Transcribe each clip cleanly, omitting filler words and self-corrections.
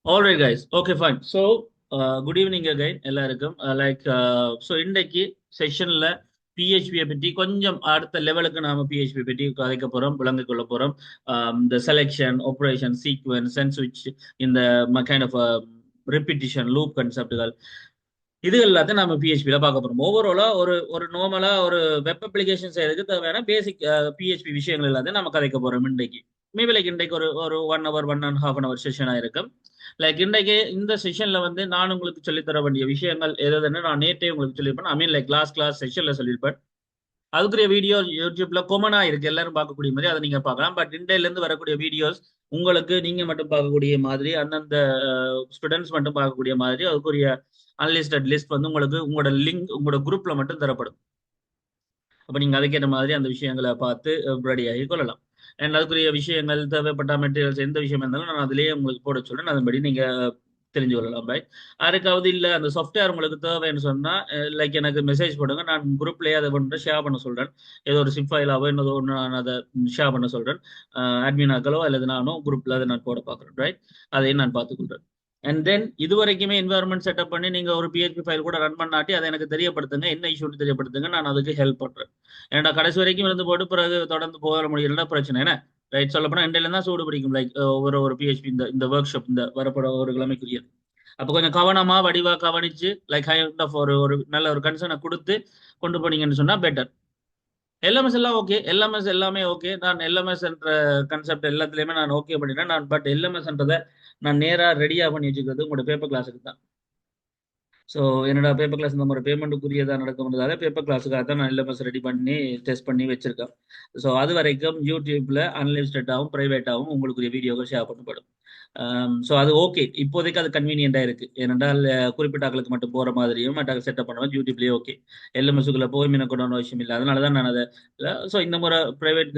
Alright guys, okay fine. So, good evening again எல்லாருக்கும். So இன்றைக்கு செஷன்ல PHP பற்றி கொஞ்சம் அடுத்த லெவலுக்கு நாம PHP பற்றி கதைக்க போறோம், விளங்கிக் கொள்ள போறோம். இந்த செலெக்ஷன், ஆப்ரேஷன், சீக்வென்ஸ், அண்ட் ஸ்விட்ச், இந்த கைண்ட் ஆஃப் ரிப்பீட்டிஷன், லூப் கன்செப்டுகள் இது எல்லாத்தையும் நம்ம பிஹெச்பியில் பார்க்க போறோம். ஓவராலா ஒரு ஒரு நார்மலா ஒரு வெப் அப்ளிகேஷன் செய்யறதுக்கு தேவையான பேசிக் பிஹெச்பி விஷயங்கள் எல்லாத்தையும் நம்ம கதைக்க போறோம் இன்றைக்கு. மேபி லைக் இன்றைக்கு ஒரு ஒரு 1 hour 1.5 hour செஷனா இருக்கும். லைக் இன்றைக்கு இந்த செஷன்ல வந்து நான் உங்களுக்கு சொல்லித்தர வேண்டிய விஷயங்கள் எதுன்னு நான் நேற்றே உங்களுக்கு சொல்லியிருப்பேன். ஐ மீன் லைக் கிளாஸ் செஷன்ல சொல்லியிருப்பேன். அதுக்குரிய வீடியோ யூடியூப்ல கொமனா இருக்கு, எல்லாரும் பார்க்கக்கூடிய மாதிரி அதை நீங்க பார்க்கலாம். பட் இண்டையில இருந்து வரக்கூடிய வீடியோஸ் உங்களுக்கு நீங்க மட்டும் பார்க்கக்கூடிய மாதிரி, அந்தந்த ஸ்டூடெண்ட்ஸ் மட்டும் பார்க்கக்கூடிய மாதிரி அதுக்குரிய அன்லிஸ்டட் லிஸ்ட் வந்து உங்களுக்கு உங்களோட லிங்க் உங்களோட குரூப்ல மட்டும் தரப்படும். அப்ப நீங்க அதுக்கேற்ற மாதிரி அந்த விஷயங்களை பார்த்து ரெடி ஆகி கொள்ளலாம். அண்ட் அதுக்குரிய விஷயங்கள், தேவைப்பட்ட மெட்டீரியல்ஸ், எந்த விஷயம் இருந்தாலும் நான் அதிலேயே உங்களுக்கு போட சொல்றேன். அதன்படி நீங்க தெரிஞ்சு கொள்ளலாம். பாய். யாருக்காவது இல்லை அந்த சாஃப்ட்வேர் உங்களுக்கு தேவைன்னு சொன்னா லைக் எனக்கு மெசேஜ் போடுங்க, நான் குரூப்லேயே அதை வந்து ஷேர் பண்ண சொல்றேன். ஏதோ ஒரு சிப் ஃபைலாவோ என்னதோ ஒன்று நான் அதை ஷேர் பண்ண சொல்றேன். அட்மினாக்களோ அல்லது நானும் குரூப்ல அதை நான் போட பார்க்குறேன். ரைட், அதையும் நான் பார்த்துக்கொள்றேன். அண்ட் தென் இது வரைக்குமே என்வாயர்மெண்ட் செட்டப் பண்ணி நீங்க ஒரு பிஹெச்பி ஃபைல் கூட ரன் பண்ணாட்டி அதை எனக்கு தெரியப்படுத்துங்க, என்ன இஷ்யூன்னு தெரியப்படுத்துங்க, நான் அதுக்கு ஹெல்ப் பண்றேன். ஏன்னா கடைசி வரைக்கும் இருந்து போட்டு பிறகு தொடர்ந்து போக முடியலன்னா பிரச்சனை என்ன. ரைட், சொல்ல போனா ரெண்டுல தான் சூடு பிடிக்கும். லைக் ஒரு பிஹெச்பி இந்த இந்த ஒர்க் ஷாப் இந்த வரப்போற ஒரு கிழமைக்குரியது. அப்போ கொஞ்சம் கவனமா வடிவா கவனிச்சு லைக் ஹைண்ட் ஆஃப் ஒரு நல்ல ஒரு கன்சர்னை கொடுத்து கொண்டு போனீங்கன்னு சொன்னா பெட்டர். எல்எம்எஸ் எல்லாம் ஓகே, எல்எம்எஸ் எல்லாமே ஓகே. நான் எல்எம்எஸ் என்ற கன்செப்ட் எல்லாத்துலயுமே நான் ஓகே பண்ணிட்டேன். நான் பட் எல்எம்எஸ்ன்றதை நான் நேரா ரெடியா பண்ணி வச்சுக்கிறது உங்களோட பேப்பர் கிளாஸுக்கு தான். ஸோ என்னோட பேப்பர் கிளாஸ் இந்த மாதிரி பேமெண்ட்டுக்குரியதாக நடக்கும்ன்றதால பேப்பர் கிளாஸுக்காக தான் நான் எல்எம்எஸ் ரெடி பண்ணி டெஸ்ட் பண்ணி வச்சிருக்கேன். ஸோ அது வரைக்கும் யூடியூப்ல அன்லிமிட்டடாகவும் ப்ரைவேட்டாகவும் உங்களுக்குரிய வீடியோக்கள் ஷேர் பண்ணப்படும். ஸோ அது ஓகே, இப்போதைக்கு அது கன்வீனியண்டாக இருக்கு. ஏனென்றால் குறிப்பிட்ட ஆட்களுக்கு மட்டும் போற மாதிரியும் மற்ற செட்டப் பண்ணுவோம் யூடியூப்லேயே ஓகே. எல்எம்எஸ்க்குள்ள போய் மீன கொண்டாட விஷயம் இல்லை. அதனால தான் நான் அதை ஸோ இந்த முறை ப்ரைவேட்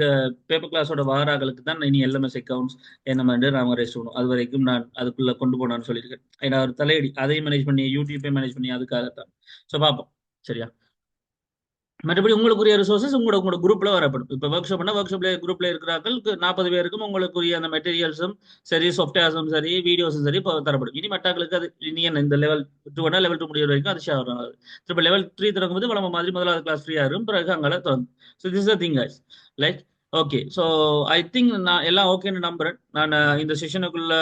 பேப்பர் கிளாஸோட வாராக்களுக்கு தான் இனி எல்எம்எஸ் அக்கௌண்ட்ஸ் என்ன மாதிரி நாங்கள் ரெஸ்ட் பண்ணணும். அது வரைக்கும் நான் அதுக்குள்ள கொண்டு போனான்னு சொல்லியிருக்கேன். ஏன்னா ஒரு தலையடி அதையும் மேனேஜ் பண்ணி யூடியூப்பை மேனேஜ் பண்ணி அதுக்காகத்தான். ஸோ பார்ப்போம். சரியா, மற்றபடி உங்களுக்குரிய ரிசோர்சஸ் உங்களோட உங்களோட குரூப்ல வரப்படும். இப்போ ஒர்க் ஷாப்னா ஒர்க் ஷாப்ல குரூப்ல இருக்கிறார்களுக்கு 40 பேருக்கும் உங்களுக்குரிய அந்த மெட்டீரியல்ஸும் சரி, சாஃப்ட்வேர்ஸும் சரி, வீடியோஸும் சரி இப்போ தரப்படும். இனி மட்டாக்களுக்கு அது இனி என்ன இந்த லெவல் 2 லெவல் 2 முடிகிற வரைக்கும் அது ஷேர் ஆகாது. திரும்ப லெவல் 3 தொடங்கும்போது வளம மாதிரி முதலாவது கிளாஸ் ஃப்ரீயா இருக்கும், பிறகு அங்கே தொடங்கும். So this the thing guys. Like okay, so I think நான் எல்லாம் ஓகேன்னு நம்புறேன். நான் இந்த செஷனுக்குள்ள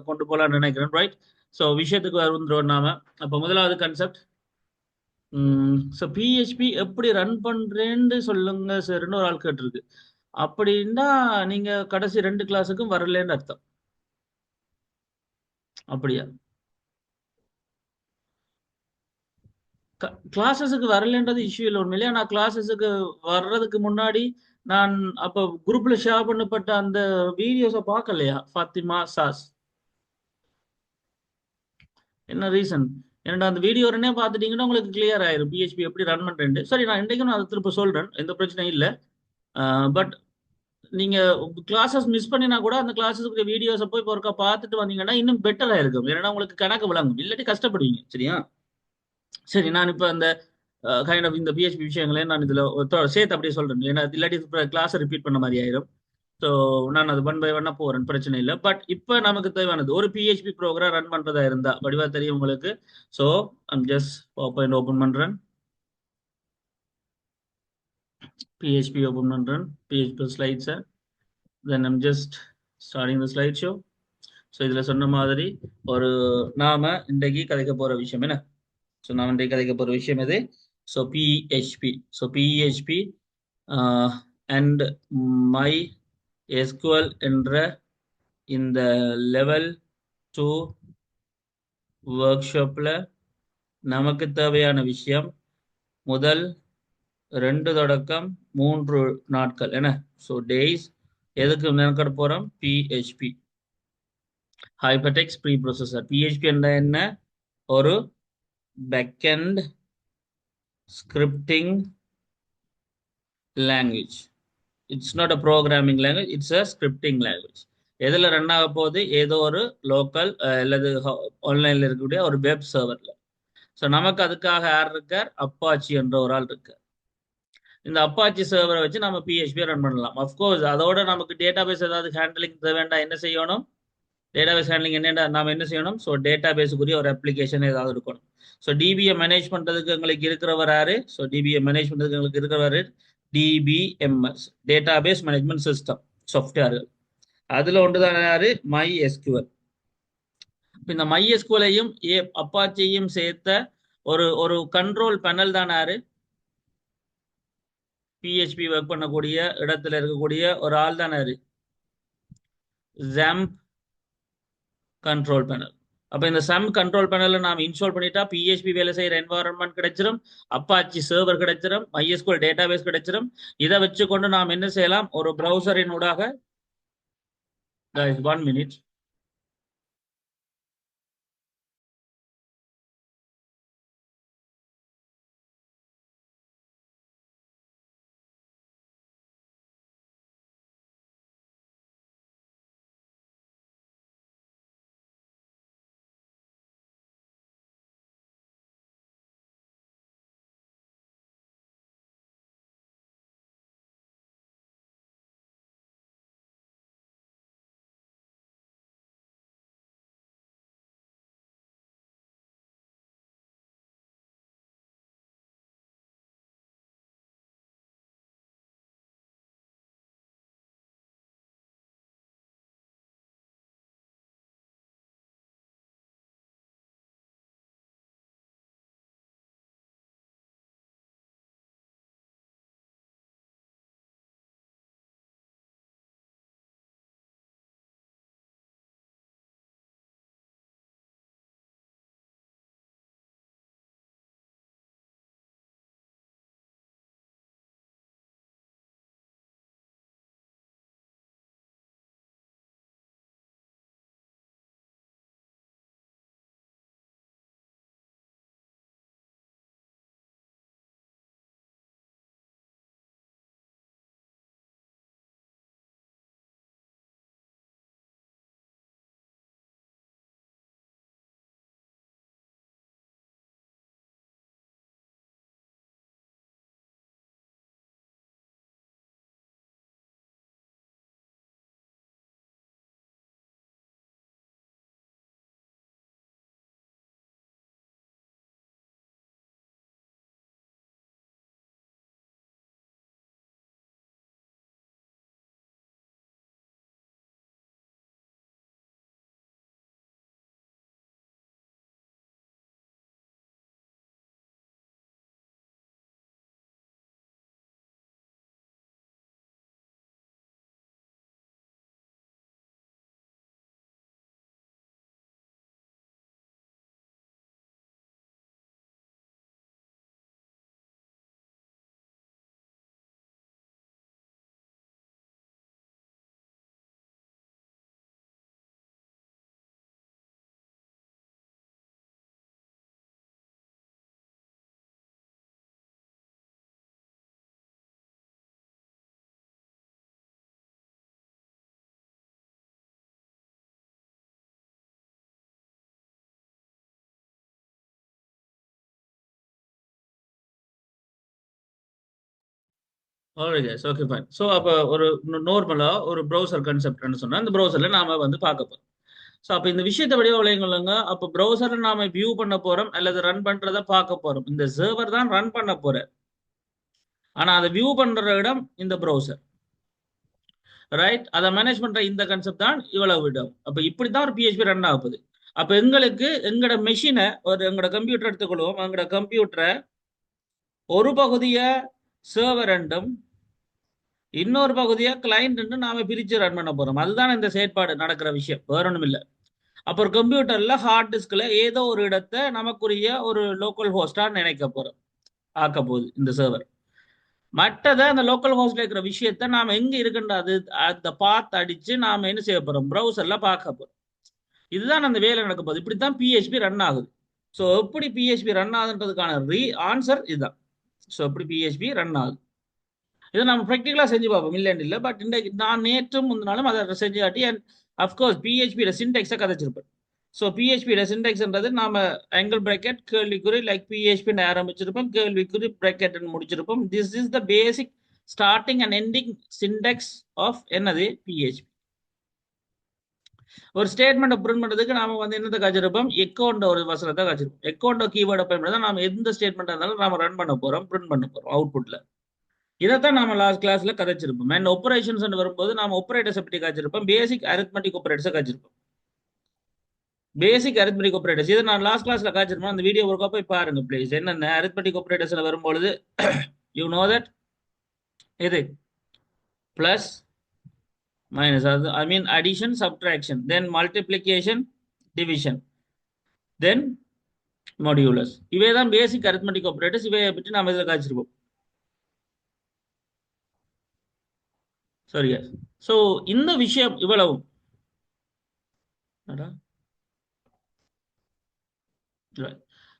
கொண்டு போகலான்னு நினைக்கிறேன். ரைட், ஸோ விஷயத்துக்கு வந்துடும் நாம. அப்போ முதலாவது கன்செப்ட், ஸோ பிஹெச்பி எப்படி ரன் பண்றேன்னு சொல்லுங்க சார்ன்னு ஒரு ஆள் கேட்டிருக்கு. அப்படின்னா நீங்க கடைசி 2 கிளாஸுக்கும் வரலன்னு அர்த்தம். அப்படியா? கிளாஸஸுக்கு வரலன்றது இஷ்யூ இல்லை உண்மையிலேயே. நான் கிளாஸஸுக்கு வர்றதுக்கு முன்னாடி நான் அப்போ குரூப்ல ஷேர் பண்ணப்பட்ட அந்த வீடியோஸை பார்க்கலையா ஃபாத்திமா சாஸ்? என்ன ரீசன்? என்னடா அந்த வீடியோ உடனே பார்த்துட்டீங்கன்னா உங்களுக்கு கிளியர் ஆயிரும் பிஹெச்பி எப்படி ரன் பண்றேன். சரி, நான் இன்றைக்கும் நான் அதை திரும்ப சொல்றேன், எந்த பிரச்சனையும் இல்லை. பட் நீங்க கிளாஸஸ் மிஸ் பண்ணினா கூட அந்த கிளாஸஸ்க்கு வீடியோஸை போய் ஒருக்கா பார்த்துட்டு வந்தீங்கன்னா இன்னும் பெட்டரா இருக்கும். ஏன்னா உங்களுக்கு கணக்கு விளங்கும், இல்லாட்டி கஷ்டப்படுவீங்க. சரியா, சரி, நான் இப்போ அந்த கைண்ட் ஆஃப் இந்த பிஹெச்பி விஷயங்களே நான் இதுல சேர்த்து அப்படியே சொல்றேன். ஏன்னா இல்லாட்டி கிளாஸ் ரிப்பீட் பண்ண மாதிரி ஆயிரும். ஸோ நான் அது 1 by 1 போறேன், பிரச்சனை இல்லை. பட் இப்போ நமக்கு தேவையானது ஒரு பிஹெச்பி ப்ரோக்ராம் ரன் பண்றதா இருந்தா வடிவா தெரியும் உங்களுக்கு. ஸோ ஐம் ஜஸ்ட் ஓப்பன் பண்றேன், பிஹெச்பி ஓப்பன் பண்றேன், பிஹெச்பி ஸ்லைட்ஸை. Then I'm just starting the slide show. So இதில் சொன்ன மாதிரி ஒரு நாம இன்றைக்கு கதைக்க போகிற விஷயம் என்ன? ஸோ நாம இன்றைக்கு கதைக்க போகிற விஷயம் எது? So PHP. So PHP and my SQL என்ற இந்த லெவல் 2 ஒர்க் ஷாப்பில் நமக்கு தேவையான விஷயம் முதல் 2 தொடக்கம் 3 நாட்கள் என்ன? ஸோ டேஸ் எதுக்கு மெனக்கட போகிறோம்? PHP, hypertext preprocessor. PHP என்ன? ஒரு backend scripting language. It's not a programming language, it's a scripting language. எதில் ரன் ஆக போகுது? ஏதோ ஒரு லோக்கல் அல்லது ஆன்லைனில் இருக்கக்கூடிய ஒரு வெப் சர்வரில். ஸோ நமக்கு அதுக்காக யார் இருக்கார்? அப்பாச்சி என்ற ஒரு ஆள் இருக்கார். இந்த அப்பாச்சி சர்வரை வச்சு நம்ம பிஹெச்பி ரன் பண்ணலாம். அஃப்கோர்ஸ் அதோட நமக்கு டேட்டா பேஸ் ஏதாவது ஹேண்டலிங் வேண்டாம், என்ன செய்யணும்? டேட்டாபேஸ் ஹேண்ட்லிங் என்னென்ன நாம் என்ன செய்யணும்? ஸோ டேட்டாபேஸுக்குரிய ஒரு அப்ளிகேஷன் ஏதாவது இருக்கணும். ஸோ டிபியை மேனேஜ் பண்ணுறதுக்கு எங்களுக்கு இருக்கிறவர் யாரு? ஸோ டிபியை மேனேஜ் பண்ணுறதுக்கு எங்களுக்கு இருக்கிறவர் DBMS, database management system software. அதில் ஒன்று தான் யாரு? My SQL. இந்த மை எஸ்கியூஎலையும் அப்பாச்சியையும் சேர்த்த ஒரு ஒரு கண்ட்ரோல் பேனல் தான் யாரு? பிஹெச்பி ஒர்க் பண்ணக்கூடிய இடத்துல இருக்கக்கூடிய ஒரு ஆள் தான் யாரு? ஜாம்ப் கண்ட்ரோல் பேனல். அப்போ இந்த சம் கண்ட்ரோல் பேனலில் நாம் இன்ஸ்டால் பண்ணிட்டா பிஹெச்பி வேலை செய்கிற என்வாரன்மெண்ட் கிடைச்சிரும், அப்பாச்சி சர்வர் கிடைச்சிரும், MySQL டேட்டாபேஸ் கிடைச்சிரும். இதை வச்சுக்கொண்டு நாம் என்ன செய்யலாம்? ஒரு ப்ரௌசரின் ஊடாக 1 minute. Alright guys, okay fine. So அப்போ ஒரு நார்மலாக ஒரு ப்ரௌசர் கான்செப்ட்னு சொன்னால் அந்த ப்ரௌசரில் நாம் வந்து பார்க்க போகிறோம். ஸோ அப்போ இந்த விஷயத்தை வடிவ விளையங்களுங்க. அப்போ ப்ரௌசரில் நாம் வியூ பண்ண போகிறோம் அல்லது ரன் பண்ணுறதை பார்க்க போகிறோம். இந்த சர்வர் தான் ரன் பண்ண போகிறேன், ஆனால் அதை வியூ பண்ணுற இடம் இந்த ப்ரௌசர், ரைட்? அதை மேனேஜ் பண்ணுற இந்த கான்செப்ட் தான் இவ்வளவு இடம். அப்போ இப்படி தான் ஒரு பிஹெச்பி ரன் ஆகுது. அப்போ எங்களுக்கு எங்களோட மெஷினை எங்களோட கம்ப்யூட்டர் எடுத்துக்கொள்வோம். எங்களோட கம்ப்யூட்டரை ஒரு பகுதியை சர்வர் ரெண்டும் இன்னொரு பகுதியா கிளைண்ட் நாம பிரிச்சு ரன் பண்ண போறோம். அதுதான் இந்த செயற்பாடு நடக்கிற விஷயம், வேற ஒன்றும் இல்லை. அப்போ ஒரு கம்ப்யூட்டர்ல ஹார்ட் டிஸ்க்ல ஏதோ ஒரு இடத்தை நமக்குரிய ஒரு லோக்கல் ஹோஸ்டா நினைக்க போறோம், ஆக்க போகுது இந்த சர்வர். மற்றதை அந்த லோக்கல் ஹோஸ்ட்ல இருக்கிற விஷயத்த நாம எங்க இருக்குன்ற அது அந்த பாத் அடிச்சு நாம என்ன செய்ய போறோம்? ப்ரௌசர்ல பார்க்க போறோம். இதுதான் அந்த வேலை நடக்க போகுது. இப்படித்தான் பிஹெச்பி ரன் ஆகுது. ஸோ எப்படி பிஹெச்பி ரன் ஆகுதுன்றதுக்கான ஆன்சர் இதுதான். ஸோ எப்படி பிஹெச்பி ரன் ஆகுது இதை நம்ம ப்ராக்டிக்கலாக செஞ்சு பார்ப்போம், இல்லைன்னு இல்லை. பட் இன்றைக்கு நான் நேற்றும் முந்தினாலும் அதை செஞ்சு காட்டி, அண்ட் அஃப்கோர்ஸ் பிஹெச்பியோட சின்டெக்ஸை கதைச்சிருப்பேன். ஸோ பிஹெச்பியோட சின்டெக்ஸ்ன்றது நாம ஆங்கிள் பிராக்கெட் கேள்விக்குறி லைக் பிஹெச்பின்னு ஆரம்பிச்சிருப்போம், கேள்விக்குறி பிராக்கெட்னு முடிச்சிருப்போம். This is the basic starting and ending syntax of என்னது? பிஹெச்பி. ஒரு ஸ்டேட்மெண்ட் பிரிண்ட் பண்றதுக்கு நாம வந்து என்னத்தை காய்ச்சிருப்போம், எக்கோன்ற ஒரு வசனத்தை காய்ச்சிருப்போம். எக்கோன்ற கீவேர்டை பயன்படுத்தி நாம எந்த ஸ்டேட்மெண்ட் இருந்தாலும் நாம ரன் பண்ண போறோம், பிரிண்ட் பண்ண போறோம் அவுட்புட்ல. இதைத்தான் நாம லாஸ்ட் கிளாஸ்ல கதைச்சிருப்போம். அண்ட் ஆப்பரேஷன்ஸ் வரும்போது நாம ஆப்பரேட்டர்ஸ் பற்றி காய்ச்சிருப்போம், பேசிக் அரித்மெட்டிக் ஆப்பரேட்டர்ஸ் காய்ச்சிருப்போம். பேசிக் அரித்மெட்டிக் ஆப்பரேட்டர்ஸ் இதை நான் லாஸ்ட் கிளாஸ்ல காய்ச்சிருப்போம். அந்த வீடியோ ஒரு போய் பாருங்க ப்ளீஸ். என்னென்ன அரித்மெட்டிக் ஆப்பரேட்டர்ஸ்ல வரும்பொழுது யூ நோ தட் இது பிளஸ் மைனஸ், அது ஐ மீன் அடிஷன் சப்ட்ராக்ஷன், தென் மல்டிப்ளிகேஷன் டிவிஷன், தென் மாடியூலஸ். இவை தான் பேசிக் அரித்மெட்டிக் ஆப்பரேட்டர்ஸ். இவையை பற்றி நாம இதில் காய்ச்சிருப்போம். சரியா? ஸோ இந்த விஷயம் இவ்வளவும்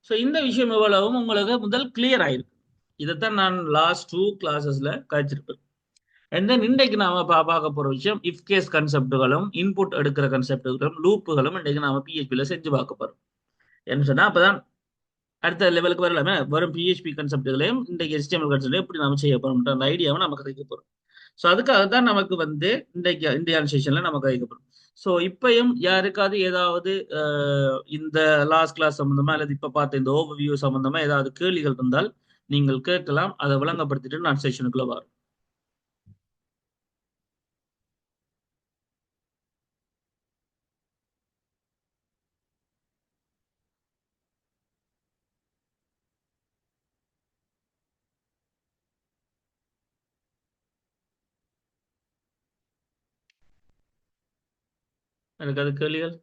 ஸோ இந்த விஷயம் இவ்வளவும் உங்களுக்கு முதல் கிளியர் ஆயிருக்கு. இதைத்தான் நான் லாஸ்ட் 2 கிளாஸஸ்ல காய்ச்சிருப்பேன். அண்ட் தென் இன்றைக்கு நாம பார்க்க போற விஷயம் இஃப் கேஸ் கன்செப்டுகளும் இன்புட் எடுக்கிற கன்செப்டுகளும் லூப்புகளும் இன்றைக்கு நாம பிஹெச்பியில் செஞ்சு பார்க்க போறோம். என்ன சொன்னா அப்பதான் அடுத்த லெவலுக்கு வரலாமே, வரும் பிஹெச்பி கன்செப்டுகளையும் இன்றைக்கு HTML கன்செப்ட் எப்படி நாம செய்ய போறோம் அந்த ஐடியாவை நம்ம கதைக்க போறோம். ஸோ அதுக்காக தான் நமக்கு வந்து இன்றைக்கு இந்தியான் செஷன்ல நம்ம கதைக்க போறோம். ஸோ இப்பயும் யாருக்காவது ஏதாவது இந்த லாஸ்ட் கிளாஸ் சம்பந்தமா அல்லது இப்ப பார்த்த இந்த ஓவர்வியூ சம்பந்தமா ஏதாவது கேள்விகள் இருந்தால் நீங்கள் கேட்கலாம். அதை விளங்கப்படுத்திட்டு நான் செஷனுக்குள்ள வரேன். எனக்கு அது கேள்விகள்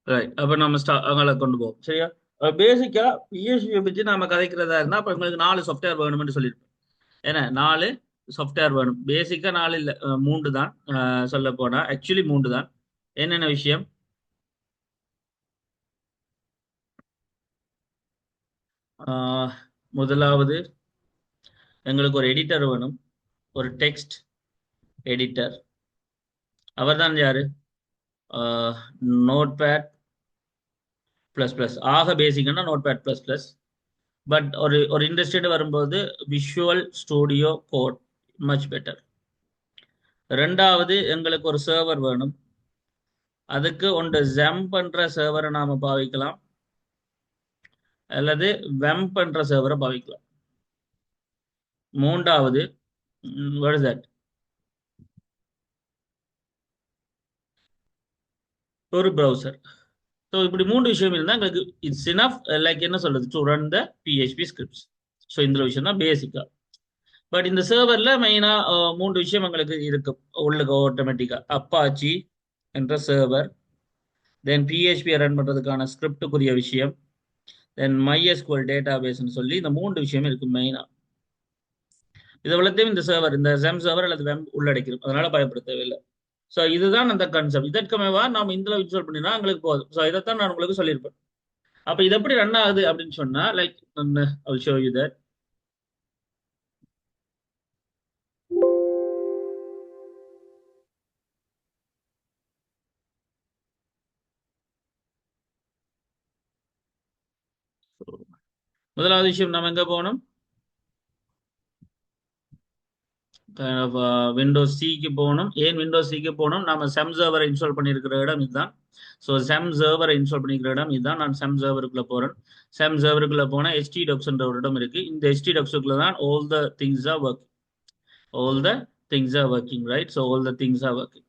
ரைட். அப்ப நம்ம அங்கே கொண்டு போவோம். சரியா? பேசிக்கா பிஎஸ்பியை பற்றி நாம கதைக்கிறதா இருந்தா அப்ப உங்களுக்கு 4 சாஃப்ட்வேர் வேணும்னு சொல்லியிருப்பேன். ஏன்னா 4 சாஃப்ட்வேர் வேணும். பேசிக்கா 4 இல்ல, 3 தான். சொல்ல போனா ஆக்சுவலி 3 தான். என்னென்ன விஷயம்? முதலாவது எங்களுக்கு ஒரு எடிட்டர் வேணும், ஒரு டெக்ஸ்ட் எடிட்டர். அவர் தான் யாரு? Notepad plus plus. ஆக பேசிக்னா notepad plus plus. But ஒரு இண்டஸ்ட்ரியில வரும்போது Visual Studio Code much better. ரெண்டாவது எங்களுக்கு ஒரு சர்வர் வேணும். அதுக்கு ஒன்று ஜம்ப் பண்ற சர்வரை நாம பாவிக்கலாம் அல்லது வெம்ப் பண்ற சர்வரை பாவிக்கலாம். மூன்றாவது what is that? ஒரு ப்ரௌசர். ஸோ இப்படி 3 விஷயம் இருந்தால் எங்களுக்கு இட்ஸ் இனஃப், லைக் என்ன சொல்றது, to run the PHP scripts. So இந்த விஷயம் தான் பேசிக்கா. பட் இந்த சர்வர்ல மெயினா 3 விஷயம் எங்களுக்கு இருக்கு உள்ளுக்கு ஆட்டோமேட்டிக்கா. அப்பாச்சி என்ற சர்வர், தென் பிஹெச்பி ரன் பண்றதுக்கான ஸ்கிரிப்டுக்குரிய விஷயம், தென் MySQL டேட்டா பேஸ்ன்னு சொல்லி இந்த 3 விஷயம் இருக்கு மெயினா. இது எல்லாத்தையும் இந்த சர்வர், இந்த ஜெம் சர்வர் அல்லது வெம் உள்ளடக்கிடும். அதனால பயப்பட தேவையில்லை. ஸோ இதுதான் அந்த கன்செப்ட். இதற்குமேவா நாம் இதில் இன்ஸ்டால் பண்ணினா எங்களுக்கு போதும். ஸோ இதைத்தான் நான் உங்களுக்கு சொல்லியிருப்பேன். அப்ப இது எப்படி ரன் ஆகுது அப்படின்னு சொன்னா, like I will show you that. முதலாவது விஷயம் நம்ம எங்க போகணும்? விண்டோஸ் சிக்கு போகணும். ஏன் விண்டோஸ் சிக்கு போகணும்? நம்ம செம் சர்வரை இன்ஸ்டால் பண்ணியிருக்கிற இடம் இதுதான். ஸோ செம் சர்வரை இன்ஸ்டால் பண்ணிக்கிற இடம் இதுதான். நான் செம் சர்வருக்குள்ள போறேன். செம் சர்வருக்குள்ள போனால் htdocs ஒரு இடம் இருக்கு. இந்த htdocsக்குள்ள தான் all the things are working. All the things are working, right? So all the things are working.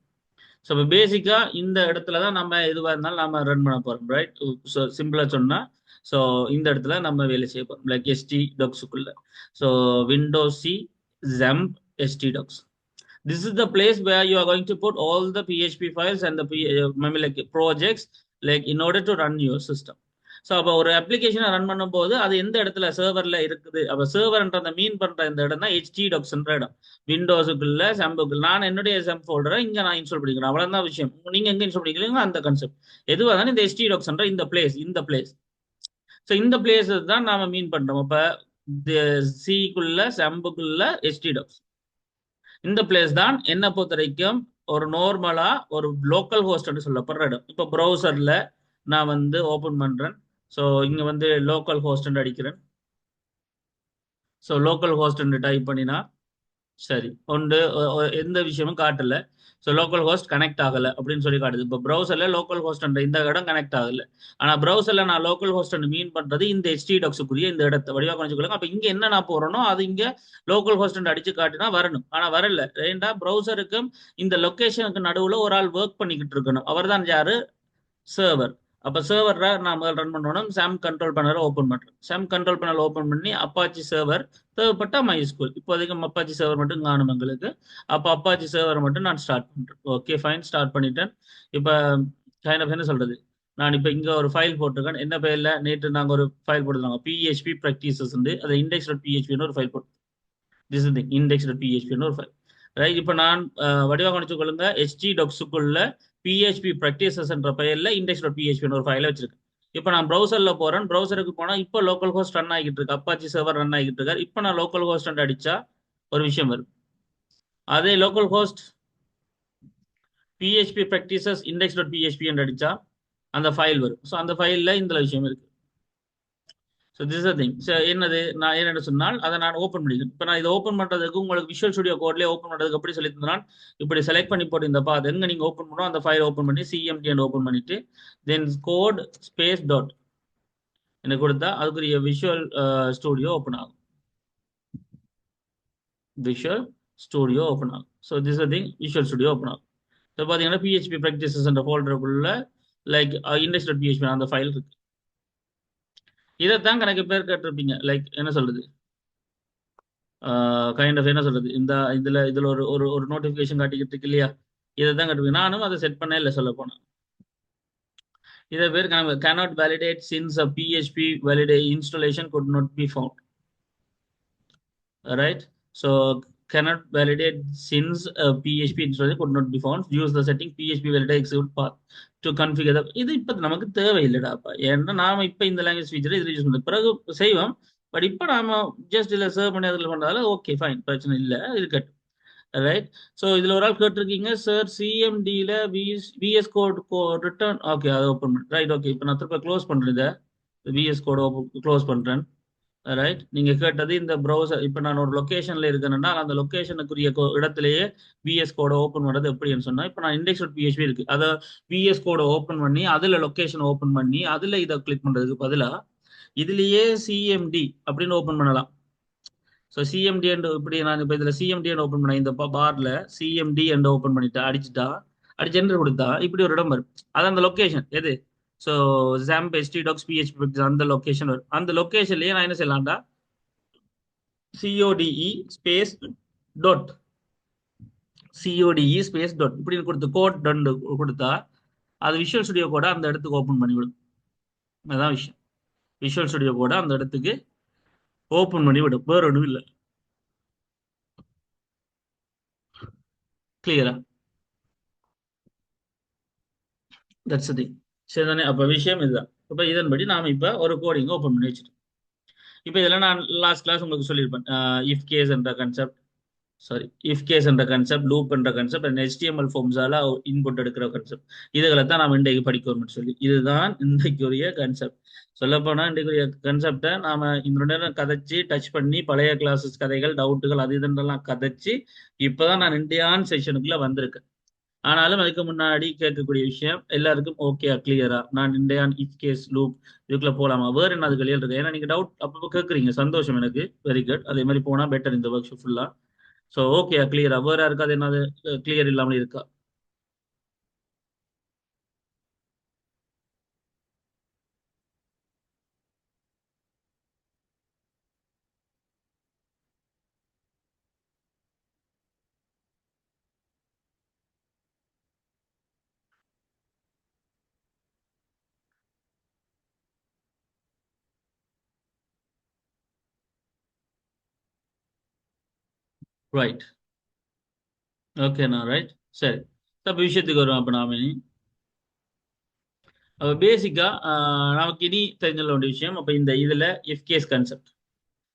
So இப்போ பேசிக்கா இந்த இடத்துல தான் நம்ம எதுவாக இருந்தாலும் நம்ம ரன் பண்ண போறோம், ரைட்? ஸோ சிம்பிளா சொன்னா, ஸோ இந்த இடத்துல நம்ம வேலை செய்ய போறோம், லைக் htdocsக்குள்ள. So Windows C jump htdocs. This is the place where you are going to put all the PHP files and the maybe like projects, like in order to run your system. So அப்போ ஒரு அப்ளிகேஷனை run பண்ணும்போது அது எந்த இடத்துல சர்வரில் இருக்குது. அப்போ சர்வர்ன்ற அந்த மீன் பண்ணுற இந்த இடம் தான் htdocsன்ற இடம். விண்டோஸுக்குள்ள செம்புக்குள்ள நான் என்னுடைய செம் ஃபோல்டரை இங்கே நான் இன்ஸ்டால் பண்ணிக்கிறேன். அவ்வளோதான் விஷயம். நீங்கள் எங்கே இன்ஸ்டால் பண்ணிக்கிறீங்களோ அந்த கான்செப்ட் எதுவாக இருந்தாலும் இந்த htdocsன்ற இந்த பிளேஸ். ஸோ இந்த பிளேஸ் தான் நாம மீன் பண்ணுறோம். அப்போ சிக்குள்ள செம்புக்குள்ள htdocs இந்த பிளேஸ் தான் என்ன பொறுத்த வரைக்கும் ஒரு நார்மலா ஒரு லோக்கல் ஹோஸ்ட்னு சொல்லப்படுற இடம். இப்போ ப்ரௌசர்ல நான் வந்து ஓபன் பண்றேன். ஸோ இங்க வந்து லோக்கல் ஹோஸ்ட் அடிக்கிறேன். ஸோ லோக்கல் ஹோஸ்ட் டைப் பண்ணினா சரி ஒன்று எந்த விஷயமும் காட்டல. ஸோ லோக்கல் ஹோஸ்ட் கனெக்ட் ஆகலை அப்படின்னு சொல்லி காட்டுது. இப்போ ப்ரௌசரில் லோக்கல் ஹோஸ்ட் இந்த இடம் கனெக்ட் ஆகலை. ஆனால் ப்ரௌசரில் நான் லோக்கல் ஹோஸ்ட் மீன் பண்ணுறது இந்த HTDocs-க்குரிய இந்த இடத்தை வடிவாக கொஞ்சம். அப்போ இங்கே என்ன நான் போகிறேனோ அது இங்கே லோக்கல் ஹோஸ்ட் அடிச்சு காட்டினா வரணும். ஆனால் வரல. ஏன்டா ப்ரௌசருக்கும் இந்த லொக்கேஷனுக்கு நடுவில் ஒரு ஆள் ஒர்க் பண்ணிக்கிட்டு இருக்கணும். அவர் தான் யாரு? சர்வர். அப்போ சர்வரை நான் ரன் பண்ணணும். சாம் கண்ட்ரோல் பேனலை ஓப்பன் பண்ணுறேன். சாம் கண்ட்ரோல் பேனல் ஓப்பன் பண்ணி அப்பாச்சி சர்வர் தேவைப்பட்டா MySQL. இப்போதைக்கு அப்பாச்சி சர்வர் மட்டும் காணும் எங்களுக்கு. அப்போ அப்பாச்சி சர்வர் மட்டும் நான் ஸ்டார்ட் பண்ணுறேன். ஓகே ஃபைன், ஸ்டார்ட் பண்ணிட்டேன். இப்போ கைண்ட் ஆஃப் என்ன சொல்றது, நான் இப்போ இங்கே ஒரு ஃபைல் போட்டிருக்கேன். என்ன பேரில் நேற்று நாங்கள் ஒரு ஃபைல் போட்டுருந்தாங்க PHP ப்ராக்டிசஸ். அதை index.phpன்னு ஒரு ஃபைல் போட்டு திஸ் இஸ் index.phpன்னு ஒரு ஃபைல். ரைட். இப்போ நான் வடிவாக கணிச்சு கொள்ளுங்க. HTDocs-க்குள்ள PHP ப்ராக்டிசஸ் என்ற பெயரில் index.phpன்னு ஒரு ஃபைலை வச்சிருக்கேன். இப்போ நான் ப்ரௌசர்ல போறேன். ப்ரௌசருக்கு போனா இப்போ லோக்கல் ஹோஸ்ட் ரன் ஆகிட்டு இருக்கு. அப்பாச்சி சர்வர் ரன் ஆகிட்டு இருக்காரு. இப்போ நான் லோக்கல் ஹோஸ்ட் அடிச்சா ஒரு விஷயம் வரும். அதே local host PHP practices index.php அடிச்சா அந்த ஃபைல் வரும். ஸோ அந்த ஃபைல்ல இந்த விஷயம் இருக்கு. So this a thing. So என்னது, நான் என்ன சொன்னால் அதை நான் ஓப்பன் பண்ணிக்கிறேன். இப்போ நான் இதை ஓப்பன் பண்ணுறதுக்கு உங்களுக்கு விஷுவல் ஸ்டுடியோ கோட்லேயே ஓப்பன் பண்ணுறதுக்கு எப்படி சொல்லி தந்தான், இப்படி செலக்ட் பண்ணி போட்டு இந்த பாத் எங்கே நீங்கள் ஓப்பன் பண்ணுறோம் அந்த ஃபைல் ஓப்பன் பண்ணி CMD ஓப்பன் பண்ணிட்டு தென் கோட் ஸ்பேஸ் டாட் எனக்கு கொடுத்தா அதுக்குரிய விஷுவல் ஸ்டுடியோ ஓப்பன் ஆகும். விஷுவல் ஸ்டுடியோ ஓப்பன் ஆகும். So this a thing, visual studio open ஆகும். இப்போ பார்த்தீங்கன்னா PHP ப்ராக்டிசஸ் என்ற ஃபோல்டருக்குள்ள லைக் index.php அந்த ஃபைல் இருக்கு. இதைத்தான் கணக்கு பேர் கேட்டிருப்பீங்க. லைக் என்ன சொல்றது, கைண்ட் ஆஃப் என்ன சொல்றது, இதுல ஒரு ஒரு ஒரு நோட்டிபிகேஷன் காட்டிக்கிட்டு இருக்கு இல்லையா, இதை தான் காட்டுவீங்க. நானும் அதை செட் பண்ண இல்லை சொல்ல போனா. இதை பேர் cannot validate since a PHP validate installation could not be found. Right. So cannot validate since a PHP installation could not be found. Use the setting PHP validate execute path to configure the. இது இப்போ நமக்கு தேவையில்லைடாப்பா. ஏன்னா நாம இப்போ இந்த language ஃபீச்சரை இதில் use பண்ணுறது பிறகு செய்வோம். பட் இப்போ நாம ஜஸ்ட் இதில் சர்வ் பண்ணி அதில் பண்ணுறதால ஓகே ஃபைன், பிரச்சனை இல்லை, இருக்கட்டும். ரைட். ஸோ இதில் ஒரு ஆள் கேட்டிருக்கீங்க, சார் CMDயில் VS கோட் ரிட்டர்ன். ஓகே அதை ஓப்பன் பண்ணு. ரைட். ஓகே இப்போ நான் திரும்ப க்ளோஸ் பண்ணுறேன். இதை VS கோடை க்ளோஸ் பண்ணுறேன். ரைட். நீங்க கேட்டது இந்த ப்ரௌசர். இப்போ நான் ஒரு லொக்கேஷன்ல இருக்கேன்னா அந்த லொக்கேஷனுக்குரிய இடத்திலேயே VS கோடை ஓப்பன் பண்ணுறது எப்படின்னு சொன்னா, இப்போ நான் index.php இருக்கு, அதை VS கோடை ஓப்பன் பண்ணி அதுல லொக்கேஷன் ஓப்பன் பண்ணி அதுல இதை கிளிக் பண்றதுக்கு பதிலா இதுலயே CMD அப்படின்னு ஓப்பன் பண்ணலாம். ஸோ CMD இப்படி நான் இப்போ இதுல CMD ஓப்பன் பண்ண இந்த பார்ல CMD ஓப்பன் பண்ணிட்டு அடிச்சு என்டர் கொடுத்தா இப்படி ஒரு இடம் வரும். அது அந்த லொக்கேஷன் எது, ஸோ XAMPP HTDocs PHP அந்த லொக்கேஷன் வரும். அந்த லொக்கேஷன்லயே நான் என்ன செய்யலாம்டா, CODE space dot CODE space dot இப்படின்னு கொடுத்து கோட் டண்டு கொடுத்தா அது விஷுவல் ஸ்டுடியோ கூட அந்த இடத்துக்கு ஓப்பன் பண்ணிவிடும். அதான் விஷயம். விஷுவல் ஸ்டுடியோ கூட அந்த இடத்துக்கு ஓப்பன் பண்ணி விடும், வேற ஒன்றும் இல்லை. கிளியரா? That's thing. சரி தானே? அப்போ விஷயம் இதுதான். இப்போ இதன்படி நாம இப்போ ஒரு கோடிங் ஓப்பன் பண்ணி வச்சுட்டோம். இப்போ இதெல்லாம் நான் லாஸ்ட் கிளாஸ் உங்களுக்கு சொல்லியிருப்பேன். இஃப் கேஸ் என்ற கன்செப்ட், சாரி இஃப் கேஸ் என்ற கன்செப்ட், லூப் என்ற கன்செப்ட், அண்ட் HTML ஃபார்ம்ஸால இன்புட் எடுக்கிற கன்செப்ட், இதுகளை தான் நாம் இன்றைக்கு படிக்கணும்னு சொல்லி, இதுதான் இன்றைக்குரிய கன்செப்ட். சொல்லப்போனா இன்றைக்குரிய கன்செப்டை நாம இந்த நேரம் கதைச்சு டச் பண்ணி பழைய கிளாஸஸ் கதைகள் டவுட்டுகள் அது இதெல்லாம் கதைச்சு இப்போதான் நான் இந்தியான் செஷனுக்குள்ள வந்திருக்கேன். ஆனாலும் அதுக்கு முன்னாடி கேட்கக்கூடிய விஷயம் எல்லாருக்கும் ஓகே கிளியரா, நான் இந்தியான் இஃப் கேஸ் லூப் இதுக்குள்ள போலாமா, வேற என்ன அது வெளியில் இருக்கு, ஏன்னா நீங்க டவுட் அப்பப்போ கேட்குறீங்க, சந்தோஷம் எனக்கு, வெரி குட். அதே மாதிரி போனா பெட்டர் இந்த ஒர்க் ஷாப் ஃபுல்லா. ஸோ ஓகே கிளியரா, வேற இருக்காது என்னது கிளியர் இல்லாமல் இருக்கா? ரைட். ஓகேண்ணா. ரைட். சரி. அப்போ விஷயத்துக்கு வரும். அப்போ நாம அப்போ பேசிக்கா நமக்கு இனி தெரிஞ்சுள்ள வேண்டிய விஷயம் அப்போ இந்த இதுல இஃப் கேஸ் கன்செப்ட்.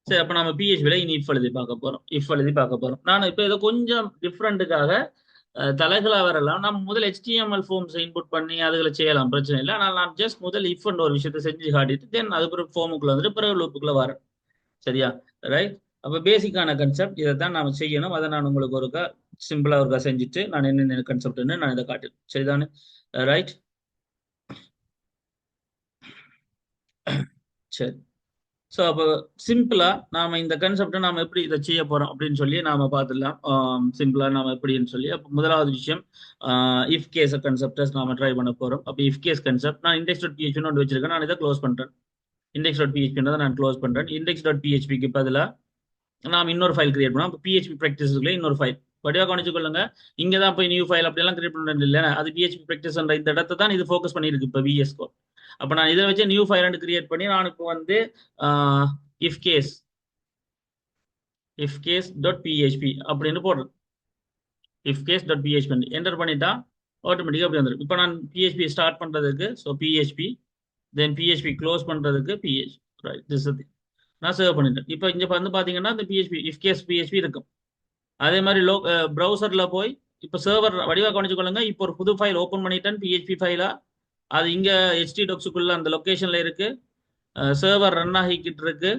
சரி. அப்போ நம்ம PHP இனி இஃப் எழுதி பார்க்க போறோம். இஃப் எழுதி பார்க்க போறோம். நான் இப்போ இதை கொஞ்சம் டிஃப்ரெண்ட்டுக்காக தலைகளா வரலாம். நம்ம முதல் HTML ஃபார்ம்ஸ் இன்புட் பண்ணி அதுல செய்யலாம், பிரச்சனை இல்லை. ஆனால் நான் ஜஸ்ட் முதல் இஃப் ஒரு விஷயத்தை செஞ்சு காட்டிட்டு தென் அது பிறகு ஃபார்முக்குள்ள வந்துட்டு பிறகு லூப்புக்குள்ள வரேன். சரியா? ரைட். அப்ப பேசிக்கான கன்செப்ட் இதை தான் நாம செய்யணும். அதை நான் உங்களுக்கு ஒருக்கா சிம்பிளா ஒருக்கா செஞ்சுட்டு நான் என்னென்ன கன்செப்ட்னு நான் இதை காட்டுறேன். சரிதானே? ரைட். சரி. ஸோ அப்போ சிம்பிளா நாம இந்த கன்செப்டை நாம எப்படி இதை செய்ய போறோம் அப்படின்னு சொல்லி நாம பார்த்துடலாம். சிம்பிளா நாம எப்படின்னு சொல்லி. அப்போ முதலாவது விஷயம், இஃப் கேஸ் கன்செப்டை நாம ட்ரை பண்ண போறோம். அப்போ இஃப் கேஸ் கன்செப்ட் நான் இண்டெக்ஸ் டாட் பிஹெச்பின்னு ஒன்று வச்சிருக்கேன். நான் இதை க்ளோஸ் பண்றேன். இண்டெக்ஸ் டாட் பிஹெச்பின்றதை நான் க்ளோஸ் பண்றேன். இண்டெக்ஸ் டாட் பிஹெச்பிக்கு பதிலாக நாம் இன்னொரு ஃபைல் கிரியேட் பண்ணோம். இப்போ பிஹெச்பி ப்ராக்டிஸ்க்குள்ளே இன்னொரு ஃபைல் வடிவாக கவனிச்சு கொள்ளுங்க. இங்கே தான் போய் நியூ ஃபைல் அப்படியெல்லாம் கிரியேட் பண்ணுறது இல்லை. அது பிஹெச்பி ப்ராக்டிஸ்ன்ற இந்த இடத்தை தான் இது ஃபோக்கஸ் பண்ணியிருக்கு இப்போ VS Code. அப்போ நான் இதை வச்சு நியூ ஃபைல் கிரியேட் பண்ணி நான் இப்போ வந்து இஃப் கேஸ் டாட் பிஹெச்பி அப்படின்னு போடுறேன். If case dot PHP enter பண்ணிட்டா ஆட்டோமேட்டிக்காக அப்படி வந்துடும். இப்போ நான் பிஹெச்பி ஸ்டார்ட் பண்ணுறதுக்கு so PHP, then PHP close பண்ணுறதுக்கு பிஹெச்பி. ரைட், திஸ் நான் சேவ் பண்ணிட்டேன். இப்போ இங்கே வந்து பார்த்தீங்கன்னா இந்த பிஹெச்பி இஃப் கேஸ் பிஹெச்பி இருக்கும். அதே மாதிரி ப்ரௌசரில் போய் இப்போ சர்வர் வடிவாக கவனிச்சுக்கொள்ளுங்க. இப்போ ஒரு புது ஃபைல் ஓப்பன் பண்ணிட்டேன், பிஹெச்பி ஃபைலா. அது இங்கே HT docsக்குள்ள அந்த லொக்கேஷனில் இருக்கு. சர்வர் ரன் ஆகிக்கிட்டு இருக்கு.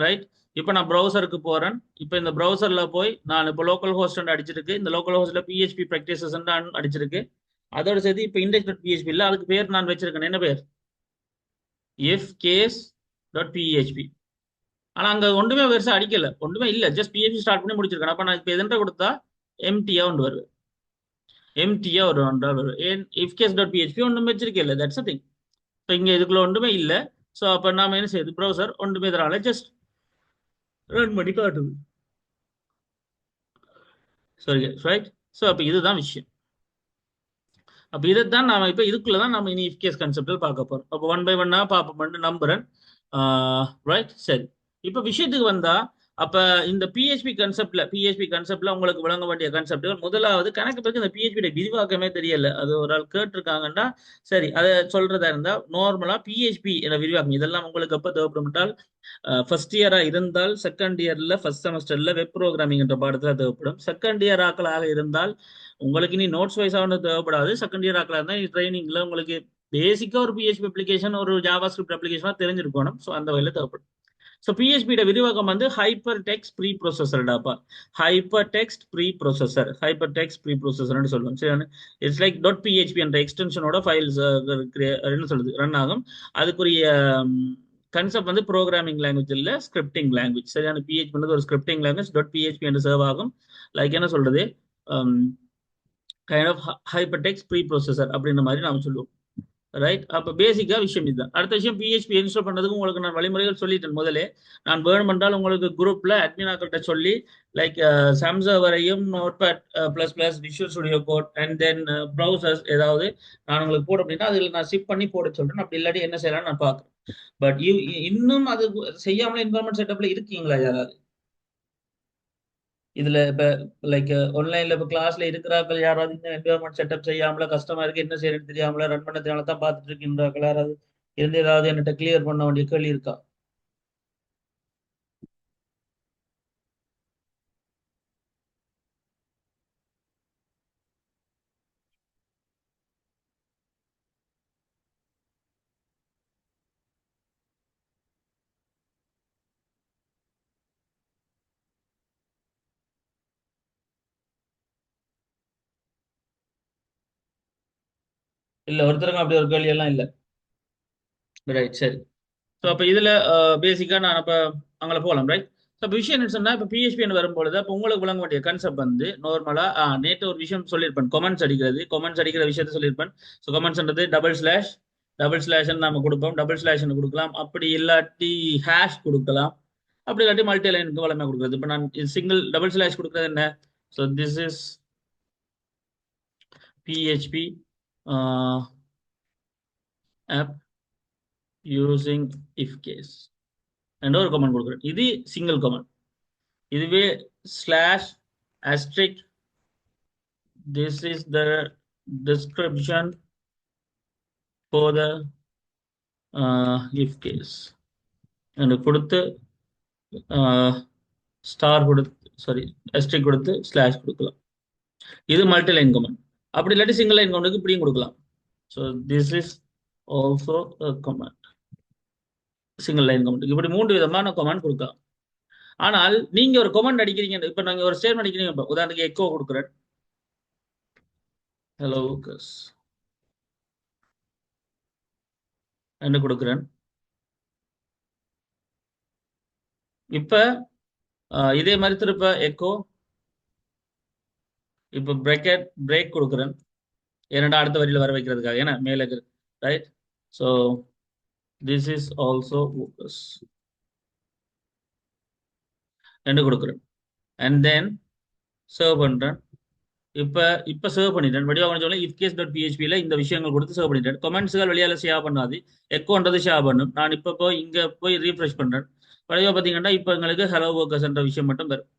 ரைட். இப்போ நான் ப்ரௌசருக்கு போகிறேன். இப்போ இந்த ப்ரௌசரில் போய் நான் இப்போ லோக்கல் ஹோஸ்ட் அடிச்சிருக்கு. இந்த லோக்கல் ஹோஸ்ட்டில் பிஹெச்பி ப்ராக்டிசஸ் அடிச்சிருக்கு. அதோட சேர்த்து இப்போ இண்டெக்ஸ் டாட் பிஹெச்பி இல்லை, அதுக்கு பேர் நான் வச்சிருக்கேன். என்ன பேர்? If case dot PHP. ஆனால் அங்கே ஒன்றுமே பெருசாக அடிக்கல, ஒன்றுமே இல்லை. ஜஸ்ட் பிஹெச்பி ஸ்டார்ட் பண்ணி முடிச்சிருக்கேன். அப்போ நான் இப்போ எதுன்ற கொடுத்தா எம்டியாக ஒன்று வருவேன். எம்டியாக ஒரு ஒன்றா வருவேன். ஏன் இஃப் கேஸ் டாட் பிஹெச்பி ஒன்றும் வச்சிருக்கே இல்லை. That's a thing. இப்போ இங்கே இதுக்குள்ள ஒன்றுமே இல்லை. ஸோ அப்போ நாம என்ன செய்யுது, ப்ரௌசர் ஒன்றுமே தரால, ஜஸ்ட் ரன் பண்ணி காட்டுது. சரி, ரைட். ஸோ அப்போ இதுதான் விஷயம். அப்போ இதைத்தான் நாம இப்போ இதுக்குள்ள தான் நம்ம இனி இஃப் கேஸ் கன்செப்டில் பார்க்க போகிறோம். அப்போ ஒன் பை ஒன்னா பார்ப்போம்னு நம்புறேன். ரைட். சரி, இப்போ விஷயத்துக்கு வந்தா அப்ப இந்த பிஹெச்பி கன்செப்ட்ல உங்களுக்கு விளங்க வேண்டிய கன்செப்ட்கள், முதலாவது கணக்கு பிறகு இந்த பிஹெச்பி விரிவாக்கமே தெரியல. அது ஒரு ஆள் கேட்டிருக்காங்கன்னா சரி அதை சொல்றதா இருந்தா நார்மலா பிஹெச்பி என விரிவாக்கம் இதெல்லாம் உங்களுக்கு எப்ப தேவைப்படும்? ஃபர்ஸ்ட் இயரா இருந்தால் செகண்ட் இயர்ல ஃபர்ஸ்ட் செமஸ்டர்ல வெப் ப்ரோக்ராமிங் என்ற பாடத்துல தேவைப்படும். செகண்ட் இயர் ஆக்களாக இருந்தால் உங்களுக்கு இனி நோட்ஸ் வைஸா ஒன்றும் தேவைப்படாது. செகண்ட் இயர் ஆக்களாக இருந்தால் ட்ரைனிங்ல உங்களுக்கு பேசிக்கா ஒரு பிஹெச்பி அப்ளிகேஷன், ஒரு ஜாவா ஸ்கிரிப்ட் அப்ளிகேஷனா தெரிஞ்சிருக்கணும். ஸோ அந்த வகையில் தேவைப்படும். ஸோ பிஹெச்பியோட விரிவாக்கம் வந்து ஹைப்பர் டெக்ஸ்ட் ப்ரீ ப்ரோசஸர்டாப்பா. ஹைப்பர் டெக்ஸ்ட் ப்ரீ ப்ரோசஸர்னு சொல்லுவோம். சரி, இட்ஸ் லைக் டாட் பிஹெச்பி என்ற எக்ஸ்டென்ஷனோட ஃபைல்ஸ் என்ன சொல்றது ரன் ஆகும். அதுக்குரிய கன்செப்ட் வந்து ப்ரோக்ராமிங் லாங்குவேஜ் இல்லை, ஸ்கிரிப்டிங் லாங்குவேஜ். சரியான பிஹெச்பி வந்து ஒரு ஸ்கிரிப்டிங் லாங்குவேஜ். டாட் பிஹெச்பி என்று சர்வ் ஆகும். லைக் என்ன சொல்றது, kind of hypertext preprocessor அப்படின்ற மாதிரி நாம சொல்லுவோம். ரைட். அப்போ பேசிக்கா விஷயம் இதுதான். அடுத்த விஷயம், பிஹெச்பி இன்ஸ்டால் பண்ணுறதுக்கு உங்களுக்கு நான் வழிமுறைகள் சொல்லிட்டேன் முதலே. நான் வேணும் என்றால் உங்களுக்கு குரூப்ல அட்மினாக்கிட்ட சொல்லி லைக் சாம்சங் வரையும் Notepad plus plus Visual Studio Code and then browsers ஏதாவது நான் உங்களுக்கு போட அப்படின்னா அதில் நான் ஷிப் பண்ணி போட சொல்றேன். அப்படி இல்லாட்டி என்ன செய்யலாம்னு நான் பார்க்குறேன். பட் இன்னும் அது செய்யாமலே என்வரன்மெண்ட் செட்டப்ல இருக்கீங்களா யாராவது? இதுல இப்ப லைக் ஆன்லைன்ல இப்ப கிளாஸ்ல இருக்கிறார்கள் யாராவது இந்த என்வரன்மெண்ட் செட்டப் செய்யாமல, கஷ்டமா இருக்கு என்ன செய்யறது தெரியாமல, ரன் பண்ண தெரியாமல தான் பார்த்துட்டு இருக்கின்றார்கள் யாராவது? இருந்து ஏதாவது என்கிட்ட கிளியர் பண்ண வேண்டிய கேள்வி இருக்கா? இல்ல, ஒருத்தருக்கும் அப்படி ஒரு கேள்வி எல்லாம் இல்ல. ரைட். சரி. ஸோ அப்போ இதில் பேசிக்காக நான் இப்போ அங்கே போகலாம். ரைட். ஸோ இப்போ விஷயம் என்ன சொன்னால், இப்போ பிஹெச்பின்னு வரும்பொழுது அப்போ உங்களுக்கு விளங்க வேண்டிய கான்செப்ட் வந்து நார்மலாக நேற்று ஒரு விஷயம் சொல்லியிருப்பேன், கொமெண்ட்ஸ் அடிக்கிற விஷயத்த சொல்லியிருப்பேன். ஸோ கொமெண்ட்ஸ்ன்றது டபுள் ஸ்லாஷ்ன்னு நம்ம கொடுப்போம். டபுள் ஸ்லாஷ்ன்னு கொடுக்கலாம், அப்படி இல்லாட்டி ஹேஷ் கொடுக்கலாம், அப்படி இல்லாட்டி மல்டி லைனுக்கு வளமே கொடுக்குறது. இப்போ நான் சிங்கிள் டபுள் ஸ்லாஷ் கொடுக்குறது என்ன? So this is PHP of using if case என்ற ஒரு கமெண்ட் கொடுக்குறேன். இது சிங்கிள் கமெண்ட். இதுவே slash asterisk this is the description for the if case என்று கொடுத்து ஸ்டார் கொடுத்து, சாரி asterisk கொடுத்து ஸ்லாஷ் கொடுக்கலாம். இது மல்டி லைன் கமெண்ட். அப்படி இல்லாட்டி சிங்கிள் லைன் கமெண்ட்டுக்கு இப்படியும் கொடுக்கலாம். So this is also comment, single line comment. இப்படி 3 விதமான கமெண்ட் கொடுக்கலாம். ஆனால் நீங்க ஒரு கமெண்ட் அடிக்கிறீங்க, இப்ப நீங்க ஒரு ஸ்டேட்மெண்ட் அடிக்கிறீங்க, இப்ப உதாரணத்துக்கு எக்கோ கொடுக்குறேன், ஹலோ கஸ் என்ன கொடுக்குறேன். இப்ப இதே மாதிரி திருப்ப எக்கோ, இப்ப பிரேக் கொடுக்குறேன், ஏன்னா அடுத்த வரியில வர வைக்கிறதுக்காக, ஏன்னா மேல right. So this is also ரெண்டு கொடுக்குறேன், அண்ட் தென் சர்வ் பண்றேன். இப்ப சர்வ் பண்ணிட்டேன். வடிவா கொஞ்சம் இஃப் கேஸ் டாட் பிஹெச்பியில் இந்த விஷயங்கள் கொடுத்து சர்வ் பண்ணிட்டேன். கமெண்ட்ஸ்கள் வெளியால ஷேர் பண்ணாது, எக்கோன்றது ஷேர் பண்ணும். நான் இப்போ போய் இங்க போய் ரீஃப்ரெஷ் பண்றேன். வடிவா பார்த்தீங்கன்னா இப்போ எங்களுக்கு ஹலோ ஒர்க்கர்ஸ்ன்ற விஷயம் மட்டும் வரும்.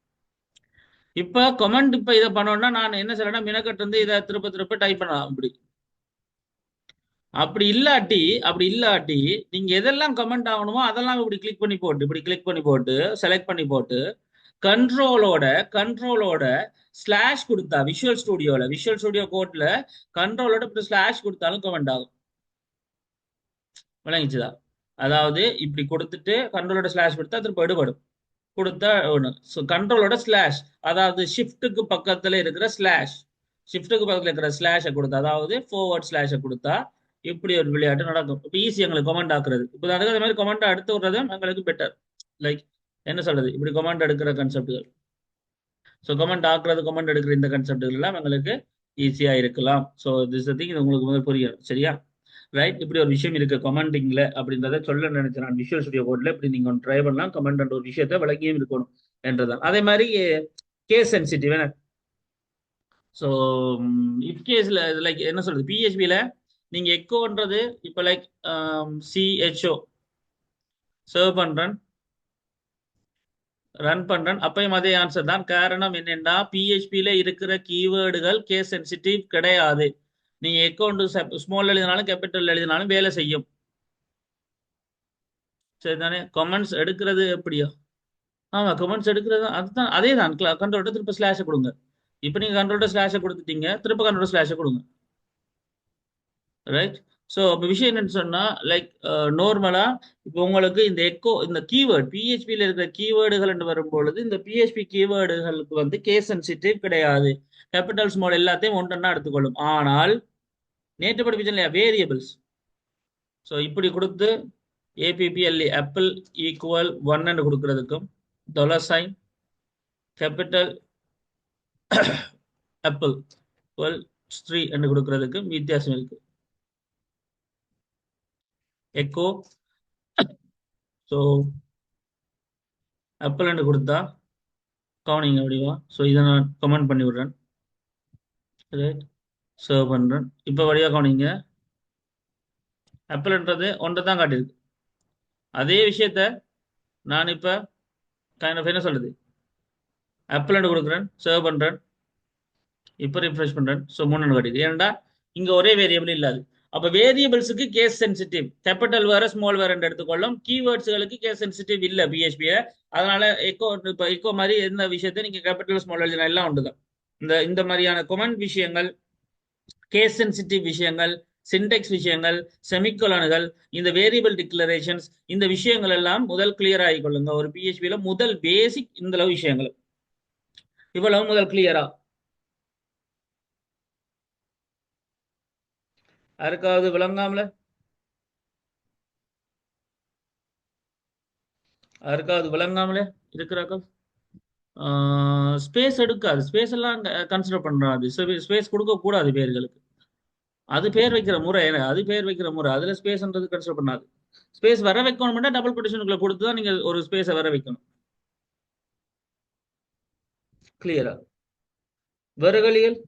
இப்போ கமெண்ட் இப்போ இதை பண்ணோம்னா நான் என்ன செய்யறேன்னா மினக்கட்டு வந்து இதை திருப்ப திருப்ப டைப் பண்ணலாம். அப்படி இல்லாட்டி நீங்க எதெல்லாம் கமெண்ட் ஆகணுமோ அதெல்லாம் இப்படி கிளிக் பண்ணி போட்டு செலக்ட் பண்ணி போட்டு கண்ட்ரோலோட ஸ்லாஷ் கொடுத்தா விஷுவல் ஸ்டுடியோ கோட்ல கண்ட்ரோலோட இப்படி ஸ்லாஷ் கொடுத்தாலும் கமெண்ட் ஆகும். விளங்கிச்சுதா? அதாவது இப்படி கொடுத்துட்டு கண்ட்ரோலோட ஸ்லாஷ் கொடுத்தா திரும்ப எடுபடும். கொடுத்தா ஒன்று. ஸோ கண்ட்ரோலோட ஸ்லாஷ், அதாவது ஷிஃப்ட்டுக்கு பக்கத்துல இருக்கிற ஸ்லாஷை கொடுத்தா, அதாவது ஃபார்வர்ட் ஸ்லாஷை கொடுத்தா இப்படி ஒரு விளையாட்டு நடக்கும். இப்போ ஈஸி எங்களுக்கு கமெண்ட் ஆக்குறது. இப்போ அதுக்கு அதே மாதிரி கமெண்ட் எடுத்து விடுறது எங்களுக்கு பெட்டர். லைக் என்ன சொல்றது, இப்படி கமெண்ட் எடுக்கிற கன்செப்டுகள். ஸோ கமெண்ட் ஆக்குறது, கமெண்ட் எடுக்கிற இந்த கன்செப்டுகள் எல்லாம் எங்களுக்கு ஈஸியா இருக்கலாம். ஸோ திஸ் திங் இது உங்களுக்கு முதல் புரியும், சரியா? ரைட். இப்படி ஒரு விஷயம் இருக்கு கமெண்டிங்ல அப்படின்றத சொல்ல நினைச்சேன் நான். விஷுவல் ஸ்டுடியோ கோட்ல இப்படி நீங்க ட்ரை பண்ணலாம், கமெண்ட் ஒரு விஷயத்த விளக்கியும் இருக்கணும் என்றதான். அதே மாதிரி கேஸ் சென்சிட்டிவ். ஸோ இஃப் கேஸ்ல லைக் என்ன சொல்றது, பிஹெச்பியில நீங்க எக்கோன்றது இப்போ லைக் சிஹெச்ஓ சர்வ் பண்றேன், ரன் பண்றேன், அப்பயும் அதே ஆன்சர் தான். காரணம் என்னன்னா பிஹெச்பியில இருக்கிற கீவேர்டுகள் கேஸ் சென்சிட்டிவ் கிடையாது. நீங்க எக்கௌண்ட் ஸ்மால் எழுதினாலும் கேபிட்டல் எழுதினாலும் வேலை செய்யும், சரிதானே? கமெண்ட்ஸ் எடுக்கிறது எப்படியா? ஆமா, கமெண்ட்ஸ் எடுக்கிறது அதுதான், அதே தான். கண்ட்ரோல்ட்ட திருப்ப ஸ்லாஷை கொடுங்க. இப்போ நீங்க கண்ட்ரோல்ட்ட ஸ்லாஷை கொடுத்துட்டீங்க, திருப்ப கண்ட்ரோல் ஸ்லாஷை கொடுங்க, ரைட். ஸோ இப்போ விஷயம் என்னன்னு சொன்னா லைக் நார்மலா இப்போ உங்களுக்கு இந்த எக்கோ இந்த கீவேர்டு பிஹெச்பியில் இருக்கிற கீவேர்டுகள் என்று வரும்பொழுது இந்த பிஹெச்பி கீவேர்டுகளுக்கு வந்து கேஸ் சென்சிட்டிவ் கிடையாது. கேபிட்டல் ஸ்மால் எல்லாத்தையும் ஒன்றா எடுத்துக்கொள்ளும். ஆனால் நேற்று படிப்பிச்சோம் இல்லையா வேரியபிள்ஸ். ஸோ இப்படி கொடுத்து ஏபிபிஎல்இ ஆப்பிள் ஈக்குவல் 1 என்று கொடுக்கறதுக்கும் $, கேபிட்டல் ஆப்பிள் ஈக்குவல் 3 என்று கொடுக்கறதுக்கும் வித்தியாசம் இருக்கு. எக்கோ ஸோ ஆப்பிள் என்று கொடுத்தா கவுனிங் அப்படிவா. ஸோ இதை நான் கமெண்ட் பண்ணி விடுறேன், ரைட். சர்வ் பண்றேன். இப்போ வழியாக கவுனிங்க, ஆப்பிள்ன்றது ஒன்றை தான் காட்டியிருக்கு. அதே விஷயத்த நான் இப்போ கைண்ட் ஆஃப் என்ன சொல்றது ஆப்பிள் என்று கொடுக்குறேன், சர்வ் பண்றேன், இப்போ ரிஃப்ரெஷ் பண்றேன். ஸோ 3 காட்டிது. ஏன்டா இங்க ஒரே வேரியபிள் இல்லாது. அப்ப வேரியபிள்ஸுக்கு கேஸ் சென்சிட்டிவ், கேபிட்டல் வேற ஸ்மால் வேற எடுத்துக்கொள்ளும். கீவேர்ட்ஸ்களுக்கு கேஸ் சென்சிட்டிவ் இல்ல பிஹெச்பி. அதனால எக்கோ இப்போ எக்கோ மாதிரி எந்த விஷயத்தை நீங்க கேபிட்டல் ஸ்மால் எழுதினா எல்லாம் உண்டுதான். இந்த மாதிரியான கொமெண்ட் விஷயங்கள், கேஸ் சென்சிட்டிவ் விஷயங்கள், சின்டெக்ஸ் விஷயங்கள், செமிகோலன்கள், இந்த வேரியபிள் டிக்ளரேஷன்ஸ், இந்த விஷயங்கள் எல்லாம் முதல் கிளியர் ஆகிக்கொள்ளுங்க. ஒரு பிஹெச்பியில முதல் பேசிக் இந்த விஷயங்கள் இவ்வளவு முதல் கிளியரா. யாருக்காவது விளங்காமல இருக்கிறாக்கா? ஸ்பேஸ் எடுக்காது, ஸ்பேஸ் எல்லாம் கன்சிடர் பண்றாது. ஸ்பேஸ் கொடுக்க கூடாது பேர்களுக்கு. அது பேர் வைக்கிற முறை, அது பேர் வைக்கிற முறை, அதுல ஸ்பேஸ்ன்றது கன்சிடர் பண்ணாது. ஸ்பேஸ் வர வைக்கணும்னா டபுள் கொட்டேஷனுக்குள்ள கொடுத்து தான் நீங்க ஒரு ஸ்பேஸை வர வைக்கணும். கிளியரா? வருகளியல்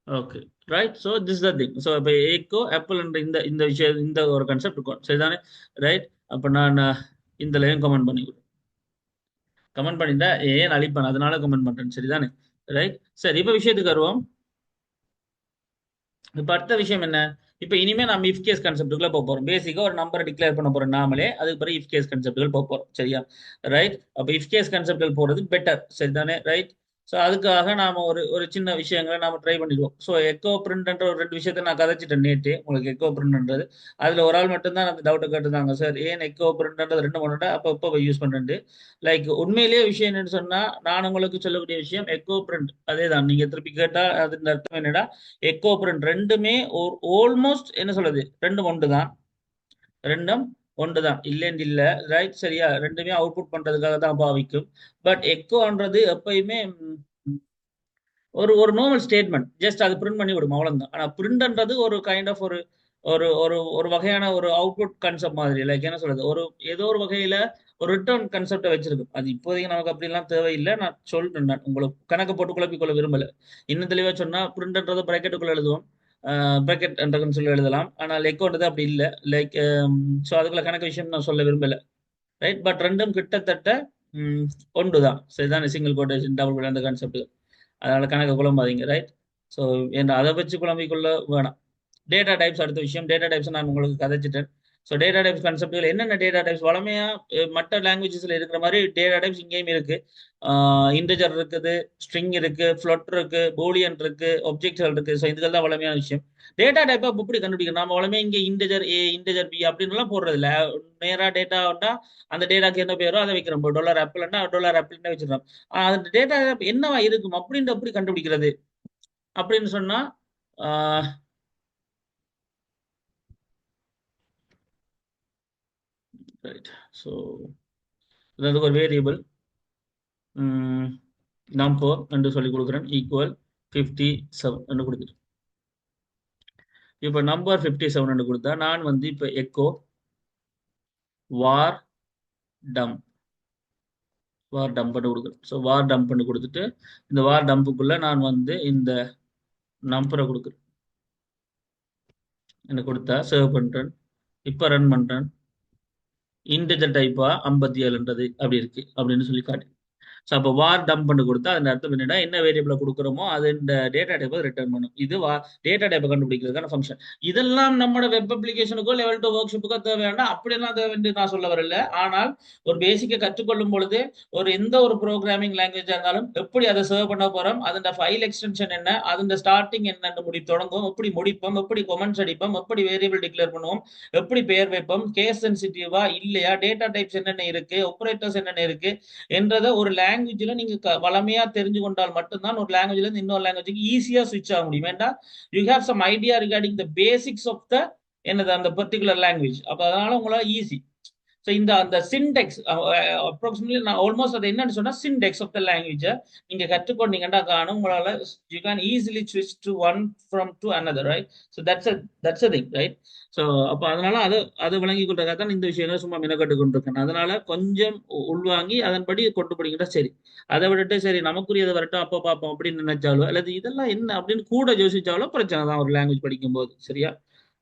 okay, right. So this the thing. So இப்போ ஏக்கோ ஆப்பிள் என்ற இந்த இந்த விஷயம், இந்த ஒரு கான்செப்ட் இருக்கும், சரிதானே? ரைட். அப்போ நான் இந்த லைன் கமெண்ட் பண்ணிவிடுறேன். கமெண்ட் பண்ணிட்டா ஏன் அழிப்பேன், அதனால கமெண்ட் பண்றேன், சரிதானே? ரைட். சரி, இப்போ விஷயத்துக்கு வருவோம். இப்ப அடுத்த விஷயம் என்ன, இப்போ இனிமே நம்ம இஃப் கேஸ் கான்செப்ட்டுக்குள்ள போக போறோம். பேசிக்கா ஒரு நம்பரை டிக்ளேர் பண்ண போறோம் நாமளே. அதுக்கு பிறகு இஃப் கேஸ் கான்செப்ட்டுகள் போக போறோம். சரியா? ரைட். அப்போ இஃப் கேஸ் கான்செப்ட்டுகள் போறது பெட்டர். சரிதானே? ரைட். ஸோ அதுக்காக நாம ஒரு ஒரு சின்ன விஷயங்களை நாம ட்ரை பண்ணிடுவோம். ஸோ எக்கோ பிரிண்ட்ன்ற ஒரு 2 விஷயத்த நான் கதைச்சிட்டேன் நேற்று. உங்களுக்கு எக்கோ பிரிண்ட்ன்றது அதுல ஒரு ஆள் மட்டும்தான் அந்த டவுட்டை கேட்டுருந்தாங்க. சார் ஏன் எக்கோ பிரிண்ட்ன்றது 2 மூணு அப்போ யூஸ் பண்றேன். லைக் உண்மையிலேயே விஷயம் என்னன்னு சொன்னா, நான் உங்களுக்கு சொல்லக்கூடிய விஷயம் எக்கோ பிரிண்ட் அதே தான். நீங்க திருப்பி கேட்டா அதுக்கு அர்த்தம் என்னடா, எக்கோ பிரிண்ட் ரெண்டுமே ஆல்மோஸ்ட் என்ன சொல்றது, ரெண்டும் ஒன்று தான். ரெண்டும் ஒன்று தான், இல்லைன்னு இல்ல. ரைட். சரியா? ரெண்டுமே அவுட்புட் பண்றதுக்காக தான் பாவிக்கும். பட் எக்கோன்றது எப்பயுமே ஒரு ஒரு நார்மல் ஸ்டேட்மெண்ட். ஜஸ்ட் அது பிரிண்ட் பண்ணி விடும், அவ்வளவுதான். ஆனா பிரிண்ட்ன்றது ஒரு கைண்ட் ஆஃப் ஒரு ஒரு ஒரு ஒரு வகையான ஒரு அவுட்புட் கான்செப்ட் மாதிரி. லைக் என்ன சொல்றது, ஒரு ஏதோ ஒரு வகையில ஒரு ரிட்டர்ன் கான்செப்டை வச்சிருக்கு. அது இப்போதைக்கு நமக்கு அப்படிலாம் தேவையில்லை. நான் சொல்றேன், நான் உங்களுக்கு கணக்கு போட்டு குழப்பிக்கொள்ள விரும்பல. இன்னும் தெளிவா சொன்னா பிரிண்ட்ன்றது பிராக்கெட்டுக்குள்ள எழுதுவோம். பிராக்கெட் என்றதுன்னு சொல்லி எழுதலாம். ஆனால் எக்கோன்றது அப்படி இல்லை. லைக் ஸோ அதுக்குள்ள கணக்கு விஷயம் நான் சொல்ல விரும்பல. ரைட். பட் ரெண்டும் கிட்டத்தட்ட ஒன்று தான். சரிதானே? சிங்கிள் கோட்டேஷன், டபுள் கோட் அந்த கான்செப்ட். அதனால கணக்கு குழம்பாதீங்க. ரைட். ஸோ என்ன அதை வச்சு குழம்பிக்கொள்ள வேணாம். டேட்டா டைப்ஸ் அடுத்த விஷயம். டேட்டா டைப்ஸ் நான் உங்களுக்கு கதைச்சிட்டேன். ஸோ டேட்டா டைப்ஸ் கான்செப்ட்கள் என்னென்ன டேட்டா டைப்ஸ் வளமையா மற்ற லாங்குவேஜஸ்ல இருக்கிற மாதிரி டேட்டா டைப்ஸ் இங்கேயும் இருக்கு. இன்டஜர் இருக்குது, ஸ்ட்ரிங் இருக்கு, ஃப்ளோட் இருக்கு, பூலியன் இருக்கு, ஒப்ஜெக்ட்கள் இருக்கு. ஸோ இதுகள் தான் வளமையான விஷயம். டேட்டா டைப்பை எப்படி கண்டுபிடிக்கணும்? நம்ம வளமே இங்கே இன்டஜர் ஏ, இன்டஜர் பி அப்படின்லாம் போடுறது இல்லை. நேராக டேட்டாட்டா அந்த டேட்டாக்கு என்ன பேரோ அதை வைக்கிறோம். இப்போ டாலர் ஆப்பிள்னா டாலர் ஆப்பிள்னு வச்சிடறோம். அந்த டேட்டா என்னவா இருக்கும் அப்படின்ட்டு எப்படி கண்டுபிடிக்கிறது அப்படின்னு சொன்னா, ரைட். ஸோ இது ஒரு வேரியபிள் நம்பர் என்று சொல்லி கொடுக்குறேன். ஈக்குவல் 57 என்று கொடுத்துட்டு, இப்போ நம்பர் 57 என்று கொடுத்தா நான் வந்து இப்போ எக்கோ வார் டம்ப் வார் டம்ப்னு கொடுக்குறேன். ஸோ வார் டம்ப்னு கொடுத்துட்டு இந்த வார் டம்புக்குள்ள நான் வந்து இந்த நம்பரை கொடுக்குறேன். என்ன கொடுத்தா சேவ் பண்றேன். இப்போ ரன் பண்றேன். இன்டிஜர் டைப்பா 57ன்றது அப்படி இருக்கு அப்படின்னு சொல்லி காட்டு. ஸோ அப்போ வார் டம்ப் பண்ணி கொடுத்தா அந்த அர்த்தம் என்னன்னா, என்ன வேரியபிளை கொடுக்குறோமோ அது இந்த டேட்டா டைப்பை ரிட்டர்ன் பண்ணும். இது டேட்டா டைப்பை கண்டுபிடிக்கிறதுக்கான ஃபங்க்ஷன். இதெல்லாம் நம்மளோட வெப் அப்ளிகேஷனுக்கோ லெவல் 2 ஒர்க் ஷிப்புக்கோ தேவையாண்டா அப்படியெல்லாம் தேவைன்னு நான் சொல்ல வரல. ஆனால் ஒரு பேசிக்கை கற்றுக்கொள்ளும் பொழுது ஒரு எந்த ஒரு ப்ரோக்ராமிங் லாங்குவேஜா இருந்தாலும் எப்படி அதை சர்வ் பண்ண போறோம், அதோட ஃபைல் எக்ஸ்டென்ஷன் என்ன, அதோட ஸ்டார்டிங் என்னன்னு தொடங்கும், எப்படி முடிப்போம், எப்படி கொமெண்ட்ஸ் அடிப்போம், எப்படி வேரியபிள் டிக்ளேர் பண்ணுவோம், எப்படி பெயர் வைப்போம், கேஸ் சென்சிட்டிவா இல்லையா, டேட்டா டைப்ஸ் என்னென்ன இருக்கு, ஆப்பரேட்டர்ஸ் என்னென்ன இருக்கு என்றதை ஒரு லாங்குவேஜ்ல நீங்க வளமையா தெரிஞ்சு கொண்டால் மட்டும்தான் ஒரு லாங்குவேஜ்ல இருந்து இன்னொரு லாங்குவேஜுக்கு ஈஸியா ஸ்விட்ச் ஆக முடியும். ஏன்டா you have some idea regarding the basics of the என்னது அந்த பர்டிகுலர் லாங்குவேஜ். அப்ப அதனால உங்களால ஈஸி. ஸோ இந்த அந்த சின்டெக்ஸ் அப்ராக்சிமேட்லி நான் ஆல்மோஸ்ட் அது என்னன்னு சொன்னா சின்டெக்ஸ் ஆஃப் த லாங்குவேஜை நீங்க கற்றுக்கொண்டீங்கன்னா காணும் உங்களால யூ கேன் ஈஸிலி ஸ்விட்ச் to one from to another. Right. So that's a thing. Right. So அப்போ அதனால அதை விளங்கி கொண்டதாக தான் இந்த விஷயங்கள் சும்மா மினக்கட்டு கொண்டிருக்கேன். அதனால கொஞ்சம் உள்வாங்கி அதன்படி கொண்டு போனீங்கன்னா சரி. அதை விட்டுட்டு சரி நமக்குரியதை வரட்டும் அப்போ பார்ப்போம் அப்படின்னு நினைச்சாலோ அல்லது இதெல்லாம் என்ன அப்படின்னு கூட யோசிச்சாலோ பிரச்சனை தான் ஒரு லாங்குவேஜ் படிக்கும் போது. சரியா?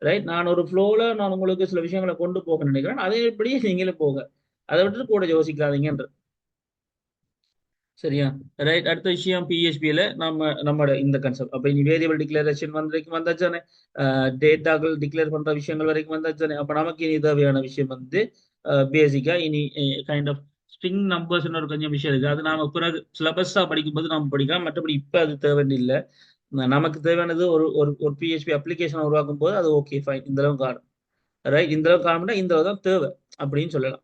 ரைட். நான் ஒரு ஃப்ளோல நான் உங்களுக்கு சில விஷயங்களை கொண்டு போக நினைக்கிறேன். அதே இப்படியே நீங்களும் போக. அதை விட்டுட்டு கூட யோசிக்காதீங்கன்ற. சரியா? ரைட். அடுத்த விஷயம் பிஹெச்பியில நம்மளோட இந்த கான்செப்ட். அப்ப இனி வேரியபிள் டிக்ளரேஷன் வரைக்கும் வந்தாச்சானே, டேட்டாக்கள் டிக்ளேர் பண்ற விஷயங்கள் வரைக்கும் வந்தாச்சானே. அப்ப நமக்கு இனி தேவையான விஷயம் வந்து பேசிக்கா இனி கைண்ட் ஆஃப் ஸ்ட்ரிங் நம்பர்ஸ் ஒரு கொஞ்சம் விஷயம் இருக்கு. அது நாம பிறகு சிலபஸா படிக்கும்போது நாம படிக்கலாம். மற்றபடி இப்ப அது தேவையில்லை. நமக்கு தேவையானது ஒரு ஒரு ஒரு பிஹெச்பி அப்ளிகேஷன் உருவாக்கும் போது அது ஓகே ஃபைன், இந்த அளவுக்கு காணும். ரைட். இந்த அளவுக்கு காணும்னா இந்த அளவு தான் தேவை அப்படின்னு சொல்லலாம்.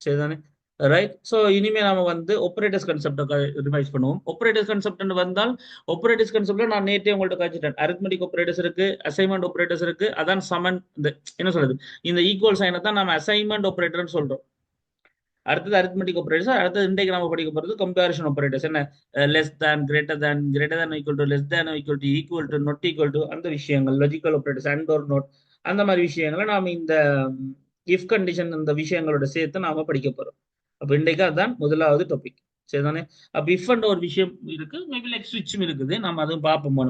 சரிதானே? ரைட். ஸோ இனிமே நாம வந்து ஆப்பரேட்டர்ஸ் கான்செப்டை ரிவைஸ் பண்ணுவோம். ஆப்பரேட்டர்ஸ் கான்செப்ட் வந்தால் ஆப்பரேட்டர்ஸ் கான்செப்ட்ல நான் நேற்றே உங்கள்ட்ட காய்ச்சிட்டேன். அரித்மெட்டிக் ஆப்பரேட்டர்ஸ் இருக்கு, அசைன்மெண்ட் ஆப்பரேட்டர்ஸ் இருக்கு. அதான் சமன் இந்த என்ன சொல்றது, இந்த ஈக்குவல் சைனை தான் நம்ம அசைன்மெண்ட் ஆப்பரேட்டர்னு சொல்றோம். அடுத்தது அரித்மெட்டிக் ஆப்பரேட்டர்ஸ். அடுத்தது இன்றைக்கு நம்ம படிக்க போறது கம்பேரிஷன் ஆப்பரேட்டர்ஸ். என்ன less than, greater than equal to, less than equal to, not equal to, அந்த விஷயங்கள் லாஜிக்கல் ஆப்பரேட்டர்ஸ், அண்ட் ஒரு நோட், அந்த மாதிரி விஷயங்களை நாம இந்த இஃப் கண்டிஷன் இந்த விஷயங்களோட சேர்த்து நாம படிக்க போறோம். அப்ப இன்றைக்கு அதுதான் முதலாவது டாபிக். சரிதானே? அப்ப இஃப் ஒரு விஷயம் இருக்கு, மேபி லைக் ஸ்விட்சும் இருக்குது. நம்ம அதுவும் பார்ப்போம்.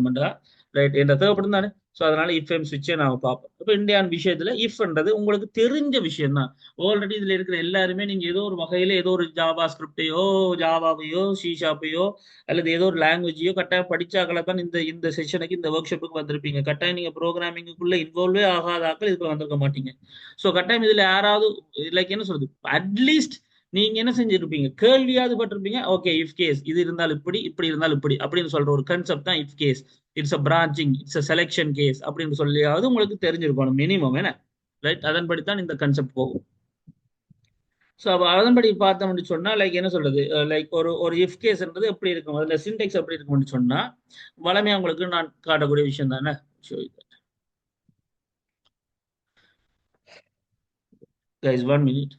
ரைட். என்ற தேவைப்படும் தானே. ஸோ அதனால இஃப் எம் சுவிட்சை நாம பார்ப்போம். இப்போ இந்தியான் விஷயத்துல இஃப்ன்றது உங்களுக்கு தெரிஞ்ச விஷயம் தான். ஆல்ரெடி இதுல இருக்கிற எல்லாருமே நீங்க ஏதோ ஒரு வகையில ஏதோ ஒரு ஜாவா ஸ்கிரிப்டையோ, ஜாவாவையோ, சி ஷாப்பையோ அல்லது ஏதோ ஒரு லாங்குவேஜையோ கட்டாயம் படிச்சாக்களை தான் இந்த இந்த செஷனுக்கு இந்த ஒர்க் ஷாப்புக்கு வந்திருப்பீங்க. கட்டாயம் நீங்க ப்ரோக்ராமிங்குள்ள இன்வால்வே ஆகாத ஆக்கள் இதுக்குள்ள வந்திருக்க மாட்டீங்க. ஸோ கட்டாயம் இதுல யாராவது லைக் என்ன சொல்றது, அட்லீஸ்ட் நீங்க என்ன செஞ்சிருப்பீங்க, கேள்வியாவது பட்டிருப்பீங்க. ஓகே, இஃப் கேஸ் இது இருந்தால் இப்படி, இப்படி இருந்தால் இப்படி அப்படின்னு சொல்ற ஒரு கன்செப்ட் தான் if case. It's a branching, it's a selection case அப்படின்னு சொல்லியாவது உங்களுக்கு தெரிஞ்சிருக்கணும் மினிமம். என்ன ரைட், அதன்படித்தான் இந்த கன்செப்ட் போகும். ஸோ அப்போ அதன்படி பார்த்தோம்னு சொன்னா லைக் என்ன சொல்றது, லைக் ஒரு ஒரு இஃப் கேஸ்ன்றது எப்படி இருக்கும், அதுல சின்டெக்ஸ் எப்படி இருக்கும்னு சொன்னா வளமையா உங்களுக்கு நான் காட்டக்கூடிய விஷயம் தானே. Guys 1 minute.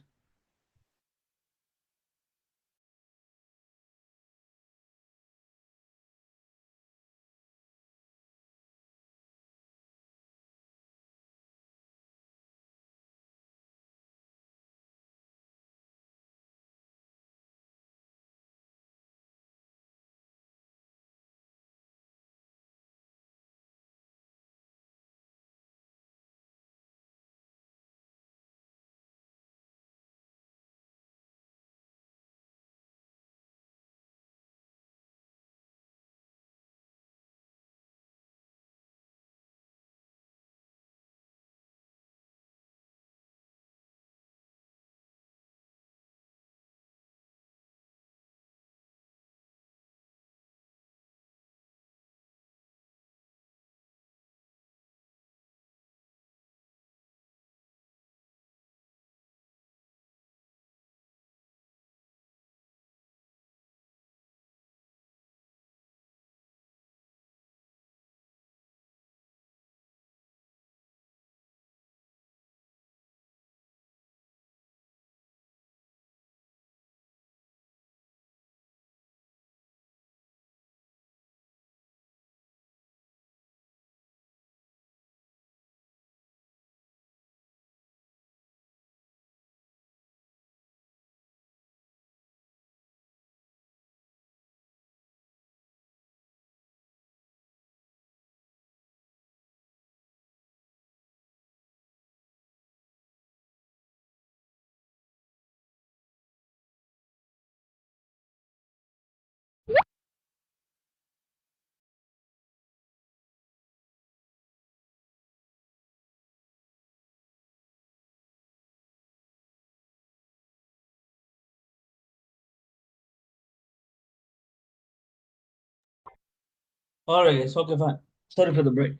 Alright guys, okay fine. Sorry for the break.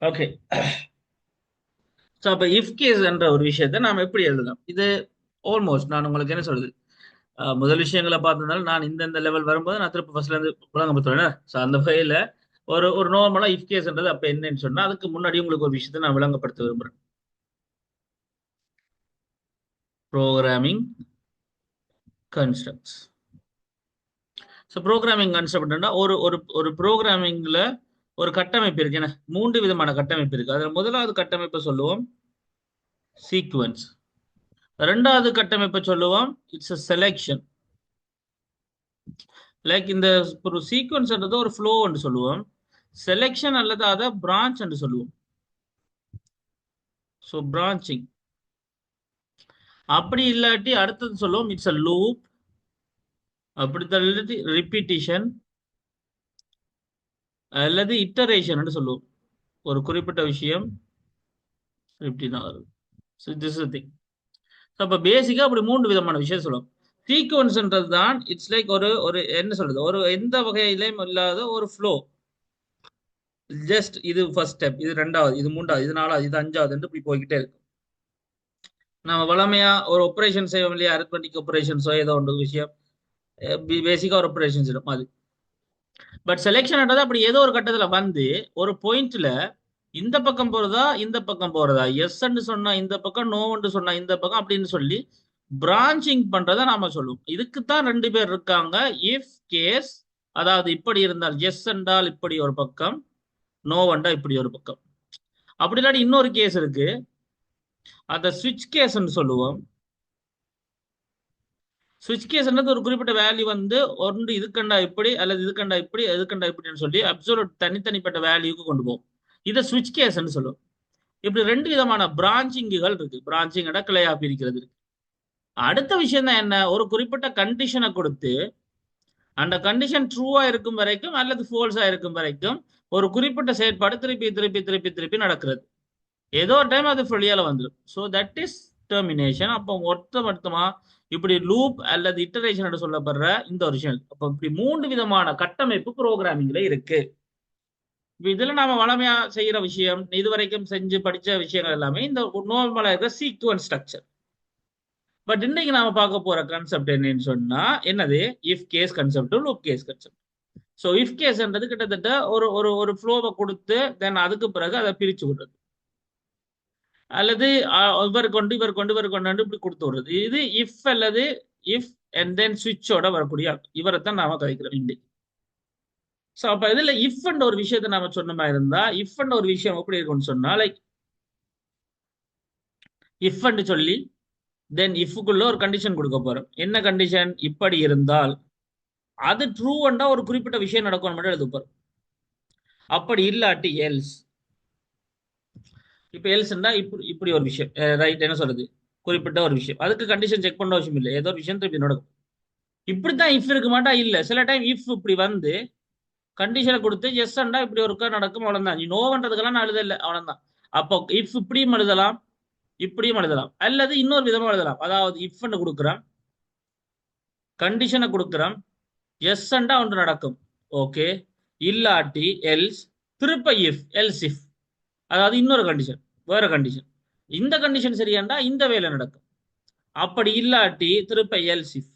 Okay. So அப்போ இஃப் கேஸ் என்ற ஒரு விஷயத்தை நாம் எப்படி எழுதலாம், இது ஆல்மோஸ்ட் நான் உங்களுக்கு என்ன சொல்றது, முதல் விஷயங்களை பார்த்ததுனால நான் இந்த லெவல் வரும்போது நான் திருப்பி ஃபர்ஸ்ட்ல இருந்து விளங்கப்படுத்துவேன். ஸோ அந்த வகையில் ஒரு ஒரு நார்மலா இஃப் கேஸ்ன்றது அப்போ என்னன்னு சொன்னா அதுக்கு முன்னாடி உங்களுக்கு ஒரு விஷயத்தை நான் விளங்கப்படுத்த விரும்புறேன். Programming constructs. ஸோ ப்ரோக்ராமிங் கன்ஸ்ட்ரக்ட்னா ஒரு ஒரு ஒரு ப்ரோக்ராமிங்ல ஒரு கட்டமைப்பு இருக்கு. என்ன 3 விதமான கட்டமைப்பு இருக்கு. அதில் முதலாவது கட்டமைப்பை சொல்லுவோம் சீக்வன்ஸ். ரெண்டாவது கட்டமைப்பை சொல்லுவோம் இட்ஸ் அ செலெக்ஷன். லைக் இந்த ஒரு சீக்வன்ஸ்ன்றது ஒரு ஃப்ளோ என்று சொல்லுவோம். செலெக்ஷன் அல்லது அதை பிரான்ச் என்று சொல்லுவோம். So branching. அப்படி இல்லாட்டி அடுத்தது சொல்லுவோம் இட்ஸ் அ லூப். அப்படி தள்ளிட்டு ரிப்பீட்டிஷன் அல்லது இட்டரேஷன் சொல்லுவோம். ஒரு குறிப்பிட்ட விஷயம் ரிப்பீட் ஆகுது. So this is thing. So அப்போ பேசிக்காக அப்படி 3 விதமான விஷயம் சொல்லுவோம். சீக்வன்ஸ்ன்றது தான் இட்ஸ் லைக் ஒரு ஒரு என்ன சொல்றது, ஒரு எந்த வகையிலையும் இல்லாத ஒரு ஃப்ளோ. ஜஸ்ட் இது ஃபர்ஸ்ட் ஸ்டெப், இது ரெண்டாவது, இது மூன்றாவது, இது நாலாவது, இது அஞ்சாவது என்று இப்படி போய்கிட்டே இருக்கு. நம்ம வளமையா ஒரு ஆப்ரேஷன் செய்வோம் இல்லையா, அரித்மெட்டிக் ஆப்ரேஷன்ஸோ ஏதோ ஒன்று விஷயம், பேசிக்கா ஒரு ஆப்ரேஷன்ஸ் இருக்கும் அது. பட் செலெக்ஷன்ன்றது அப்படி ஏதோ ஒரு கட்டத்துல வந்து ஒரு பாயிண்ட்ல இந்த பக்கம் போறதா இந்த பக்கம் போறதா, எஸ்ன்னு சொன்னா இந்த பக்கம், நோன்னு சொன்னா இந்த பக்கம் அப்படின்னு சொல்லி பிரான்ச்சிங் பண்றதை நாம சொல்லுவோம். இதுக்குத்தான் 2 பேர் இருக்காங்க. இஃப் கேஸ், அதாவது இப்படி இருந்தால் எஸ் என்றால் இப்படி ஒரு பக்கம், நோ என்றால் இப்படி ஒரு பக்கம். அப்படி இல்லாட்டி இன்னொரு கேஸ் இருக்கு, அந்த ஸ்விட்ச் கேஸ்ன்னு சொல்லுவோம். ஸ்விட்ச் கேஸ்ன்றது ஒரு குறிப்பிட்ட வேல்யூ வந்து ஒன்று இதுக்கண்டா இப்படி அல்லது இதுக்கண்டா இப்படி இதுக்கண்டா இப்படின்னு சொல்லி அப்சல்யூட் தனித்தனிப்பட்ட வேல்யூக்கு கொண்டு போகும். இதை ஸ்விட்ச் கேஸ்ன்னு சொல்லுவோம். இப்படி ரெண்டு விதமான பிரான்ச்சிங்குகள் இருக்கு. பிரான்ச்சிங் கிளையா பிரிக்கிறது இருக்கு. அடுத்த விஷயம் தான் என்ன, ஒரு குறிப்பிட்ட கண்டிஷனை கொடுத்து அந்த கண்டிஷன் ட்ரூவா இருக்கும் வரைக்கும் அல்லது ஃபால்ஸா இருக்கும் வரைக்கும் ஒரு குறிப்பிட்ட செயற்பாடு திருப்பி திருப்பி திருப்பி திருப்பி நடக்கிறது. ஏதோ ஒரு டைம் அது வெளியால வந்துடும். So that is termination. அப்போ மொத்தமா இப்படி லூப் அல்லது இட்டரேஷன் சொல்லப்படுற இந்த ஒரு விஷயம். அப்போ இப்படி 3 விதமான கட்டமைப்பு ப்ரோக்ராமிங்ல இருக்கு. இதுல நாம வளமையா செய்யற விஷயம், இதுவரைக்கும் செஞ்சு படிச்ச விஷயங்கள் எல்லாமே இந்த நார்மலா இருக்கிற சீக்வன்ஸ் ஸ்ட்ரக்சர். பட் இன்னைக்கு நாம பார்க்க போற கான்செப்ட் என்னன்னு சொன்னா என்னது, if case concept, loop case concept. So if கேஸ்ன்றது கிட்டத்தட்ட ஒரு ஒரு ஒரு ஃப்ளோவை கொடுத்து தென் அதுக்கு பிறகு அதை பிரிச்சு விடுறது, அல்லது இவர் கொண்டு இவர் கொண்டு இவர் கொண்டு இப்படி கொடுத்து விடுறது. இது இஃப் அல்லது இஃப் அண்ட் தென் சுவிட்சோட வரக்கூடிய இவரை தான் நாம கதைக்கிறோம் இன்னைக்கு. ஸோ அப்ப இதுல இஃப் என்ற ஒரு விஷயத்தை நாம சொன்ன மாதிரி இருந்தா, இஃப் என்ற ஒரு விஷயம் எப்படி இருக்கும்னு சொன்னா, லைக் இஃப் சொல்லி தென் இஃப்க்குள்ள ஒரு கண்டிஷன் கொடுக்க போறோம். என்ன கண்டிஷன், இப்படி இருந்தால் அது ட்ரூ அண்டா ஒரு குறிப்பிட்ட விஷயம் நடக்கும் மட்டும் எழுத போறோம். அப்படி இல்லாட்டி எல்ஸ். இப்ப எல்ஸ்ண்டா இப்படி இப்படி ஒரு விஷயம், ரைட், என்ன சொல்றது, குறிப்பிட்ட ஒரு விஷயம், அதுக்கு கண்டிஷன் செக் பண்ண அவசியம் இல்லை, ஏதோ ஒரு விஷயம் திருப்பி நடக்கும். இப்படித்தான் இஃப் இருக்க மாட்டா இல்ல. சில டைம் இஃப் இப்படி வந்து கண்டிஷனை கொடுத்து எஸ் அண்டா இப்படி ஒருக்கா நடக்கும், அவ்வளவுதான். நீ நோவன்றதுக்கெல்லாம் நான் எழுத இல்லை, அவ்வளவுதான். அப்போ இஃப் இப்படியும் எழுதலாம், இப்படியும் எழுதலாம், அல்லது இன்னொரு விதமா எழுதலாம். அதாவது இஃப் கொடுக்குறான், கண்டிஷனை கொடுக்குறான், எஸ் அண்டா ஒன்று நடக்கும், ஓகே. இல்லாட்டி எல்ஸ், திருப்ப இஃப், எல்ஸ் இஃப், அதாவது இன்னொரு கண்டிஷன், வேற கண்டிஷன். இந்த கண்டிஷன் சரியாண்டா இந்த வேலை நடக்கும். அப்படி இல்லாட்டி திருப்ப எல்ஸ் இஃப்,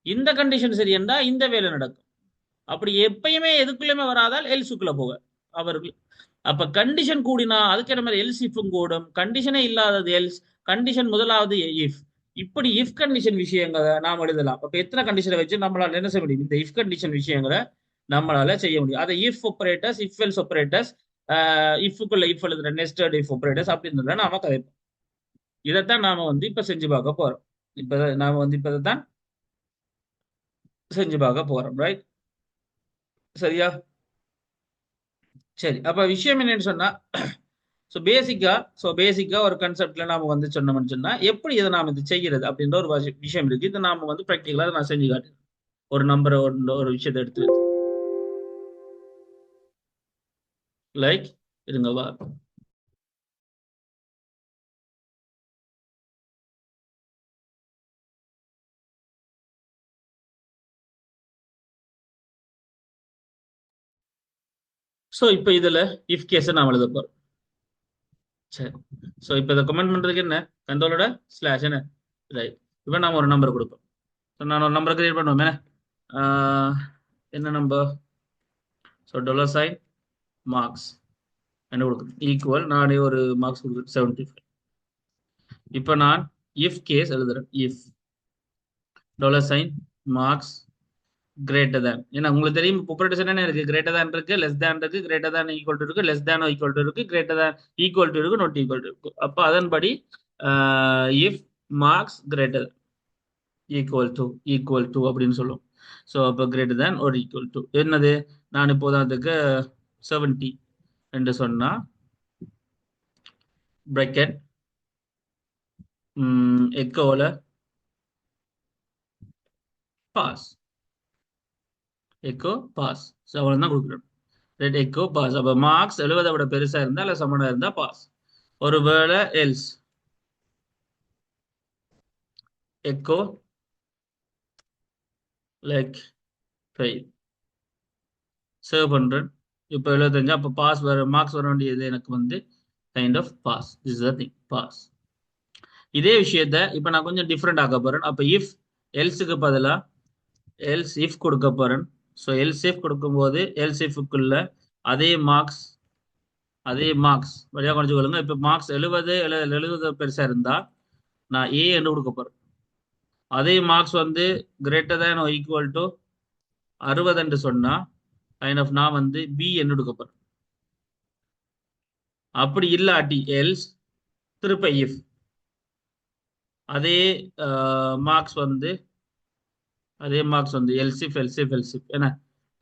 இந்த கண்டிஷன் சரியாண்டா இந்த வேலை நடக்கும். அப்படி எப்பயுமே எதுக்குள்ளயுமே வராதால் எல்ஸுக்குள்ள போக அவர்கள். அப்ப கண்டிஷன் கூடினா அதுக்கேற்ற மாதிரி எல்ஸ் இஃபும் கூடும். கண்டிஷனே இல்லாதது எல்ஸ், கண்டிஷன் முதலாவது இஃப். இப்படி இஃப் கண்டிஷன் விஷயங்களை நாம் எழுதலாம். அப்ப எத்தனை கண்டிஷனை வச்சு நம்மளால என்ன செய்ய முடியும், இந்த இஃப் கண்டிஷன் விஷயங்களை நம்மளால செய்ய முடியும். அதை if operators, if else operators, இஃப்க்குள்ள இஃப் எழுதுற நெஸ்டட் இஃப் ஆப்பரேட்டர்ஸ் அப்படின்னு நாம கதைப்போம். இதைத்தான் நாம இப்ப செஞ்சு பார்க்க போறோம். இப்ப நாம இப்ப இதைத்தான் செஞ்சு பார்க்க போறோம், ரைட்? சரியா? சரி, அப்ப விஷயம் என்னன்னு சொன்னா, ஸோ பேசிக்கா ஒரு கான்செப்ட்ல நாம சொன்னோம்னு சொன்னா எப்படி இதை நாம இது செய்யறது அப்படின்ற ஒரு விஷயம் இருக்கு. இதை நாம ப்ராக்டிகலா நான் செஞ்சு காட்டுறேன். ஒரு நம்பரை ஒரு விஷயத்தை எடுத்து லைக் இருங்க வா. ஸோ இப்போ இதுல இஃப் கேஸை நாம் எழுத போறோம். சரி, ஸோ இப்போ இதை கமெண்ட் பண்றதுக்கு என்ன, கண்ட்ரோலோட ஸ்லாஷ் என்ன, ரைட். இப்போ நாம ஒரு நம்பர் கொடுப்போம். ஸோ நான் ஒரு நம்பரை கிரியேட் பண்ணுவோமே, என்ன நம்பர், ஸோ $sign மார்க்ஸ் என்ன கொடுக்குறேன் ஈக்குவல், நானே ஒரு மார்க்ஸ் கொடுக்குறேன் 75. இப்போ நான் இஃப் கேஸ் எழுதுறேன். If $sign marks greater than, ஏன்னா உங்களுக்கு தெரியும் ஆப்பரேட்டர்ஸ் என்ன இருக்கு, கிரேட்டர் தேன் இருக்கு, லெஸ் தேன் இருக்கு, கிரேட்டர் தேன் ஈக்குவல் டு இருக்கு, லெஸ் தேன் ஈக்குவல் டு இருக்கு, கிரேட்டர் தேன் ஈக்குவல் டு இருக்கு, நாட் ஈக்குவல் டு இருக்கு. அப்போ அதன்படி if marks greater equal to அப்படின்னு சொல்லுவோம். ஸோ அப்போ கிரேட்டர் தேன் ஒரு ஈக்குவல் டு என்னது, நான் இப்போ அதுக்கு 70 என்று சொன்னா பிராக்கெட் எக்கோல பாஸ், எக்கோ பாஸ். ஸோ அவ்வளோ தான் கொடுக்குறோம், ரைட், எக்கோ பாஸ். அப்போ மார்க்ஸ் 70 விட பெருசா இருந்தா இல்லை சமனா இருந்தா பாஸ். ஒருவேளை எல்ஸ் எக்கோ லைக் 5 சேவ் பண்றேன். இப்போ 75, அப்போ பாஸ் வர மார்க்ஸ் வர வேண்டியது எனக்கு kind of pass. This is the thing, pass. இதே விஷயத்த இப்போ நான் கொஞ்சம் டிஃப்ரெண்ட் ஆக்க போறேன். அப்போ இஃப் எல்ஸுக்கு பதிலா எல்ஸ் இஃப் கொடுக்க போறேன். ஸோ எல்ஸ் இஃப் கொடுக்கும்போது எல்ஸ் இஃப்க்குள்ள அதே மார்க்ஸ் வழியாக குறைஞ்சு கொள்ளுங்க. இப்போ மார்க்ஸ் 70 பெருசா இருந்தா நான் ஏ என்று கொடுக்க போறேன். அதே marks greater than equal to 60 என்று சொன்னா கைண்ட் ஆஃப் நான் பி என்று கொடுக்க போறேன். அப்படி இல்லாட்டி எல்ஸ் திருப்ப இஃப் அதே மார்க்ஸ் எல்சிஃப் என்ன,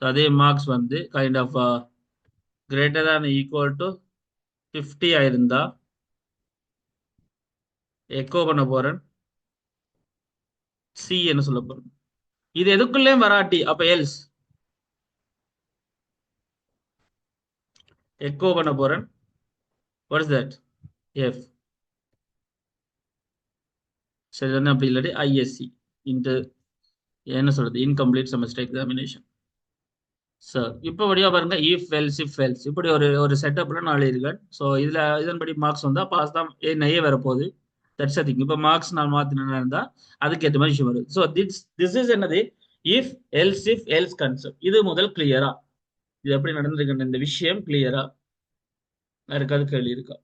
அதே marks kind of greater than equal to 50 இருந்தா எக்கோ பண்ண போறேன். சி என்ன சொல்ல போறேன். இது எதுக்குள்ளேயும் வராட்டி அப்ப எல்ஸ் எக்கோ பண்ண போறேன். What is that? எஃப். சரி தானே? அப்படி இல்லாட்டி ஐஎஸ்சி இன்ட்டு என்ன சொல்றது, இன்கம்ப்ளீட் செமஸ்டர் எக்ஸாமினேஷன். சார் இப்போ வழியா பாருங்க, இஃப் எல்ஸ் இஃப் எல்ஸ் இப்படி ஒரு ஒரு செட்டப்ல நான் எழுதியிருக்கேன். ஸோ இதுல இதன்படி மார்க்ஸ் வந்தா பாஸ் தான் நெய்ய வரப்போகுது. That's thing. இப்போ மார்க்ஸ் நான் மாத்தினா இருந்தா அதுக்கு ஏற்ற மாதிரி விஷயம் வருது. ஸோ திஸ் இஸ் என்னது, if else if else concept. இது முதல் கிளியரா, இது எப்படி நடந்திருக்கு இந்த விஷயம் கிளியரா யாருக்காவது கேள்வி இருக்கா?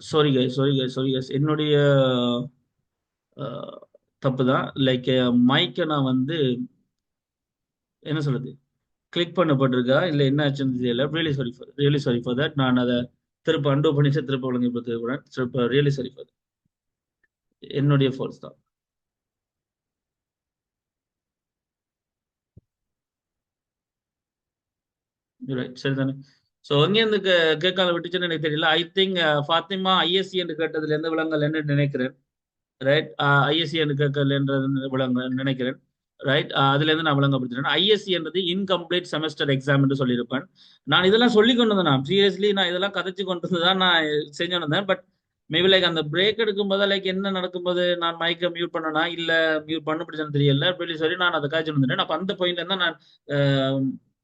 சாரி கைஸ் என்னுடைய தப்பு தான். லைக் மைக்கை நான் வந்து என்ன சொல்றது கிளிக் பண்ணப்பட்டிருக்கா இல்லை என்ன ஆச்சுன்னு தெரியல. Really sorry for that. நான் அதை திரும்ப அண்டோ பண்ணிட்டு திரும்ப ஒழுங்குபடுத்திருக்கிறேன். திரும்ப ரியலி சாரி ஃபார் என்னுடைய ஃபால்ஸ் தான். ரைட், சரிதானே. ஸோ அங்கேருந்து கேட்காத விட்டுச்சுன்னு எனக்கு தெரியல. ஐ திங்க் ஃபாத்திமா ஐஎஸ்சி என்று கேட்டதுல எந்த விலங்கல் என்று நினைக்கிறேன். ரைட், ஐஎஸ்சி என்று கேட்கல என்றது விளங்க நினைக்கிறேன். ரைட், அதுல இருந்து நான் விளங்கப்படுத்தினேன். ஐஎஸ்சி என்றது இன்கம்ப்ளீட் செமஸ்டர் எக்ஸாம் என்று சொல்லியிருப்பேன். நான் இதெல்லாம் சொல்லி கொண்டு வந்தேன். நான் சீரியஸ்லி நான் இதெல்லாம் கதைச்சு கொண்டு வந்து தான் நான் செஞ்சு வந்தேன். பட் மேபி லைக் அந்த பிரேக் எடுக்கும் போது லைக் என்ன நடக்கும்போது நான் மைக்கை மியூட் பண்ணனா இல்ல மியூட் பண்ண பிடிச்சேன்னு தெரியல. really sorry, நான் அதை காய்ச்சி வந்துட்டேன். அப்ப அந்த பாயிண்ட்ல தான் நான்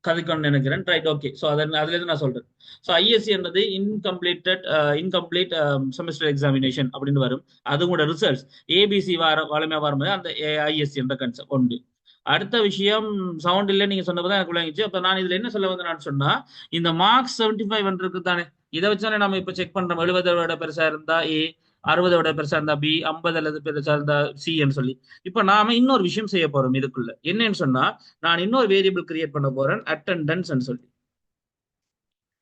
கதைக்கணும்னு நினைக்கிறேன். Right, okay. ஸோ அதுல இருந்து நான் சொல்றேன். ஸோ ஐஎஸ்சி என்றது இன்கம்ப்ளீட் செமஸ்டர் எக்ஸாமினேஷன் அப்படின்னு வரும். அதுங்களோட ரிசல்ட்ஸ் ஏபிசி வளமையா வரும்போது அந்த ஐஎஸ்சி என்ற கன்செப்ட் உண்டு. அடுத்த விஷயம் சவுண்ட் இல்லை நீங்க சொன்னதான் எனக்கு விளங்கிச்சு. அப்ப நான் இதுல என்ன சொல்ல வந்து நான் சொன்னா, இந்த மார்க்ஸ் 75 இருக்கு தானே, இதை வச்சானே நம்ம இப்ப செக் பண்றோம். 70 விட பெருசா இருந்தா ஏ, 60 விட பெருசா இருந்தா பி, 50 அல்லது பெருசா இருந்தா சின்னு சொல்லி. இப்ப நாம இன்னொரு விஷயம் செய்ய போறோம் இதுக்குள்ள. என்னன்னு சொன்னா, நான் இன்னொரு வேரியபிள் கிரியேட் பண்ண போறேன், அட்டெண்டன்ஸ் சொல்லி.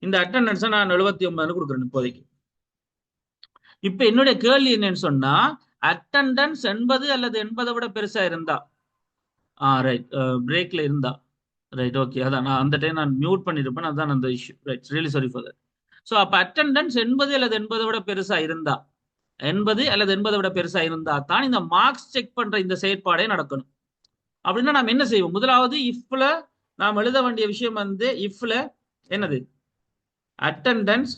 இந்த அட்டெண்டன்ஸை நான் 79 கொடுக்குறேன் இப்போதைக்கு. இப்ப என்னுடைய கேள்வி என்னன்னு சொன்னா, அட்டெண்டன்ஸ் 80 அல்லது 80 விட பெருசா இருந்தா, ரைட், பிரேக்ல இருந்தா, ரைட், ஓகே. அதான் நான் அந்த டைம் நான் மியூட் பண்ணிருப்பேன். அதான் அந்த issue. Right, really sorry for that. So அப்ப அட்டெண்டன்ஸ் 80 அல்லது 80 விட பெருசா இருந்தா, 80 அல்லது 80 விட பெருசா இருந்தா தான் இந்த மார்க்ஸ் செக் பண்ற இந்த செயற்பாடே நடக்கணும். அப்படின்னா நாம் என்ன செய்வோம்? முதலாவது இஃப்ல நாம் எழுத வேண்டிய விஷயம் வந்து இஃப்ல என்னது, அட்டெண்டன்ஸ்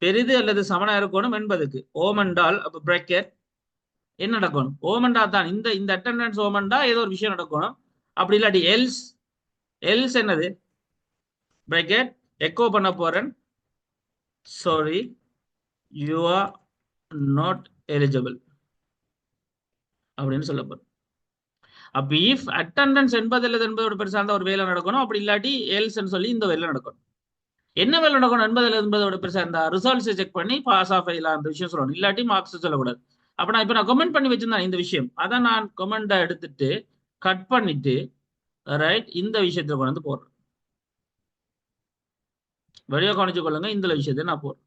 பெரிது அல்லது சமனா இருக்கணும் என்பதுக்கு ஓமண்டால் அப்ப பிராக்கெட் என்ன நடக்கணும்? ஓமண்டா தான் இந்த இந்த அட்டெண்டன்ஸ் ஓமண்டா ஏதோ ஒரு விஷயம் நடக்கணும். அப்படி இல்லாட்டி எல்ஸ் எல்ஸ் என்னது, பிராக்கெட் எக்கோ பண்ண போறேன், sorry you are not eligible அப்படின்னு சொல்ல போறேன். அப்ப இஃப் அட்டெண்டன்ஸ் 80 அல்லது 80 பெருசா இருந்தா ஒரு வேலை நடக்கணும். அப்படி இல்லாட்டி எல்ஸ் சொல்லி இந்த வேலை நடக்கணும். என்ன வேலை நடக்கணும்? 80 அல்லது 80 பெருசா இருந்தா ரிசல்ட்ஸ் செக் பண்ணி பாஸ் ஆஃப் ஆகலாம் அந்த விஷயம் சொல்லணும். இல்லாட்டி மார்க்ஸ் சொல்லக்கூடாது. அப்ப நான் இப்ப நான் கமெண்ட் பண்ணி வச்சிருந்தேன் இந்த விஷயம். அதான் நான் கமெண்ட்டை எடுத்துட்டு கட் பண்ணிட்டு ரைட் இந்த விஷயத்துல கொண்டு வந்து போடுறேன். வெளியே கவனிச்சு கொள்ளுங்க, இந்த விஷயத்தை நான் போடுறேன்.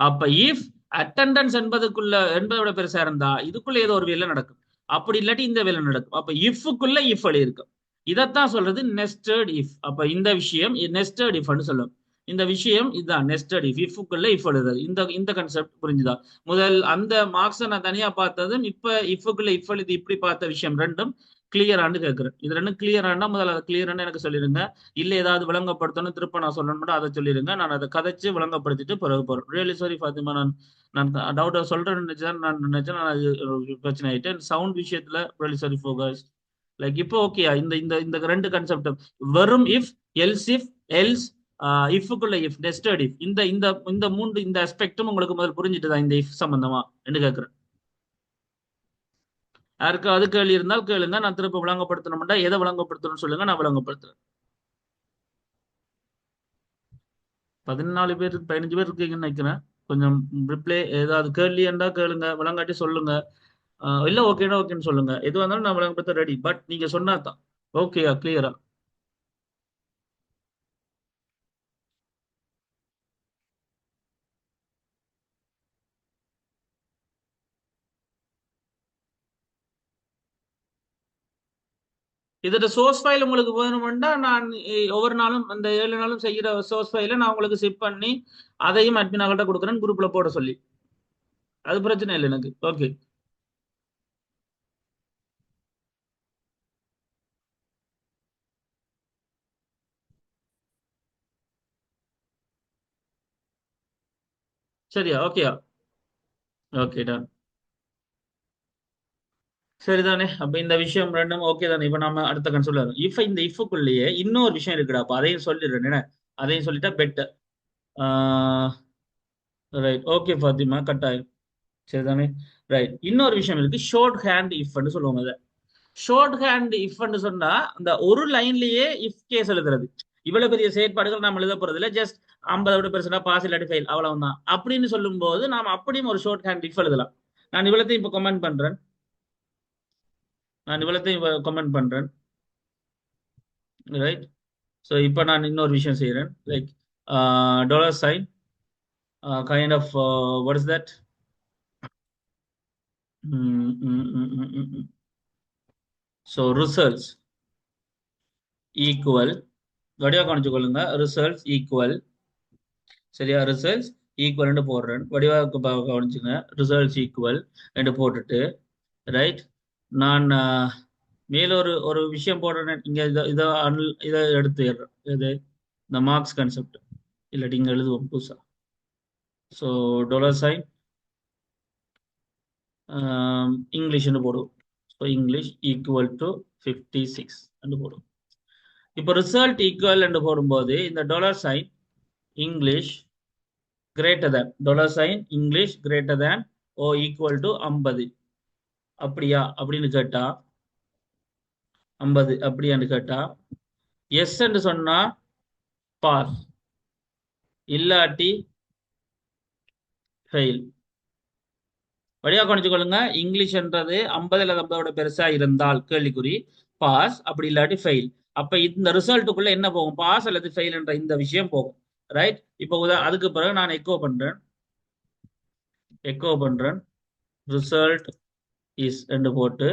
அப்ப இஃப் அட்டெண்டன்ஸ் 80 விட பெருசா இருந்தா இதுக்குள்ள ஏதோ ஒரு வேலை நடக்கும். அப்படி இல்லாட்டி இந்த வேலை நடக்கும். அப்ப இஃப்க்குள்ள இஃப் எழுதி இருக்கும். இதைத்தான் சொல்றது நெஸ்டட் இஃப். அப்ப இந்த விஷயம் நெஸ்டட் இஃப்னு சொல்லும். இந்த விஷயம் இதுதான் நெஸ்டட் இஃப். இஃப்க்குள்ள இஃப் எழுதுறது. இந்த இந்த கான்செப்ட் புரிஞ்சுதா? முதல் அந்த மார்க்ஸை நான் தனியா பார்த்ததும் இப்ப இஃப்க்குள்ள இஃப் எழுதி இப்படி பார்த்த விஷயம் ரெண்டும் கிளியரானு கேட்கிறேன். இது ரெண்டும் கிளியரானா முதல்ல அதை கிளியரானு எனக்கு சொல்லிருங்க. இல்ல ஏதாவது விளங்கப்படுத்தணும் திருப்ப நான் சொல்லணும் அதை சொல்லிருங்க. நான் அதை கதைச்சு விளங்கப்படுத்திட்டு பிறகு போறேன். ரியலி சாரி ஃபாத்திமா, நான் டவுட்டா சொல்றேன்னு நினைச்சேன். நான் நினைச்சேன் நான் அது பிரச்சனை ஆயிட்டேன். சவுண்ட் விஷயத்துல ரியலி சாரி ஃபோகஸ். லைக் இப்போ ஓகே, இந்த இந்த இந்த ரெண்டு கான்செப்ட் வெறும் இஃப், எல்ஸ் இஃப், எல்ஸ், இஃப்க்குள்ள இஃப், நெஸ்டட் இஃப், இந்த இந்த இந்த மூன்று இந்த அஸ்பெக்டும் உங்களுக்கு முதல் புரிஞ்சுட்டுதான் இந்த இஃப் சம்பந்தமா என்று கேட்கிறேன். யாருக்காவது கேள்வி இருந்தால் கேளுங்க. நான் திரும்ப விளங்கப்படுத்தணும்டா எதை விளங்கப்படுத்தணும்னு சொல்லுங்க, நான் விளங்கப்படுத்துறேன். 14 பேர் 15 பேர் இருக்கீங்கன்னு நினைக்கிறேன். கொஞ்சம் ரிப்ளை ஏதாவது கேள்வி இருந்தா கேளுங்க, விளங்காட்டி சொல்லுங்க. இல்ல ஓகேனா ஓகேன்னு சொல்லுங்க. எதுவாக இருந்தாலும் நான் விளங்கப்படுத்த ரெடி. பட் நீங்க சொன்னா தான் ஓகேயா, கிளியரா? இதோட சோர்ஸ் ஃபைல் உங்களுக்கு வேணுமெண்டா நான் ஒவ்வொரு நாளும் அந்த 7 நாளும் செய்யற சோர்ஸ் ஃபைல நான் உங்களுக்கு ஷிப் பண்ணி அதையும் அட்மின் ஆகட்ட கொடுக்குறேன், குரூப்ல போட சொல்லி. அது பிரச்சனை இல்லை எனக்கு. ஓகே, சரியா? ஓகேயா? Okay done. சரிதானே. அப்ப இந்த விஷயம் ரெண்டும் ஓகே தானே. இப்ப நம்ம அடுத்த கன்சோல் வரும். இஃப் இந்த இஃப்க்குள்ளேயே இன்னொரு விஷயம் இருக்குடா. அப்ப அதையும் சொல்லிடுறேன் என்ன, அதையும் சொல்லிட்டா பெட்டர். ரைட், ஓகே ஃபாத்திமா, கட்டாயம். சரிதானே. ரைட், இன்னொரு விஷயம் இருக்கு, ஷோர்ட் ஹேண்ட் இஃப்னு சொல்லுவாங்க அதை. ஷார்ட் ஹேண்ட் இஃப்னு சொன்னா அந்த ஒரு லைன்லயே இஃப் கேஸ் எழுதுறது. இவ்வளவு பெரிய செயற்பாடுகள் நாம் எழுத போறது இல்ல, ஜஸ்ட் 50 விட பெருசுனா பாஸ் இல்லாட்டி ஃபெயில் அவ்வளவுதான். அப்படின்னு சொல்லும் போது நாம் அப்படியும் ஒரு ஷார்ட் ஹேண்ட் இஃப் எழுதலாம். நான் இவ்வளத்தையும் இப்போ கமெண்ட் பண்றேன். ரைட். ஸோ இப்போ நான் இன்னொரு விஷயம் செய்யறேன். Like dollar sign kind of what is that. So results equal வடிவா கவனிச்சுக்கொள்ளுங்க. ரிசல்ட்ஸ் ஈக்குவல், சரியா? ரிசல்ட்ஸ் ஈக்குவல் போடுறேன். வடிவா கவனிச்சுங்க. ரிசல்ட்ஸ் ஈக்குவல் என்று போட்டுட்டு ரைட். நான் மேல ஒரு ஒரு விஷயம் போடுறேன். இங்க இதை எடுத்துடுறேன். இது இந்த மார்க்ஸ் கான்செப்ட் இல்லாட்டி இங்க எழுதுவோம் புதுசா. ஸோ டாலர் சைன் இங்கிலீஷ்னு போடுவோம். ஸோ இங்கிலீஷ் ஈக்குவல் டு 56 என்று போடுவோம். இப்போ ரிசல்ட் ஈக்குவல் என்று போடும்போது இந்த dollar sign English greater than, dollar sign English greater than or equal to 50 அப்படியா அப்படின்னு கேட்டா, 50 அப்படியான்னு கேட்டா எஸ் என்று சொன்னா பாஸ், இல்லாட்டி ஃபெயில். வழியா கவனிச்சுக்கொள்ளுங்க. இங்கிலீஷ்ன்றது 50 அல்லது 50 பெருசா இருந்தால் கேள்விக்குறி பாஸ், அப்படி இல்லாட்டி ஃபெயில். அப்ப இந்த ரிசல்ட்டுக்குள்ள என்ன போகும்? பாஸ் அல்லது ஃபெயில் என்ற இந்த விஷயம் போகும். ரைட். இப்போ அதுக்கு பிறகு நான் எக்கோ பண்றேன் ரிசல்ட் இஸ் என்று போட்டு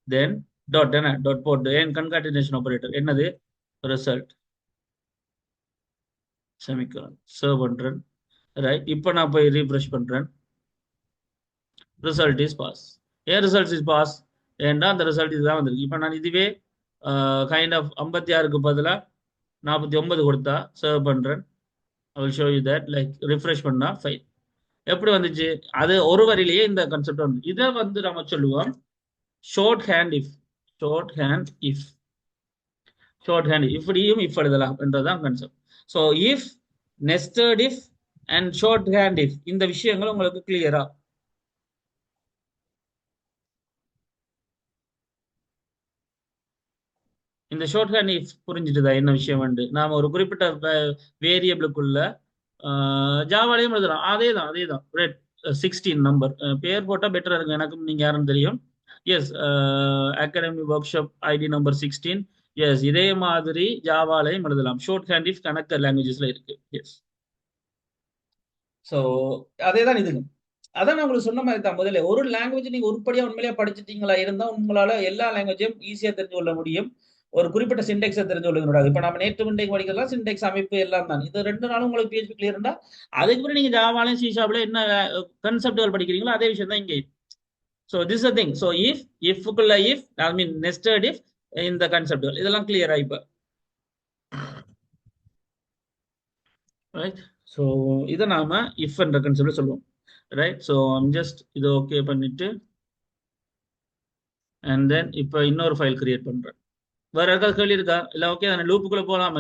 தென் டாட் என்ன டாட் போட்டு என் கன்காட்டினேஷன் ஆபரேட்டர் என்னது ரிசல்ட் செமிகோலன் சர்வ் பண்றேன். ரைட். இப்போ நான் போய் ரீஃப்ரெஷ் பண்றேன். Result is pass. ஏன் ரிசல்ட் இஸ் பாஸ்? ஏன்னா அந்த ரிசல்ட் இதுதான் வந்திருக்கு. இப்போ நான் இதுவே கைண்ட் ஆஃப் 56க்கு பதிலாக 49 கொடுத்தா சர்வ் பண்றேன். I will show you that. Like refresh பண்ணா ஃபைல் எப்படி வந்துச்சு? அது ஒரு வரியிலேயே இந்த கான்செப்ட் வந்து இதை நம்ம சொல்லுவோம் shorthand if. Shorthand if இப்படியும் இஃப் எழுதலாம் என்றதான் concept. So if, nested if and shorthand if, இந்த விஷயங்கள் உங்களுக்கு கிளியரா? இந்த ஷார்ட் ஹேண்ட் இஃப் புரிஞ்சுட்டுதா என்ன விஷயம் வந்து? நாம ஒரு குறிப்பிட்ட வேரியபிளுக்குள்ள ஜாவாலையும் எழுதலாம். அதேதான் ரெட் 16 நம்பர் பேர் போட்டா பெட்டரா இருக்கு. எனக்கும் நீங்க யாருன்னு தெரியும். Yes, academy workshop ID number 16. Yes, இதே மாதிரி ஜாவாலையும் எழுதலாம். ஷார்ட் ஹேண்ட் இஃப் கனெக்டர் லாங்குவேஜஸ்ல இருக்கு. எஸ். ஸோ அதேதான் இதுங்க. அதான் நான் உங்களுக்கு சொன்ன மாதிரி தான் முதல்ல. ஒரு லாங்குவேஜ் நீங்க உருப்படியா உண்மையிலேயே படிச்சுட்டீங்களா இருந்தா உங்களால எல்லா லாங்குவேஜையும் ஈஸியா தெரிஞ்சு கொள்ள முடியும். ஒரு குறிப்பிட்ட சிண்டெக்ஸை தெரிஞ்சு கொள்ளுங்க. இப்ப நம்ம நேற்று இன்றைக்கு படிக்கிறதா சிண்டெக்ஸ் அமைப்பு எல்லாம் தான். இது 2 நாளும் உங்களுக்கு PHP கிளியர்ண்டா அதுக்கு பிறகு நீங்க ஜாவாலையும் C#ல என்ன கன்செப்டுகள் படிக்கிறீங்களோ அதே விஷயம் தான் இங்கே. So this a thing. So இஃப்க்குள்ள if, I mean nested if, இந்த கன்செப்டுகள் இதெல்லாம் கிளியரா இப்ப. ரைட். ஸோ இதை நாம இஃப் என்ற கன்செப்ட்ல சொல்லுவோம். ரைட். ஸோ ஜஸ்ட் இது ஓகே பண்ணிட்டு அண்ட் தென் இப்போ இன்னொரு ஃபைல் கிரியேட் பண்றேன். வேற ஏதாவது கேள்வி இருக்கா? இல்ல ஓகே தானே? லூப்புக்குள்ள போலாமா?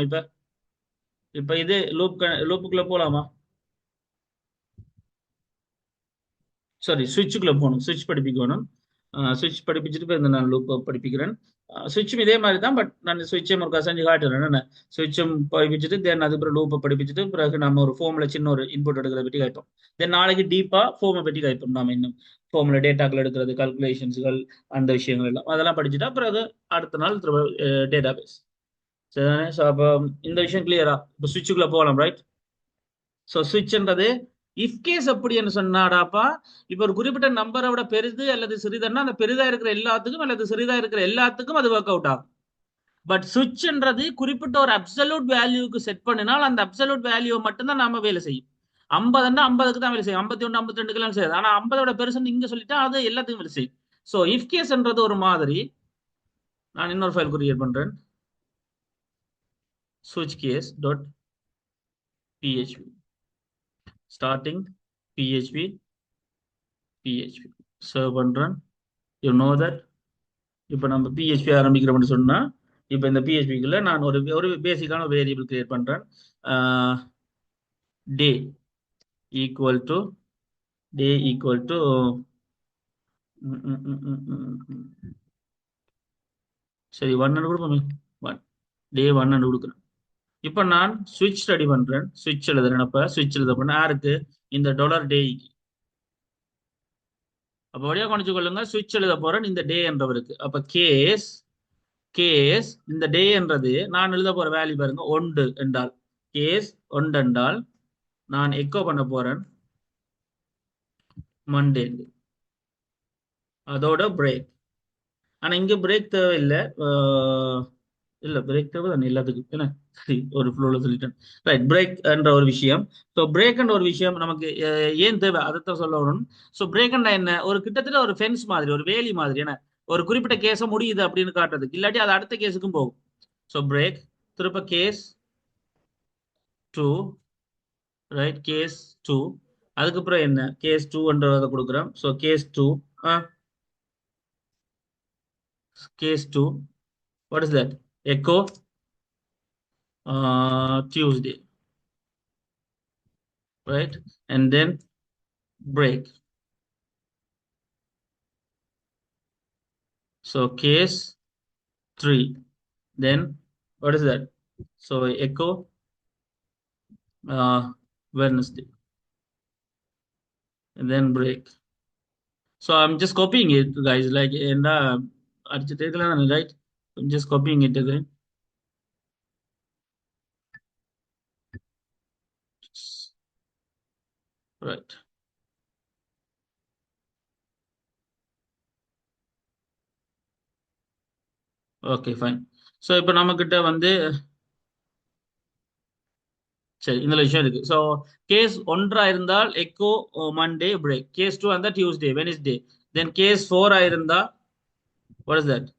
இப்ப இது லூப்புக்குள்ள போலாமா? சாரி, சுவிட்சுக்குள்ள போகணும். சுவிட்ச் படிப்பிக்கணும். சுவிட்ச் படிப்பிச்சுட்டு இப்போ இந்த நான் லூப் படிப்பிக்கிறேன். சுவிட்சும் இதே மாதிரி தான், பட் நான் சுவிட்சையும் ஒரு செஞ்சு காட்டுறேன். என்ன சுவிட்சும் படிப்பிச்சுட்டு தென் அது பிறகு லூப்பை படிப்பிச்சுட்டு பிறகு நம்ம ஒரு ஃபோம்ல சின்ன ஒரு இன்புட் எடுக்கிறத பற்றி காய்ப்போம். தென் நாளைக்கு டீப்பா ஃபோமை பற்றி காய்ப்போம். நாம இன்னும் ஃபோம்ல டேட்டாக்கள் எடுக்கிறது, கால்குலேஷன்ஸ்கள், அந்த விஷயங்கள் எல்லாம் அதெல்லாம் படிச்சுட்டா பிறகு அடுத்த நாள் டேட்டா பேஸ். சரிதானே? ஸோ அப்போ இந்த விஷயம் கிளியரா? இப்போ சுவிட்சுக்குள்ள போகலாம். ரைட். ஸோ சுவிட்ச்ன்றது இஃப் கேஸ் அப்படி என்று சொன்னாடாப்பா, இப்போ ஒரு குறிப்பிட்ட நம்பரை விட பெரிது அல்லது சிறிதன்னா அந்த பெரிதா இருக்கிற எல்லாத்துக்கும் அல்லது சிறிதா இருக்கிற எல்லாத்துக்கும் அது ஒர்க் அவுட் ஆகும். பட் சுவிட்ச்ன்றது குறிப்பிட்ட ஒரு அப்சல்யூட் வேல்யூக்கு செட் பண்ணினால் அந்த அப்சல்யூட் வேல்யூ மட்டும்தான் நாம வேலை செய்யும். 50ன்னா 50க்கு தான் வேலை செய்யும். 51 52க்கு செய்யாது. ஆனா 50ஓட பெருசுன்னு இங்க சொல்லிட்டா அது எல்லாத்துக்கும் வேலை செய்யும். ஸோ இஃப் கேஸ்ன்றது ஒரு மாதிரி. நான் இன்னொரு ஃபைல் கிரியேட் பண்றேன். switch case dot php starting php serve பண்றேன். You know that. இப்போ நம்ம PHP ஆரம்பிக்கிறோம்னு சொன்னா இப்போ இந்த PHPக்குள்ள நான் ஒரு பேசிக்கான வேரியபிள் கிரியேட் பண்றேன். டே ஈக்குவல் டு சரி 1 கொடுப்போமே. 1 டே 1 கொடுக்குறேன். இப்போ நான் ஸ்விட்ச் ரெடி பண்றேன், ஸ்விட்ச் எழுதுறேன். அப்ப ஸ்விட்ச் எழுத போறேன் யாருக்கு? இந்த டாலர் டேக்கு. அப்ப வழியா கவனிச்சு கொள்ளுங்க, ஸ்விட்ச் எழுத போறேன் இந்த டே என்றவருக்கு. அப்ப கேஸ் கேஸ் இந்த டே என்றது நான் எழுத போற வேல்யூ பாருங்க, ஒன்று என்றால் கேஸ் ஒன்று என்றால் நான் எக்கோ பண்ண போறேன் மண்டே. அதோட பிரேக். ஆனா இங்க பிரேக் தேவையில்லை. இல்ல பிரேக் தேவை தானே எல்லாத்துக்கும் என்ன? சரி, ஒரு ஃப்ளோல சொல்லிட்டேன். ரைட், பிரேக் என்ற ஒரு விஷயம். ஸோ பிரேக் என்ற ஒரு விஷயம் நமக்கு ஏன் தேவை அதைத்தான் சொல்ல வரணும். ஸோ பிரேக் என்ன? ஒரு கிட்டத்தட்ட ஒரு ஃபென்ஸ் மாதிரி, ஒரு வேலி மாதிரி என்ன, ஒரு குறிப்பிட்ட கேஸை முடியுது அப்படின்னு காட்டுறதுக்கு, இல்லாட்டி அது அடுத்த கேஸுக்கும் போகும். ஸோ பிரேக், திருப்ப case two, right, case two. அதுக்கப்புறம் என்ன, கேஸ் டூன்றதை கொடுக்குறோம். So case two, case two, what is that? Echo Tuesday, right? And then break. So case 3. Then what is that? So echo Wednesday, and then break. So I'm just copying it, guys. Like in the right? I'm just copying it again. Right. Okay, fine. So இப்போ நம்ம கிட்ட வந்து சரி இந்த விஷயம் இருக்கு. So case ஒன்றா இருந்தால் echo Monday break, case two இருந்தால் டியூஸ்டே வெனிஸ்டே, தென் கேஸ் ஃபோரா இருந்தா வாட் இஸ் தட்?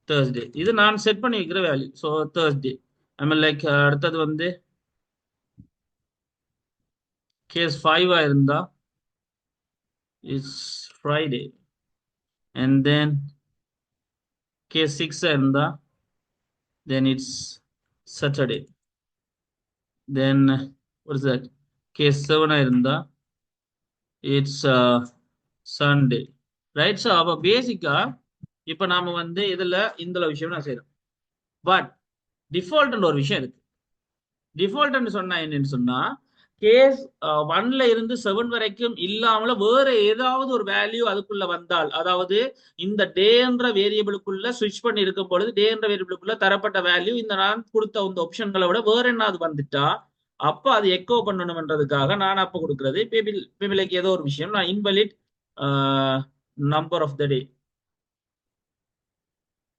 தேர்ஸ்டே. இது நான் செட் பண்ணி வைக்கிற value. So Thursday. I mean like அடுத்தது வந்து கேஸ் ஃபைவா இருந்தா it's Friday, and then case சிக்ஸா இருந்தா then it's Saturday, then what is that? Case செவனா இருந்தா இட்ஸ் சண்டே, ரைட்? ஸோ அப்போ பேசிக்கா இப்போ நாம வந்து இதுல இந்த விஷயம் நான் செய்யறோம். பட் டிஃபால்ட்ன்ற ஒரு விஷயம் இருக்கு. டிஃபால்ட்னு சொன்னா என்னன்னு சொன்னா, கேஸ் 1ல இருந்து 7 வரைக்கும் இல்லாமல வேற ஏதாவது ஒரு வேல்யூ அதுக்குள்ள வந்தால், அதாவது இந்த டே என்ற வேரியபிளுக்குள்ள ஸ்விட்ச் பண்ணி இருக்கும் பொழுது டே என்ற வேரியபிளுக்குள்ள தரப்பட்ட வேல்யூ இந்த நான் கொடுத்த இந்த ஆப்ஷன்களை விட வேற என்னது வந்துட்டா, அப்ப அது எக்கோ பண்ணணும்ன்றதுக்காக நான் அப்ப கொடுக்கறது பேபிலைக்கு ஏதோ ஒரு விஷயம் நான் இன்வெலிட் நம்பர் ஆஃப் த டே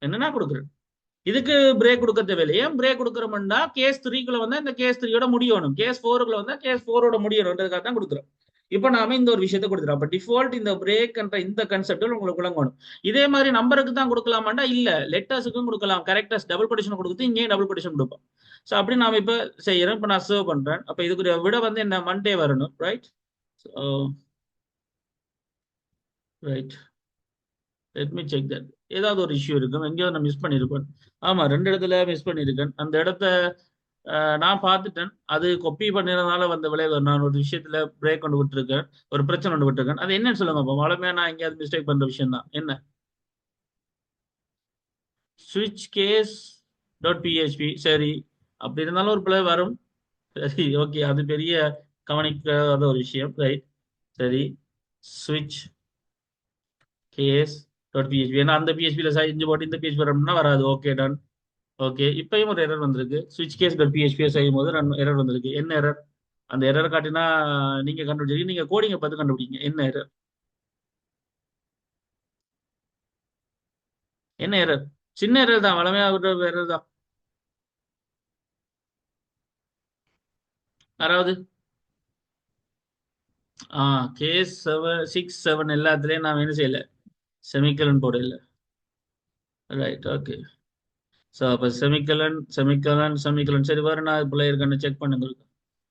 என்னன்னா கொடுக்குறேன். இதுக்கு பிரேக் கொடுக்க தேவையில்லை. ஏன் பிரேக் கொடுக்குறோம்னா, கேஸ் 3க்குள்ள வந்தா இந்த கேஸ் 3யோட முடியணும், கேஸ் 4க்குள்ள வந்தா கேஸ் 4ஓட முடியணும்ன்றதுக்காக தான் கொடுக்குறோம். இப்போ நாம இந்த ஒரு விஷயத்தை கொடுத்துறோம். அப்ப டிஃபால்ட் இந்த பிரேக் என்ற இந்த கன்செப்ட் உங்களுக்கு விளங்கணும். இதே மாதிரி நம்பருக்கு தான் கொடுக்கலாமாண்டா இல்ல, லெட்டர்ஸுக்கும் கொடுக்கலாம். கரெக்டர்ஸ் டபுள் கொட்டேஷன் கொடுத்து இங்கேயும் டபுள் கொட்டேஷன் கொடுப்போம். ஸோ அப்படி நாம இப்ப செய்யறோம். இப்போ நான் சர்வ் பண்றேன். அப்ப இதுக்கு விட வந்து என்ன மண்டே வரணும், right? Right, let me check that. ஏதாவது ஒரு இஷ்யூ இருக்கும், எங்கேயாவது நான் மிஸ் பண்ணியிருப்பேன். ஆமா, 2 இடத்துல மிஸ் பண்ணியிருக்கேன். அந்த இடத்த நான் பார்த்துட்டேன். அது கொப்பி பண்ணிறதுனால வந்த விளைவு. நான் ஒரு விஷயத்துல பிரேக் கொண்டு விட்டுருக்கேன், ஒரு பிரச்சனை கொண்டு விட்டுருக்கேன். அது என்னன்னு சொல்லுங்க. அப்போ வளமையா நான் எங்கேயாவது மிஸ்டேக் பண்ற விஷயம் தான் என்ன? ஸ்விட்ச் கேஸ் டாட் பிஹெச்பி. சரி, அப்படி இருந்தாலும் ஒரு பிழை வரும். சரி, ஓகே, அது பெரிய கவனிக்காத ஒரு விஷயம், ரைட்? சரி, ஸ்விட்ச் கேஸ் டாட் பிஹெச்பி. ஏன்னா அந்த பிஹெச்பியில் செஞ்சு போட்டு இந்த பிஹெச்பி வரணும்னா வராது. Okay, ton. ஓகே, இப்பயும் ஒரு எரர் வந்திருக்கு. ஸ்விட்ச் கேஸ் டாட் பிஹெச்பி செய்யும் போது எரர் வந்திருக்கு. என்ன எரர்? அந்த எரர் காட்டினா நீங்க கண்டுபிடிச்சிருக்கீங்க. நீங்க கோடிங்க பார்த்து கண்டுபிடிங்க என்ன எரர். என்ன எரர்? சின்ன எரர் தான், வளமையா ஒரு எரர் தான். யாராவது கேஸ் 6 7 எல்லாத்துலயும் நான் என்ன செய்யல, செமிக்கலன் போட இல்லை. Right, okay. ஸோ அப்போ செமிக்கலன் சரி வர நான் பிள்ளை இருக்கான்னு செக் பண்ணுங்க.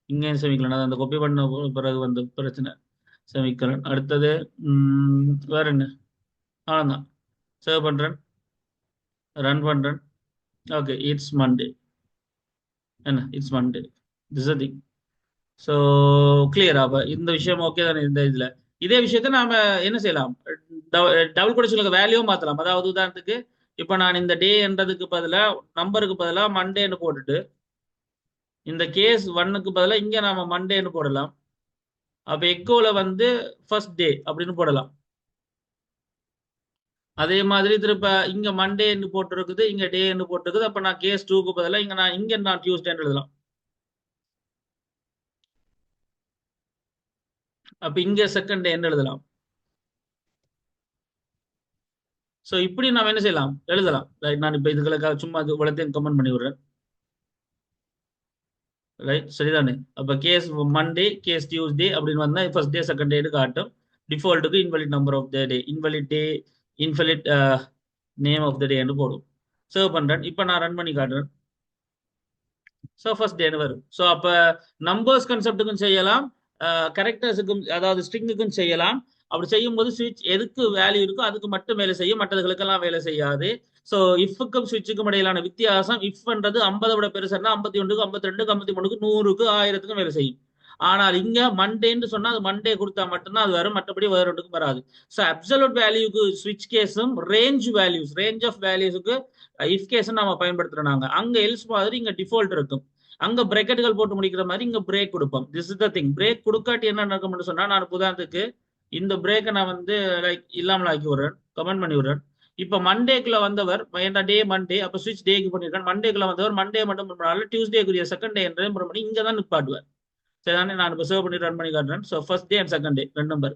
இங்கேயும் செமிக்கலன், அது அந்த கொப்பி பண்ண பிறகு வந்த பிரச்சனை. செமிக்கலன் அடுத்தது வேற என்ன? அவ்வளோதான். சேவ் பண்றேன், ரன் பண்றேன். Okay, it's Monday. என்ன, it's Monday. This thing. So clear. அப்ப இந்த விஷயம் ஓகே தானே? இந்த இதுல இதே விஷயத்த நாம என்ன செய்யலாம், டபுள் கொட்டேஷனுக்கு வேல்யூ மாத்தலாம். அதாவது உதாரணத்துக்கு இப்போ நான் இந்த டே என்றதுக்கு பதிலாக நம்பருக்கு பதிலாக மண்டேன்னு போட்டுட்டு இந்த கேஸ் 1க்கு பதிலாக இங்கே நாம மண்டேன்னு போடலாம். அப்போ எக்கோல வந்து ஃபர்ஸ்ட் டே அப்படின்னு போடலாம். அதே மாதிரி திருப்ப இங்க மண்டேன்னு போட்டிருக்குது, இங்க டேன்னு போட்டிருக்குது. அப்ப நான் கேஸ் 2க்கு பதிலாக இங்க நான் டியூஸ்டேன்னு எழுதலாம். அப்ப இங்க செகண்ட் டேன்னு எழுதலாம். ஸோ இப்படி நாம் என்ன செய்யலாம், எழுதலாம். ரைட், நான் இப்போ இதுகளுக்காக சும்மா இது இவ்வளோத்தையும் கமெண்ட் பண்ணி விடுறேன். ரைட், சரிதானே? அப்போ கேஸ் மண்டே, கேஸ் டியூஸ்டே அப்படின்னு வந்தா ஃபர்ஸ்ட் டே செகண்ட் டேன்னு காட்டும். டிஃபால்ட்டுக்கு invalid number of the day, invalid day, invalid name of the டேன்னு போடும். சேவ் பண்றேன். இப்போ நான் ரன் பண்ணி காட்டுறேன். ஸோ ஃபர்ஸ்ட் டேன்னு வரும். ஸோ அப்போ நம்பர்ஸ் கன்செப்ட்டுக்கும் செய்யலாம், கரெக்டர்ஸுக்கும் அதாவது ஸ்ட்ரிங்குக்கும் செய்யலாம். அப்படி செய்யும்போது ஸ்விட்ச் எதுக்கு வேல்யூ இருக்கோ அதுக்கு மட்டும் வேலை செய்யும், மற்றதுகளுக்கெல்லாம் வேலை செய்யாது. ஸோ இஃப்க்கும் ஸ்விட்சுக்கும் இடையிலான வித்தியாசம், இஃப்ன்றது 50 விட பெருசுன்னா 51க்கு 52க்கு 53க்கு 100க்கு 1000க்கும் வேலை செய்யும். ஆனால் இங்க மண்டேன்னு சொன்னா அது மண்டே கொடுத்தா மட்டும்தான் அது வரும், மற்றபடி வேற ஒன்றுக்கும் வராது. ஸோ அப்சல்யூட் வேல்யூக்கு ஸ்விட்ச் கேஸும் ரேஞ்ச் வேல்யூஸ், ரேஞ்ச் ஆஃப் வேல்யூஸுக்கு இஃப் கேஸும் நாம பயன்படுத்துறோம். நாங்க அங்க எல்ஸ் மாதிரி இங்க டிஃபால்ட் இருக்கும். அங்க பிரேக்கெட்டுகள் போட்டு முடிக்கிற மாதிரி இங்க பிரேக் கொடுப்போம். This is the thing. Break கொடுக்காட்டி என்ன நடக்கும்னு சொன்னா, நான் உதாரணத்துக்கு இந்த பிரேக்கை நான் வந்து லைக் இல்லாமல் ஆக்கி விடுறேன், கமெண்ட் பண்ணி விடுறேன். இப்ப மண்டேக்குள்ள வந்தவர் என்ன டே மண்டே, அப்ப ஸ்விட்ச் டேக்கு பண்ணிருக்கேன். மண்டேக்குள்ள வந்தவர் மண்டே மட்டும் பண்ணாலும் டியூஸ்டேக்குரிய செகண்ட் டே என்று பண்ணி இங்க தான் நிப்பாட்டுவார். சரிதானே? நான் இப்போ சேவ் பண்ணி ரன் பண்ணி காட்டுறேன். So first day and second day 2 number.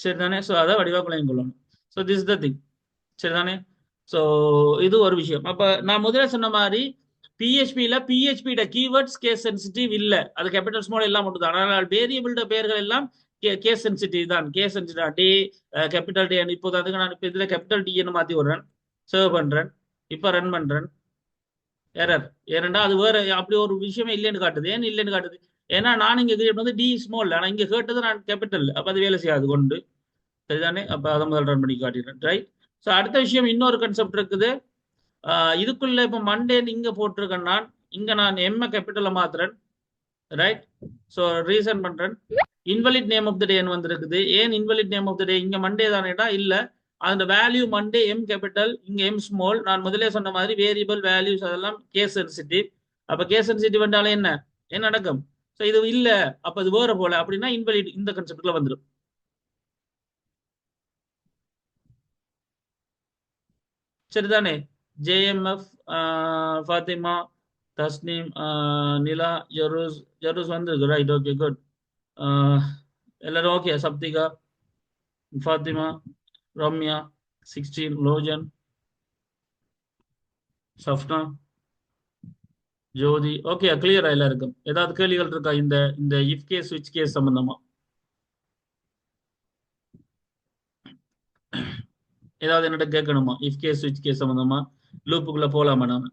சரிதானே? ஸோ அதை வடிவா குழையும் கொள்ளணும். So this the thing. சரிதானே? ஸோ இது ஒரு விஷயம். அப்ப நான் முதல்ல சொன்ன மாதிரி பிஹெச்பியில பிஹெச்பியோட கீவேர்ட்ஸ் கேஸ் சென்சிட்டிவ் இல்ல, அது கேபிட்டல் ஸ்மால் எல்லாம் மட்டும் தான். ஆனால் வேரியபிள்ட பெயர்கள் எல்லாம் கேஸ் சென்சிட்டிவ் தான். கேஸ் சென்சிட்டிவ் டே, கேபிட்டல் டே. இப்போ அதுக்கு நான் இப்போ இதுல கேபிட்டல் டின்னு மாத்தி விடுறேன், சேவ் பண்றேன், இப்போ ரன் பண்றேன். எரர். ஏனென்றா அது வேற அப்படி ஒரு விஷயமே இல்லைன்னு காட்டுது. ஏன் இல்லைன்னு காட்டுது? ஏன்னா நான் இங்க கிரியேட் வந்து டி ஸ்மால், ஆனா இங்க கேட்டது நான் கேபிட்டல், அப்ப அது வேலை செய்யாது கொண்டு. சரிதானே? அப்ப அதை முதல் ரன் பண்ணி காட்டிடுறேன். ரைட். ஸோ அடுத்த விஷயம் இன்னொரு கான்செப்ட் இருக்குது. இதுக்குள்ள இப்ப மண்டேன்னு இங்க போட்டிருக்கேன். நான் இங்க நான் எம் கேபிட்டல்ல மாத்துறேன். ரைட். ஸோ ரீசன் பண்றேன். இன்வெலிட் நேம் ஆஃப் த டேன்னு வந்திருக்குது. ஏன் இன்வெலிட் நேம் ஆஃப் த டே? இங்க மண்டே தானேடா? இல்ல, அந்த வேல்யூ மண்டே எம் கேபிட்டல், இங்க எம் ஸ்மால். நான் முதலே சொன்ன மாதிரி வேரியபிள் வேல்யூஸ் அதெல்லாம் கேஸ் சென்சிட்டிவ். அப்ப கேஸ் சென்சிட்டிவ் என்றாலே என்ன என்ன நடக்கும்? ஸோ இது இல்ல, அப்ப இது வேற போல அப்படின்னா இன்வெலிட் இந்த கான்செப்ட்ல வந்துடும். சரிதானே? ஜேஎம்எஃப், ஃபாத்திமா, தஸ்னீம், நிலா, ஜெரூஸ். ஜெரூஸ் வந்திருக்கு. Right, okay, good. எல்லாரும் ஓகே. சப்திகா, ஃபாத்திமா, ரம்யா, 16, லோஜன், சஃப்னா, ஜோதி. ஓகே, கிளியரா எல்லாருக்கும்? ஏதாவது கேள்விகள் இருக்கா இந்த இந்த இஃப் கேஸ் ஸ்விட்ச் கேஸ் சம்பந்தமா? ஏதாவது என்னட்ட கேட்கணுமா இஃப் கேஸ் ஸ்விட்ச் கேஸ் சம்பந்தமா? லூப்புக்குள்ள போலாமா நாம?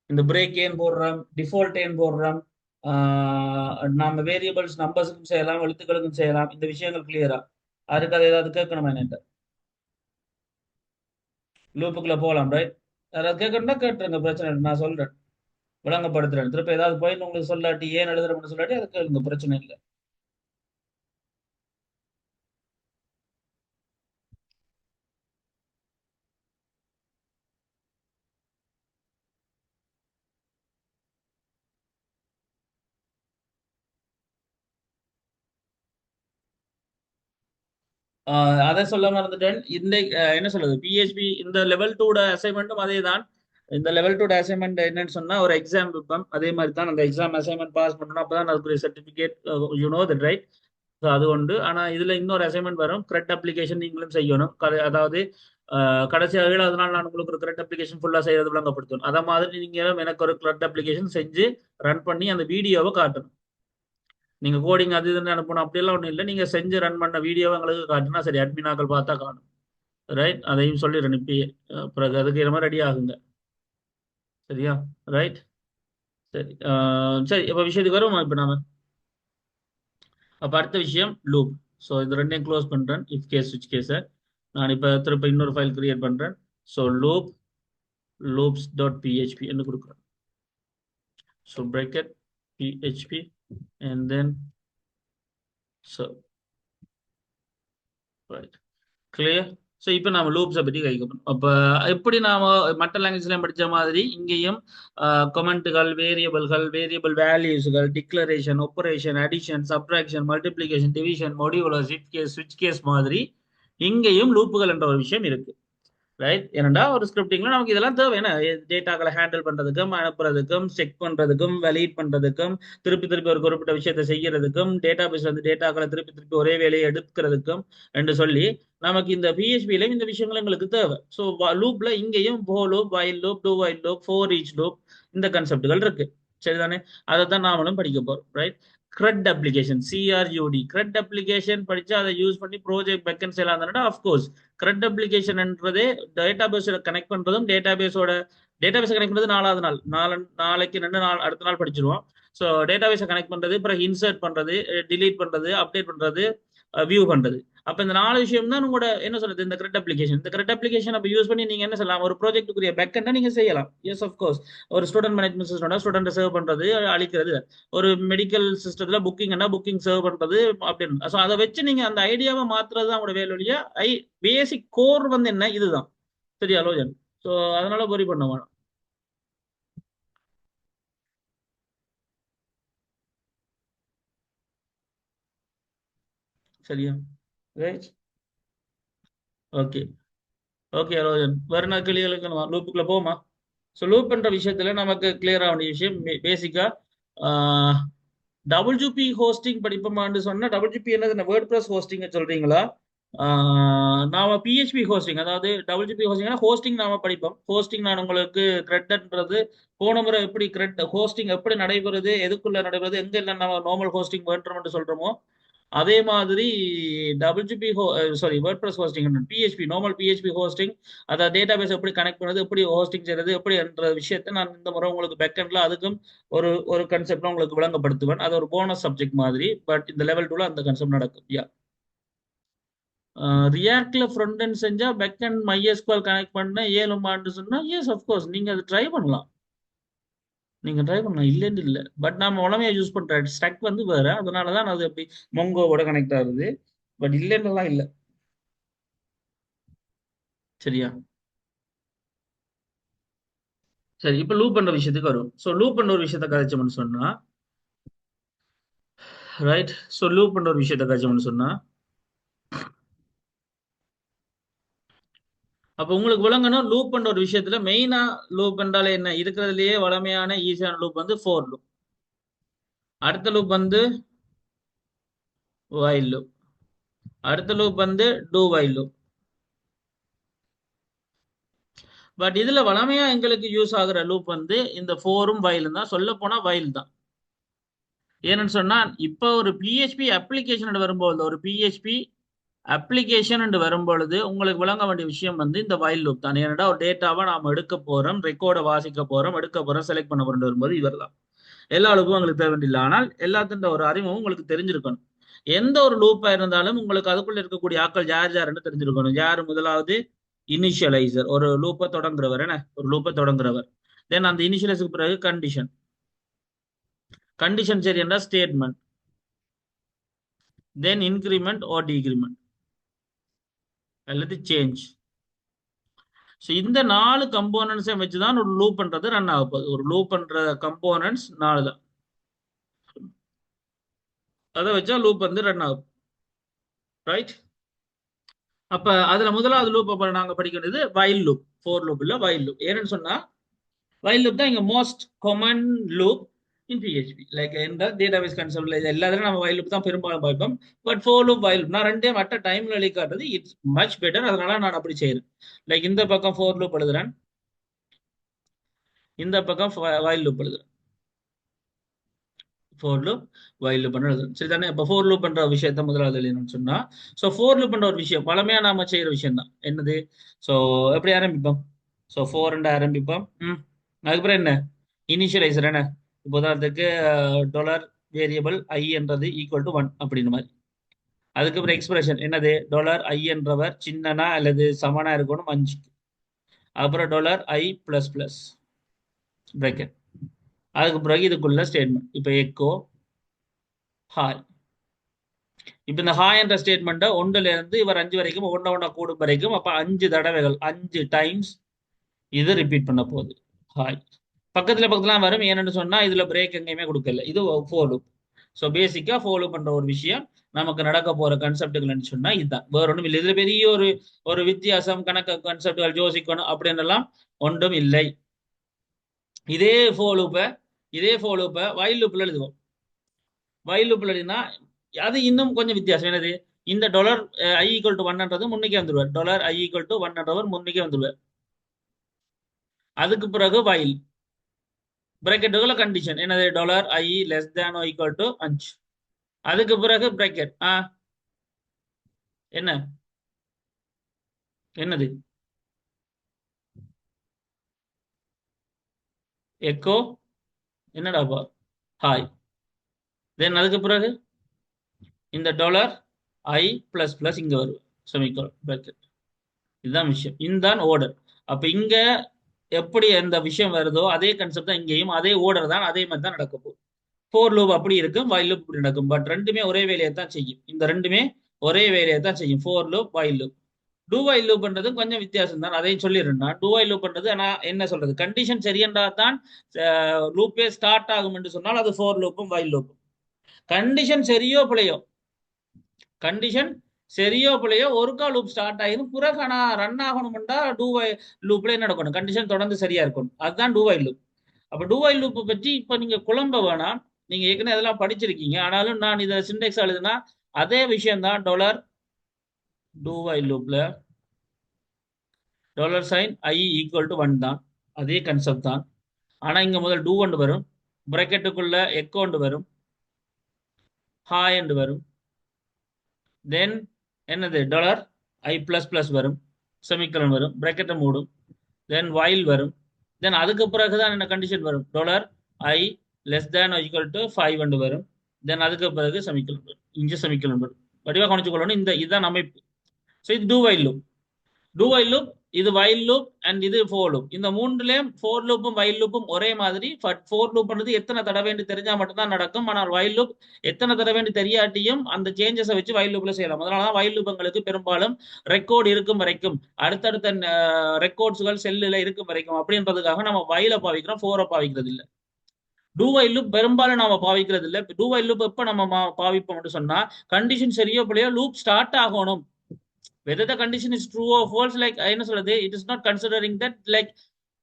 இந்த பிரேக் ஏன் போடுறோம், டிஃபால்ட் ஏன் போடுறோம், நாம வேரியபிள்ஸ் நம்பர்ஸுக்கும் செய்யலாம், எழுத்துக்களுக்கும் செய்யலாம். இந்த விஷயங்கள் கிளியரா? அதுக்கு அதை ஏதாவது கேட்கணுமா என்கிட்ட? லூப்புக்குள்ள போகலாம். ரைட். யாராவது கேட்கணும்னா கேட்டுருங்க, பிரச்சனை இல்லை, நான் சொல்றேன், விளங்கப்படுத்துறேன். திருப்ப ஏதாவது போய் உங்களுக்கு சொல்லாட்டி ஏன் எழுதுறோம்னு சொல்லாட்டி அது கேளுங்க, பிரச்சனை இல்லை. அதை சொல்ல மறந்துட்டேன். இந்த என்ன சொல்றது, பிஹெச்பி இந்த லெவல் 2 அசைன்மெண்ட்டும் அதே தான். இந்த லெவல் 2 அசைன்மெண்ட் என்னன்னு சொன்னா ஒரு எக்ஸாம் வைப்போம். அதே மாதிரி தான் அந்த எக்ஸாம் அசைன்மெண்ட் பாஸ் பண்ணணும், அப்பதான் அதுக்குரிய certificate, you know that, right? So அது உண்டு. ஆனா இதுல இன்னொரு அசைன்மெண்ட் வரும், கிரெட் அப்ளிகேஷன் நீங்களும் செய்யணும். அதாவது கடைசியாக 7வது நாள் நான் உங்களுக்கு ஒரு கிரெட் அப்ளிகேஷன் ஃபுல்லா செய்யறது விளங்கப்படுத்தணும். அதை மாதிரி நீங்களும் எனக்கு ஒரு கிரெட் அப்ளிகேஷன் செஞ்சு ரன் பண்ணி அந்த வீடியோவை காட்டணும். நீங்க கோடிங் அது இதுன்னு அனுப்பணும் அப்படியெல்லாம் ஒன்றும் இல்லை. நீங்க செஞ்சு ரன் பண்ண வீடியோவை எங்களுக்கு காட்டினா சரி, அட்மினாக்கள் பார்த்தா காணும். ரைட், அதையும் சொல்லிடுறேன் இப்பயே. பிறகு அதுக்கு இந்த மாதிரி ரெடி ஆகுங்க. சரியா? ரைட். சரி, சரி, இப்போ விஷயத்துக்கு வரும். இப்போ நாம அப்போ அடுத்த விஷயம் லூப். ஸோ இது ரெண்டையும் க்ளோஸ் பண்றேன், இஃப் கேஸ் ஸ்விட்ச் கேஸை. நான் இப்போ திரும்ப இன்னொரு ஃபைல் கிரியேட் பண்றேன். So loop loops dot PHP என்று கொடுக்குறேன். So bracket php and then so right, clear. So இப்போ நாம லூப்ஸை பற்றி கைக்கணும். அப்போ எப்படி நாம மற்ற லாங்குவேஜ்லாம் படித்த மாதிரி இங்கேயும் கொமெண்ட்டுகள், வேரியபிள்கள், வேரியபிள் வேல்யூஸ்கள், declaration, operation, addition, subtraction, multiplication, division, modular, shift case, ஸ்விட்ச் கேஸ் மாதிரி இங்கேயும் லூப்புகள் என்ற ஒரு விஷயம் இருக்கு. ரைட், ஏன்னா ஒரு ஸ்கிரிப்டிங்ல நமக்கு இதெல்லாம் தேவை. என்ன, டேட்டாக்களை ஹேண்டில் பண்றதுக்கும், அனுப்புறதுக்கும், செக் பண்றதுக்கும், வேலிட் பண்றதுக்கும், திருப்பி திருப்பி ஒரு குறிப்பிட்ட விஷயத்தை செய்யறதுக்கும், டேட்டா பேஸ்ல வந்து டேட்டாக்களை திருப்பி திருப்பி ஒரே வேலையை எடுக்கிறதுக்கும் என்று சொல்லி நமக்கு இந்த பிஹெச்பியிலும் இந்த விஷயங்கள் எங்களுக்கு தேவை. ஸோ லூப்ல இங்கேயும் போ loop, while loop, two while loop, four each loop, இந்த கான்செப்டுகள் இருக்கு. சரிதானே? அதை தான் நாமளும் படிக்க போறோம். Right, CRUD application, CRUD CRUD application படிச்சு அதை யூஸ் பண்ணி ப்ராஜெக்ட் பேக்கெண்ட் செய்யலாம். அஃப்கோர்ஸ் CRUD அப்ளிகேஷன்ன்றதே டேட்டா பேஸோட கனெக்ட் பண்றதும், டேட்டா பேஸை கனெக்ட் பண்றது நாலாவது நாள், நாளைக்கு 2 நாள், அடுத்த நாள் படிச்சிருவோம். ஸோ டேட்டா பேஸை கனெக்ட் பண்றது, அப்புறம் இன்சர்ட் பண்றது, டிலீட் பண்றது, அப்டேட் பண்றது, வியூ பண்றது. அப்ப இந்த 4 விஷயம் தான் உங்களோட என்ன சொல்றது இந்த CRUD அப்ளிகேஷன். இந்த CRUD அப்ளிகேஷன் அப்ப யூஸ் பண்ணி நீங்க என்ன செய்யலாம், ஒரு ப்ராஜெக்ட்டுக்குரிய பேக்கெண்டா நீங்க செய்யலாம். Yes, of course. ஒரு student management system, student serve பண்றது, அழிக்கிறது. ஒரு மெடிக்கல் சிஸ்டத்துல புக்கிங் சர்வ் பண்றது அப்படின்னு. ஸோ அதை வச்சு நீங்க அந்த ஐடியாவை மாத்துறது தான் உங்களோட வேலையா. பேசிக் கோர் வந்து என்ன, இதுதான். சரியா லோஜன்? ஸோ அதனால worry பண்ண வேணாம். சரியா? Right, okay. ஓகே லோஜன், வேற என்ன கேள்விகளுக்கு லூப்புக்குள்ள போமா? ஸோ லூப் பண்ற விஷயத்துல நமக்கு கிளியர் ஆக வேண்டிய விஷயம் பேசிக்கா WP ஹோஸ்டிங் படிப்போமான்னு சொன்னா, WP என்னது, வேர்ட் ப்ரெஸ் ஹோஸ்டிங் சொல்றீங்களா? நாம PHP ஹோஸ்டிங், அதாவது WP ஹோஸ்டிங் ஹோஸ்டிங் நாம படிப்போம். ஹோஸ்டிங் நான் உங்களுக்கு க்ரெட்ன்றது போன முறை எப்படி க்ரெட் ஹோஸ்டிங் எப்படி நடைபெறுது, எதுக்குள்ள நடைபெறுது, எங்க எல்லாம் நம்ம நார்மல் ஹோஸ்டிங் வேண்டும்னு சொல்றோமோ அதே மாதிரி WP sorry word press hosting, PHP normal PHP hosting, அதை டேட்டா பேஸ் எப்படி கனெக்ட் பண்ணுறது, எப்படி ஹோஸ்டிங் செய்யறது, எப்படி என்ற விஷயத்தை நான் இந்த முறை உங்களுக்கு பேக்கெண்ட்ல அதுக்கும் ஒரு ஒரு கன்செப்ட் உங்களுக்கு விளங்கப்படுத்துவேன். அது ஒரு போனஸ் சப்ஜெக்ட் மாதிரி. பட் இந்த லெவல் 2ல அந்த கன்செப்ட் நடக்கும். யா, ரியாக்ட்ல ஃப்ரண்ட் எண்ட் செஞ்சா பேக் அண்ட் MySQL கனெக்ட் பண்ண ஏழுமான்னு சொன்னா எஸ், அஃப்கோர்ஸ் நீங்க அதை ட்ரை பண்ணலாம். நீங்க ட்ரை பண்ணலாம், இல்லைன்னு இல்லை. பட் நாம உடனே யூஸ் பண்ற ஸ்டக் வந்து வேற, அதனால தான் அது அப்படி மொங்கோவோட கனெக்ட் ஆகுது. பட் இல்லைன்னுலாம் இல்லை. சரியா? சரி, இப்ப லூப் பண்ற விஷயத்துக்கு வரும். ஸோ லூப் பண்ற ஒரு விஷயத்த கதைச்சோம்னு சொன்னா, ரைட், ஸோ லூப் பண்ற ஒரு விஷயத்த கதைச்சோம்னு சொன்னா, அப்ப உங்களுக்கு விளங்கணும் லூப் பண்ற ஒரு விஷயத்துல மெயினா லூப் என்றாலே என்ன, இருக்கிறதுலயே வளமையான ஈஸியான லூப் வந்து ஃபோர் லூப். அடுத்த லூப் வந்து வைல் லூப். அடுத்த லூப் வந்து டூ வைல் லூப். பட் இதுல வளமையா எங்களுக்கு யூஸ் ஆகுற லூப் வந்து இந்த ஃபோரும் வயலும் தான். சொல்ல போனா வயல் தான். ஏன்னு சொன்னா இப்போ ஒரு பிஹெச்பி அப்ளிகேஷன் வரும்போது, ஒரு பிஹெச்பி அப்ளிகேஷன் வரும்பொழுது உங்களுக்கு விளங்க வேண்டிய விஷயம் வந்து இந்த வயல் லூப் தான். ஏன்னா ஒரு டேட்டாவை நாம எடுக்க போறோம், ரெக்கார்டை வாசிக்க போறோம், எடுக்க போறோம், செலக்ட் பண்ண போறோம் வரும்போது இவர் தான். எல்லா லூப்பும் உங்களுக்கு தேவையில்லை, ஆனால் எல்லாத்தின் ஒரு அறிமுகம் உங்களுக்கு தெரிஞ்சிருக்கணும். எந்த ஒரு லூப்பா இருந்தாலும் உங்களுக்கு அதுக்குள்ள இருக்கக்கூடிய ஆட்கள் யார் யாருன்னு தெரிஞ்சிருக்கணும். யார் முதலாவது, இனிஷியலைசர், ஒரு லூப்பை தொடங்குறவர். என்ன, ஒரு லூப்பை தொடங்குறவர். தென் அந்த இனிஷியலைஸுக்கு பிறகு கண்டிஷன். கண்டிஷன் சரி என்றால் ஸ்டேட்மெண்ட். தென் இன்கிரிமெண்ட் ஆர் டிகிரிமெண்ட் அல்லது சேஞ்ச். ஸோ இந்த 4 கம்போனன்ட்ஸை வச்சுதான் ஒரு லூப் பண்றது ரன் ஆக போகுது. ஒரு லூப் பண்ற கம்போனன்ட்ஸ் 4 தான். அதை வச்சா லூப் வந்து ரன் ஆகும். ரைட், அப்ப அதுல முதலாவது லூப் அப்ப நாங்க படிக்கிறது வைல் லூப். ஃபோர் லூப் இல்ல, வைல் லூப். ஏன்னு சொன்னா வைல் லூப் தான் இங்க மோஸ்ட் காமன் லூப் இன் PHP. லைக் இந்த டேட்டாபேஸ் கன்செப்ட்ல இது எல்லாத்துலயும் நம்ம வைல் லூப் தான் பெரும்பாலும் பார்ப்போம். But four loop, while loop நான் ரெண்டே மற்ற டைம்ல வெளிக்காட்டுறது இட்ஸ் மச் பெட்டர். அதனால நான் அப்படி செய்யறேன். லைக் இந்த பக்கம் ஃபோர் லூப் எழுதுறேன், இந்த பக்கம் வைல் லூப் எழுதுறேன். ஃபோர் லூப், வைல் லூப் எழுதுறேன். சரிதானே? இப்போ ஃபோர் லூப் பண்ற விஷயத்த முதலாவது எழுதணும்னு சொன்னா, ஸோ ஃபோர் லூப் பண்ற ஒரு விஷயம் பழமையா நாம செய்யற விஷயம் தான். என்னது? ஸோ எப்படி ஆரம்பிப்போம்? ஸோ ஃபோர் ஆரம்பிப்போம். அதுக்கப்புறம் என்ன, இனிஷியலைசர். என்ன, இப்போ உதாரணத்துக்கு டாலர் வேரியபிள் ஐ என்றது ஈக்குவல் டு 1 அப்படின்னு மாதிரி. அதுக்கப்புறம் எக்ஸ்பிரஷன் என்னது, டாலர் ஐ என்றவர் சின்னனா அல்லது சமனா இருக்கணும் 5. அப்புறம் டாலர் ஐ பிளஸ் பிளஸ் பிரேக்கெட். அதுக்கு பிறகு இதுக்குள்ள ஸ்டேட்மெண்ட். இப்போ எக்கோ ஹாய். இப்ப இந்த ஹாய் என்ற ஸ்டேட்மெண்ட்டை ஒன்றுல இருந்து இவர் 5 வரைக்கும் ஒன்றை கூடும் வரைக்கும் அப்ப 5 தடவைகள் 5 டைம்ஸ் இது ரிப்பீட் பண்ண போகுது. ஹாய் பக்கத்துல வரும். ஏன்னு சொன்னா இதுல பிரேக் எங்கேயுமே கொடுக்கல. இது ஃபோர் லூப். ஸோ பேசிக்கா ஃபாலோ பண்ற ஒரு விஷயம் நமக்கு நடக்க போற கன்செப்டுகள்னு சொன்னா இதுதான், வேற ஒன்றும் இல்லை. இதுல பெரிய ஒரு ஒரு வித்தியாசம் கணக்கு கன்செப்டுகள் யோசிக்கணும் அப்படின்றலாம் ஒன்றும் இல்லை. இதே ஃபாலோப்பை வைல் லூப்ல எழுதுவோம். வைல் லூப்ல எழுதினா அது இன்னும் கொஞ்சம் வித்தியாசம். என்னது, இந்த டாலர் ஐ ஈக்குவல் டு 1 முன்னுக்கே வந்துருவார். டாலர் ஐ ஈக்குவல் டு 1 முன்னுக்கே வந்துருவார். அதுக்கு பிறகு வைல் பிரேக்கெட்டுக்குள்ள கண்டிஷன் என்னது, dollar I less than equal to 5. அதுக்கு பிறகு பிரேக்கெட் என்ன என்னது எக்கோ என்னடாப்பா ஹாய். தென் அதுக்கு பிறகு இந்த டாலர் ஐ பிளஸ் பிளஸ் இங்க வரும் செமிகோலன் பிராக்கெட். இதுதான் விஷயம், இதுதான் ஓர்டர். அப்ப இங்க எப்படி எந்த விஷயம் வருதோ அதே கன்செப்ட் தான் இங்கேயும், அதே ஓர்டர் தான், அதே மாதிரி தான் நடக்க போகுது. ஃபோர் லூப் அப்படி இருக்கும், வைல் லூப் இப்படி நடக்கும். பட் ரெண்டுமே ஒரே வேலையை தான் செய்யும். இந்த ரெண்டுமே ஒரே வேலையை தான் செய்யும், four loop while loop. Two while loop பண்றது கொஞ்சம் வித்தியாசம் தான், அதையும் சொல்லிடுறேன். டூ வைல் லூப் பண்றது ஆனா என்ன சொல்றது, கண்டிஷன் சரியென்றா தான் லூப்பே ஸ்டார்ட் ஆகும் என்று சொன்னால் அது ஃபோர் லூப்பும் வைல் லூப்பும். கண்டிஷன் சரியோ பிழையோ, கண்டிஷன் சரியோ பிள்ளையோ ஒருக்கா லூப் ஸ்டார்ட் ஆயிரும். பிறகு ஆனா ரன் ஆகணும்டா டூ வை லூப்ல என்ன நடக்கணும், கண்டிஷன் தொடர்ந்து சரியா இருக்கணும். அதுதான் டூ வைல் லூப். அப்ப டூ வைல் லூப்பை பற்றி இப்ப நீங்க குழம்ப வேணாம், நீங்க ஏற்கனவே அதெல்லாம் படிச்சிருக்கீங்க. ஆனாலும் நான் இதை சிண்டெக்ஸ் எழுதுனா அதே விஷயம் தான். டாலர் டூ வைல் லூப்ல dollar sign I equal to 1 தான், அதே கன்செப்ட் தான். ஆனா இங்க முதல் டூ ஒன்று வரும், பிராக்கெட்டுக்குள்ள எக்கோ ஒன்று வரும், ஹாய் என்று வரும். தென் என்னது, டாலர் ஐ பிளஸ் பிளஸ் வரும், செமிக்கலன் வரும், பிராக்கெட்டை மூடும். தென் வைல் வரும். தென் அதுக்கு பிறகுதான் என்ன கண்டிஷன் வரும், dollar I less than equal to 5 என்று வரும். தென் அதுக்கு பிறகு செமிக்கலன் வரும், இங்கே செமிக்கலன் வரும். வடிவாக கவனிச்சு கொள்ளணும், இந்த இதுதான் அமைப்பு. ஸோ இது two while loop. Two while loop, இது வைல் லூப் அண்ட் இது ஃபோர் லூப். இந்த மூன்றுலயும் ஃபோர் லூப்பும் வைல் லூப்பும் ஒரே மாதிரி. ஃபோர் லூப் பண்ணது எத்தனை தடவை தெரிஞ்சா மட்டும்தான் நடக்கும். ஆனால் வைல் லூப் எத்தனை தடவை தெரியாட்டியும் அந்த சேஞ்சஸை வச்சு வைல் லூப்ல செய்யலாம். அதனாலதான் வைல் லூப்புங்களுக்கு பெரும்பாலும் ரெக்கார்டு இருக்கும் வரைக்கும், அடுத்தடுத்த ரெக்கார்ட்ஸ்கள் செல்லுல இருக்கும் வரைக்கும் அப்படின்றதுக்காக நம்ம வைல பாவிக்கிறோம், ஃபோரை பாவிக்கிறது இல்லை. டூ வைல் லூப் பெரும்பாலும் நாம பாவிக்கிறது இல்லை. டூ வைல் லூப் எப்ப நம்ம பாவிப்போம் சொன்னா, கண்டிஷன் சரியோ பிள்ளையோ லூப் ஸ்டார்ட் ஆகணும். Whether the condition is true or false, like என்ன சொல்றது, it is not considering that, like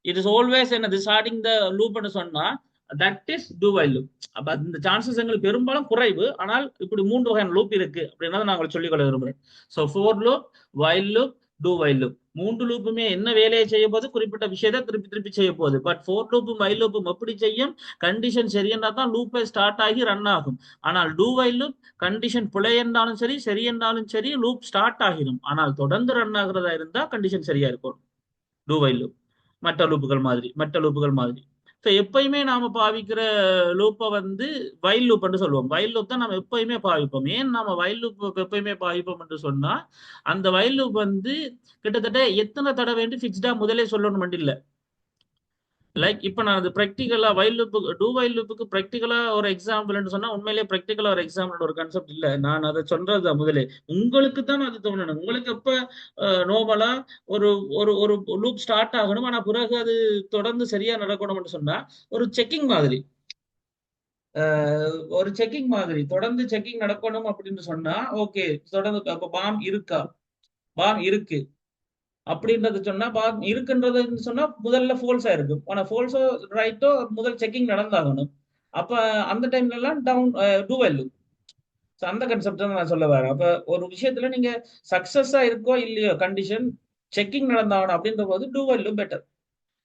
it is always என்னது starting the loop ன்னு சொன்னா that is do while loop. அப்ப இந்த சான்சஸ் எங்களுக்கு பெரும்பாலும் குறைவு. ஆனால் இப்படி மூன்று வகையான லூப் இருக்கு அப்படின்றத நான் உங்களுக்கு சொல்லிக்கொள்ள விரும்புறேன். So four loop, while loop, two while loop, மூன்று லூப்புமே என்ன வேலையை செய்ய போது, குறிப்பிட்ட விஷயத்தை திருப்பி திருப்பி செய்ய போகுது. பட் ஃபோர் லூப்பும் வைல் லூப்பும் எப்படி செய்யும், கண்டிஷன் சரியென்றா தான் லூப்பை ஸ்டார்ட் ஆகி ரன் ஆகும். ஆனால் டூ வைல் லூப் கண்டிஷன் பிழை என்றாலும் சரி, சரி என்றாலும் சரி, லூப் ஸ்டார்ட் ஆகிடும். ஆனால் தொடர்ந்து ரன் ஆகிறதா இருந்தா கண்டிஷன் சரியா இருக்கும். டூ வைல் லூப் மற்ற லூப்புகள் மாதிரி. ஸோ எப்பயுமே நாம பாவிக்கிற லூப்பை வைல் லூப் என்று சொல்லுவோம். வைல் லூப் தான் நம்ம எப்பயுமே பாவிப்போம். ஏன் நாம வைல் லூப் எப்பயுமே பாவிப்போம் என்று சொன்னா, அந்த வைல் லூப் கிட்டத்தட்ட எத்தனை தடவை ஃபிக்ஸ்டா முதலே சொல்லணும் இல்லை. லைக் இப்ப நான் அது ப்ராக்டிக்கலா வைல் லூப்புக்கு, டூ வைல் லூப்புக்கு ப்ராக்டிக்கலா ஒரு எக்ஸாம்பிள்னு சொன்னா, உண்மையிலேயே ப்ராக்டிக்கலா ஒரு எக்ஸாம்பிள் ஒரு கான்செப்ட் இல்ல. நான் அதை சொல்றது முதலே உங்களுக்கு தான் அது தோணணும். உங்களுக்கு எப்ப நோமலா ஒரு ஒரு ஒரு லூப் ஸ்டார்ட் ஆகணும், ஆனா பிறகு அது தொடர்ந்து சரியா நடக்கணும்னு சொன்னா, ஒரு செக்கிங் மாதிரி, ஒரு செக்கிங் மாதிரி தொடர்ந்து செக்கிங் நடக்கணும் அப்படின்னு சொன்னா, ஓகே தொடர்ந்து அப்ப பாம் இருக்கா, பாம் இருக்கு அப்படின்றது சொன்னா, இருக்குன்றது சொன்னா முதல்ல ஃபோல்ஸா இருக்கும். ஆனா ஃபோல்ஸோ ரைட்டோ முதல் செக்கிங் நடந்தாகணும். அப்ப அந்த டைம்ல எல்லாம் டவுன் டூ வேல்யூ. அந்த கன்செப்ட் தான் நான் சொல்ல வரேன். அப்ப ஒரு விஷயத்துல நீங்க சக்சஸா இருக்கோ இல்லையோ, கண்டிஷன் செக்கிங் நடந்தாகணும் அப்படின்ற போது டூ வேல்யூ பெட்டர்.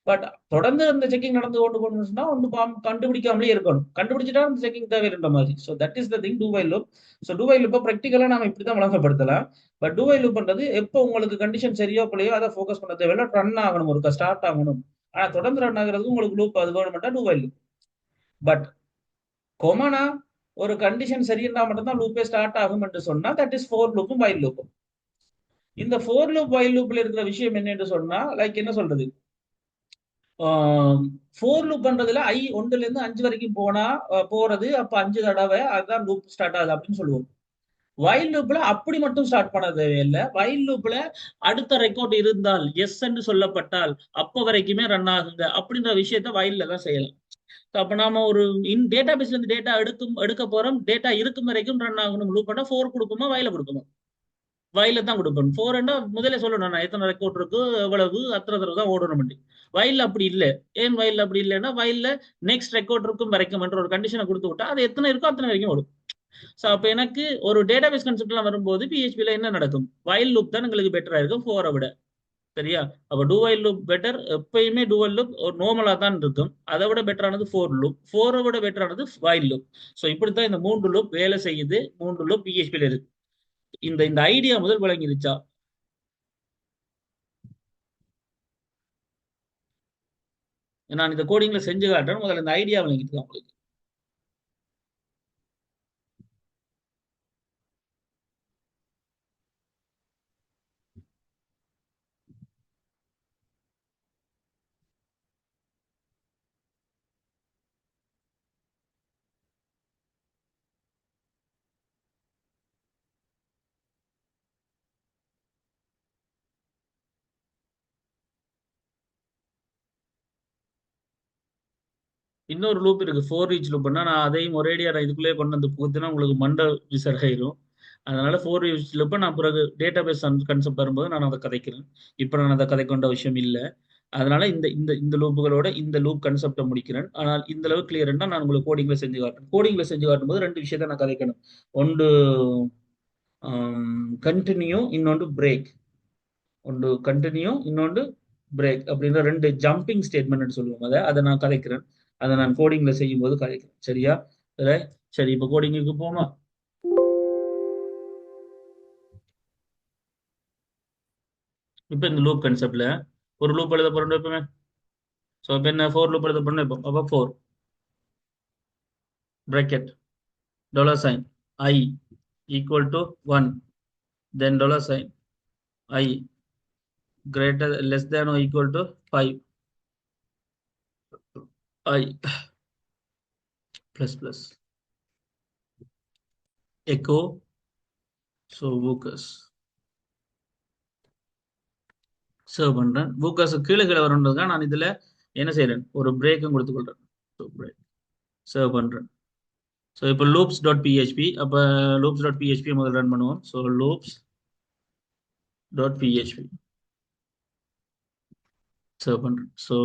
பட் தொடர்ந்து அந்த செக்கிங் நடந்து கொண்டு போகணும்னா ஒன்று கண்டுபிடிக்காமலே இருக்கணும். கண்டுபிடிச்சிட்டா அந்த செக்கிங் தேவைன்ற மாதிரி. So that is the thing two while loop. So two while லூப்பை ப்ராக்டிக்கலா நாம இப்படிதான் வழங்கப்படுத்தலாம். பட் டூ வைல் லூப் பண்றது எப்போ உங்களுக்கு கண்டிஷன் சரியோ பிள்ளையோ அதை ஃபோக்கஸ் பண்ண தேவையில்ல, ரன் ஆகணும், ஒரு ஸ்டார்ட் ஆகணும். ஆனா தொடர்ந்து ரன் ஆகுறது உங்களுக்கு லூப் அது வேணும்ட்டா டூ வைல் லூப். பட் கொமனா ஒரு கண்டிஷன் சரியா மட்டும்தான் லூப்பே ஸ்டார்ட் ஆகும் என்று சொன்னா தட் இஸ் ஃபோர் லூப்பும் வைல் லூப்பும். இந்த ஃபோர் லூப் வைல் லூப்ல இருக்கிற விஷயம் என்னன்னு சொன்னா, லைக் என்ன சொல்றது, ஃபோர் லூப் பண்றதுல ஐ 1ல இருந்து 5 வரைக்கும் போறது அப்ப 5 தடவை அதுதான் லூப் ஸ்டார்ட் ஆகுது அப்படின்னு சொல்லுவோம். வைல் லூப்ல அப்படி மட்டும் ஸ்டார்ட் பண்ண தேவையில்லை. வைல் லூப்ல அடுத்த ரெக்கார்ட் இருந்தால் எஸ் என்று சொல்லப்பட்டால் அப்ப வரைக்குமே ரன் ஆகுங்க அப்படின்ற விஷயத்த வைல்ல தான் செய்யலாம். அப்ப நாம ஒரு டேட்டா பேஸ்ல இருந்து டேட்டா எடுக்க போறோம். டேட்டா இருக்கும் வரைக்கும் ரன் ஆகணும் லூப் பண்ணா ஃபோர் கொடுப்போமா வைல கொடுப்போமா? வயல தான் கொடுப்போம். ஃபோர்னா முதல்ல சொல்லணும் நான் எத்தனை ரெக்கார்ட் இருக்கு எவ்வளவு அத்தனை தடவை தான் ஓடணும். வயல்ல அப்படி இல்லை. ஏன் வயல்ல அப்படி இல்லைன்னா வயல்ல நெக்ஸ்ட் ரெக்கார்ட் இருக்கும் வரைக்கும் என்ற ஒரு கண்டிஷனை கொடுத்து விட்டா அது எத்தனை இருக்கோ அத்தனை வரைக்கும் ஓடும். ஸோ அப்போ எனக்கு ஒரு டேட்டாபேஸ் கான்செப்ட்லாம் வரும்போது பிஹெச்பியில் என்ன நடக்கும்? வயல் லூப் தான் எங்களுக்கு பெட்டரா இருக்கும் ஃபோரை விட. சரியா? அப்போ டூ வைல் லூப் பெட்டர். எப்பயுமே டூவல் லூப் ஒரு நார்மலா தான் இருக்கும். அதை விட பெட்டரானது ஃபோர் லூப். ஃபோரை விட பெட்டரானது வைல் லூப். ஸோ இப்படித்தான் இந்த மூன்று லூப் வேலை செய்யுது. மூன்று லூப் பிஹெச்பியில் இருக்கு. இந்த இந்த ஐடியா முதல் விளங்கிருச்சா? நான் இந்த கோடிங்ல செஞ்சு காட்டுறேன். முதல்ல இந்த ஐடியா விளங்கிட்டு தான் உங்களுக்கு. இன்னொரு லூப் இருக்கு ஃபோர் ரீச் லூப்னா நான் அதையும் ஒரேடியா நான் இதுக்குள்ளேயே கொண்டு வந்து புகுத்தினா உங்களுக்கு மண்டை விசர் ஆயிரும். அதனால ஃபோர் ரீச் லூப்பை நான் பிறகு டேட்டா பேஸ் கன்செப்ட் வரும்போது நான் அதை கதைக்கிறேன். இப்போ நான் அதை கதை கொண்ட விஷயம் இல்லை. அதனால இந்த இந்த இந்த லூப்புகளோட இந்த லூப் கன்செப்டை முடிக்கிறேன். ஆனால் இந்த அளவு கிளியர்னா நான் உங்களுக்கு கோடிங்ல செஞ்சு காட்டுறேன். கோடிங்ல செஞ்சு காட்டும்போது ரெண்டு விஷயத்த நான் கதைக்கணும். ஒன்று கண்டினியூ, இன்னொன்று பிரேக். ஒன்று கண்டினியூ, இன்னொன்று பிரேக் அப்படின்ற ரெண்டு ஜம்பிங் ஸ்டேட்மெண்ட் சொல்லுவோம். அதை நான் கதைக்கிறேன். அதை நான் கோடிங்ல செய்யும் போது கதைக்கிறேன். சரியா? சரி, இப்போ கோடிங்குக்கு போமா. இப்போ இந்த லூப் கன்செப்ட்ல ஒரு லூப் எழுத போறோம் எப்பவுமே. ஸோ இப்போ என்ன ஃபோர் லூப் எழுத போறோம். இப்போ அப்போ four bracket $sign I equal to 1, then $sign I greater less than or equal to 5, I plus plus echo. So வூக்கஸ் சர்வ் பண்றேன். வூக்கஸ் கீழே கீழே வரணுன்றதுக்காக நான் இதுல என்ன செய்யறேன்? ஒரு பிரேக்கும் கொடுத்துக்கொள்றேன். ஸோ பிரேக் சர்வ் பண்றேன். ஸோ இப்போ லூப்ஸ் டாட் பிஹெச்பி. அப்போ லூப்ஸ் டாட் பிஹெச்பி முதல்ல ரன் பண்ணுவோம். So loops dot PHP serve பண்றேன். ஸோ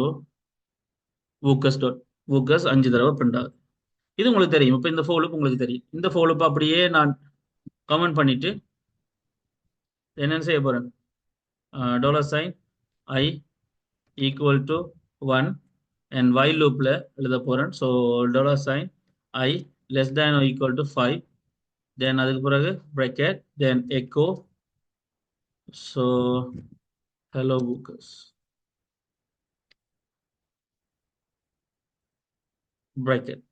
வூக்கஸ் 5 தடவை பிரிண்ட் ஆகுது. இது உங்களுக்கு தெரியும். இப்போ இந்த ஃபோலுப் உங்களுக்கு தெரியும். இந்த ஃபோலுப் அப்படியே நான் கமெண்ட் பண்ணிட்டு என்னன்னு செய்ய போறேன்? $sign I equal to 1 and while loopல எழுத போறேன். So $sign I less than or equal to 5, then அதுக்கு பிறகு bracket, then echo. So hello bookers bracket,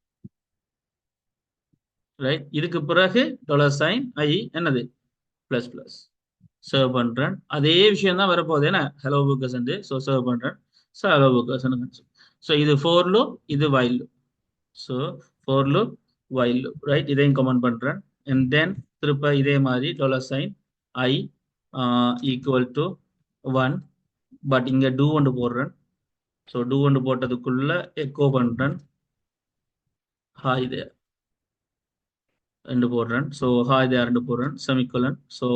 right. இதுக்கு பிறகு $sign I என்னது பிளஸ் பிளஸ் சர்வ் பண்றேன். அதே விஷயம் தான் வரப்போகுது. என்ன ஹலோ புக்கர்ஸ். ஸோ சர்வ் பண்றேன். So hello Bookers. ஸோ இது ஃபோர் லூப், இது while loop. So four loop, while loop, right. இதையும் கமெண்ட் பண்றேன். அண்ட் தென் திருப்ப இதே மாதிரி $sign I equal to 1, but இங்க டூ ஒன்று போடுறேன். ஸோ டூ ஒன்று போட்டதுக்குள்ள எக்கோ பண்றேன். ஹாய் தேர் ரெண்டு போடுறேன். ஸோ ஹாய் தேர் ரெண்டு போடுறேன். Semicolon. So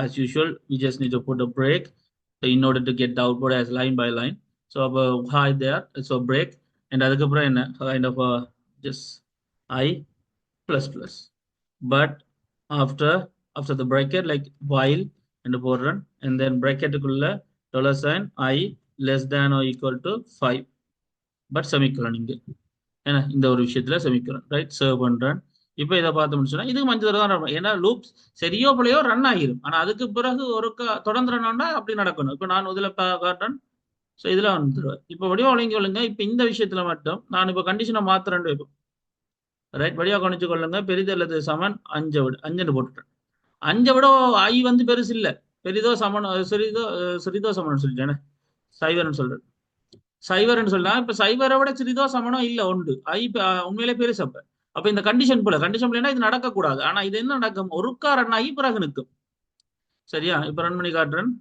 as usual we just need to put a break in order to get the output as line by line. So hi there, so break, and அதுக்கப்புறம் என்ன kind of just I plus plus, but after the bracket like while and போடுறேன், and then bracket குள்ள $sign I less than or equal to 5, but semicolon இங்க ஏன்னா இந்த ஒரு விஷயத்துல semicolon, right. Serve பண்றேன். இப்போ இதை பார்த்து சொன்னா இதுக்கு 5 தடவை தான் ரன். ஏன்னா லூப்ஸ் சரியோ பிள்ளையோ ரன் ஆகிரும். ஆனா அதுக்கு பிறகு ஒரு தொடர்ந்து ரன் ஆனா அப்படி நடக்கணும். இப்போ நான் இதுல காட்டுறேன். ஸோ இதுல வந்துடுவேன். இப்போ வடிவா ஒழுங்கி கொள்ளுங்க. இப்போ இந்த விஷயத்துல மட்டும் நான் இப்போ கண்டிஷனை மாத்துறேன். இப்போ ரைட் வடிவா கணிச்சு கொள்ளுங்க. பெரிது அல்லது சமன் 5 விட 5 போட்டுட்டேன். 5 விட ஐ வந்து பெருசு இல்ல. பெரிதோ சமன் சிறிதோ சமன் சொல்லிட்டேன். சைவர்னு சொல்றேன். சைவர்னு சொல்லலாம். இப்ப சைவரை விட சிறிதோ சமனம் இல்ல உண்டு. ஐ உண்மையிலே பெருசு. அப்ப அப்ப இந்த கண்டிஷன் போல இது நடக்கக்கூடாது. ஆனா இது என்ன நடக்கும், ஒருக்கா ரன் ஆகி பிறகு நிற்கும். சரியா? இப்ப ரன் பண்ணி காட்டுறேன்.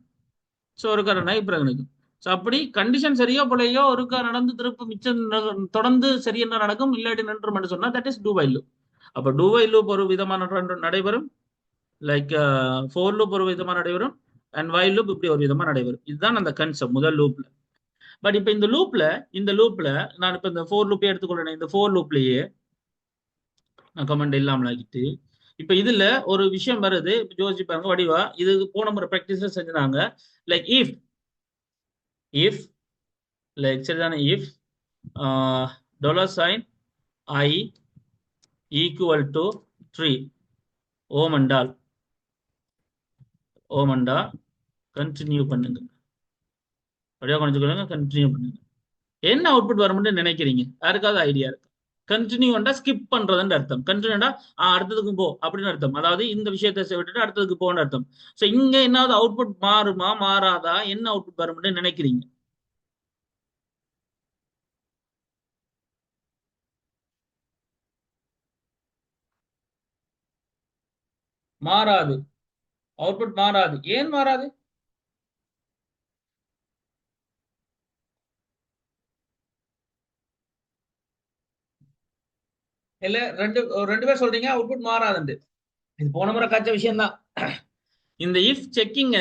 ஸோ ஒருக்கா ரன் ஆகி பிறகு நிற்கும். ஸோ அப்படி கண்டிஷன் சரியோ பிள்ளையோ ஒருக்கா நடந்து திருப்ப மிச்சம் தொடர்ந்து சரி என்ன நடக்கும், இல்லாட்டி நின்று சொன்னா that is two while loop. அப்ப டூ வைல் லூப் ஒரு விதமான நடைபெறும், லைக் ஃபோர் லூப் ஒரு விதமா நடைபெறும், அண்ட் வைல் லூப் இப்படி ஒரு விதமா நடைபெறும். இதுதான் அந்த கன்செப்ட் முதல் லூப்ல. பட் இப்ப இந்த லூப்ல நான் இப்ப இந்த ஃபோர் லூப்பே எடுத்துக்கொள்றேன். இந்த ஃபோர் லூப்லயே நான் கமெண்ட் இல்லாமல் ஆகிட்டு இப்ப இதுல ஒரு விஷயம் வருது. யோசிச்சு பாருங்க வடிவா. இது போன முறை ப்ராக்டிஸ்ல செஞ்சாங்க. லைக் இஃப் லைக் சரிதானே, if $sign I equal to 3 ஓமண்டால் ஓமண்டா கண்டினியூ பண்ணுங்க. அப்படியே கொஞ்சம் கண்டினியூ பண்ணுங்க. என்ன அவுட்புட் வரும்னு நினைக்கிறீங்க? யாருக்காவது ஐடியா இருக்கு? கண்டினியூண்டா ஸ்கிப் பண்றதுன்னு அர்த்தம். கண்டினியூண்டா அடுத்ததுக்கு போ அப்படின்னு அர்த்தம். அதாவது இந்த விஷயத்தை விட்டுட்டு அடுத்ததுக்கு போன்னு அர்த்தம். சோ இங்க என்னாவது அவுட்புட் மாறுமா மாறாதா, என்ன அவுட்புட் வரும்னு நினைக்கிறீங்க? மாறாது. அவுட்புட் மாறாது. ஏன் மாறாது? இல்ல ரெண்டு ரெண்டு பேர் சொல்றீங்க அவுட்புட் மாறாதுன்னு. இது போன முறை காய்ச்ச விஷயம் தான். இந்த இஃப் செக்கிங்க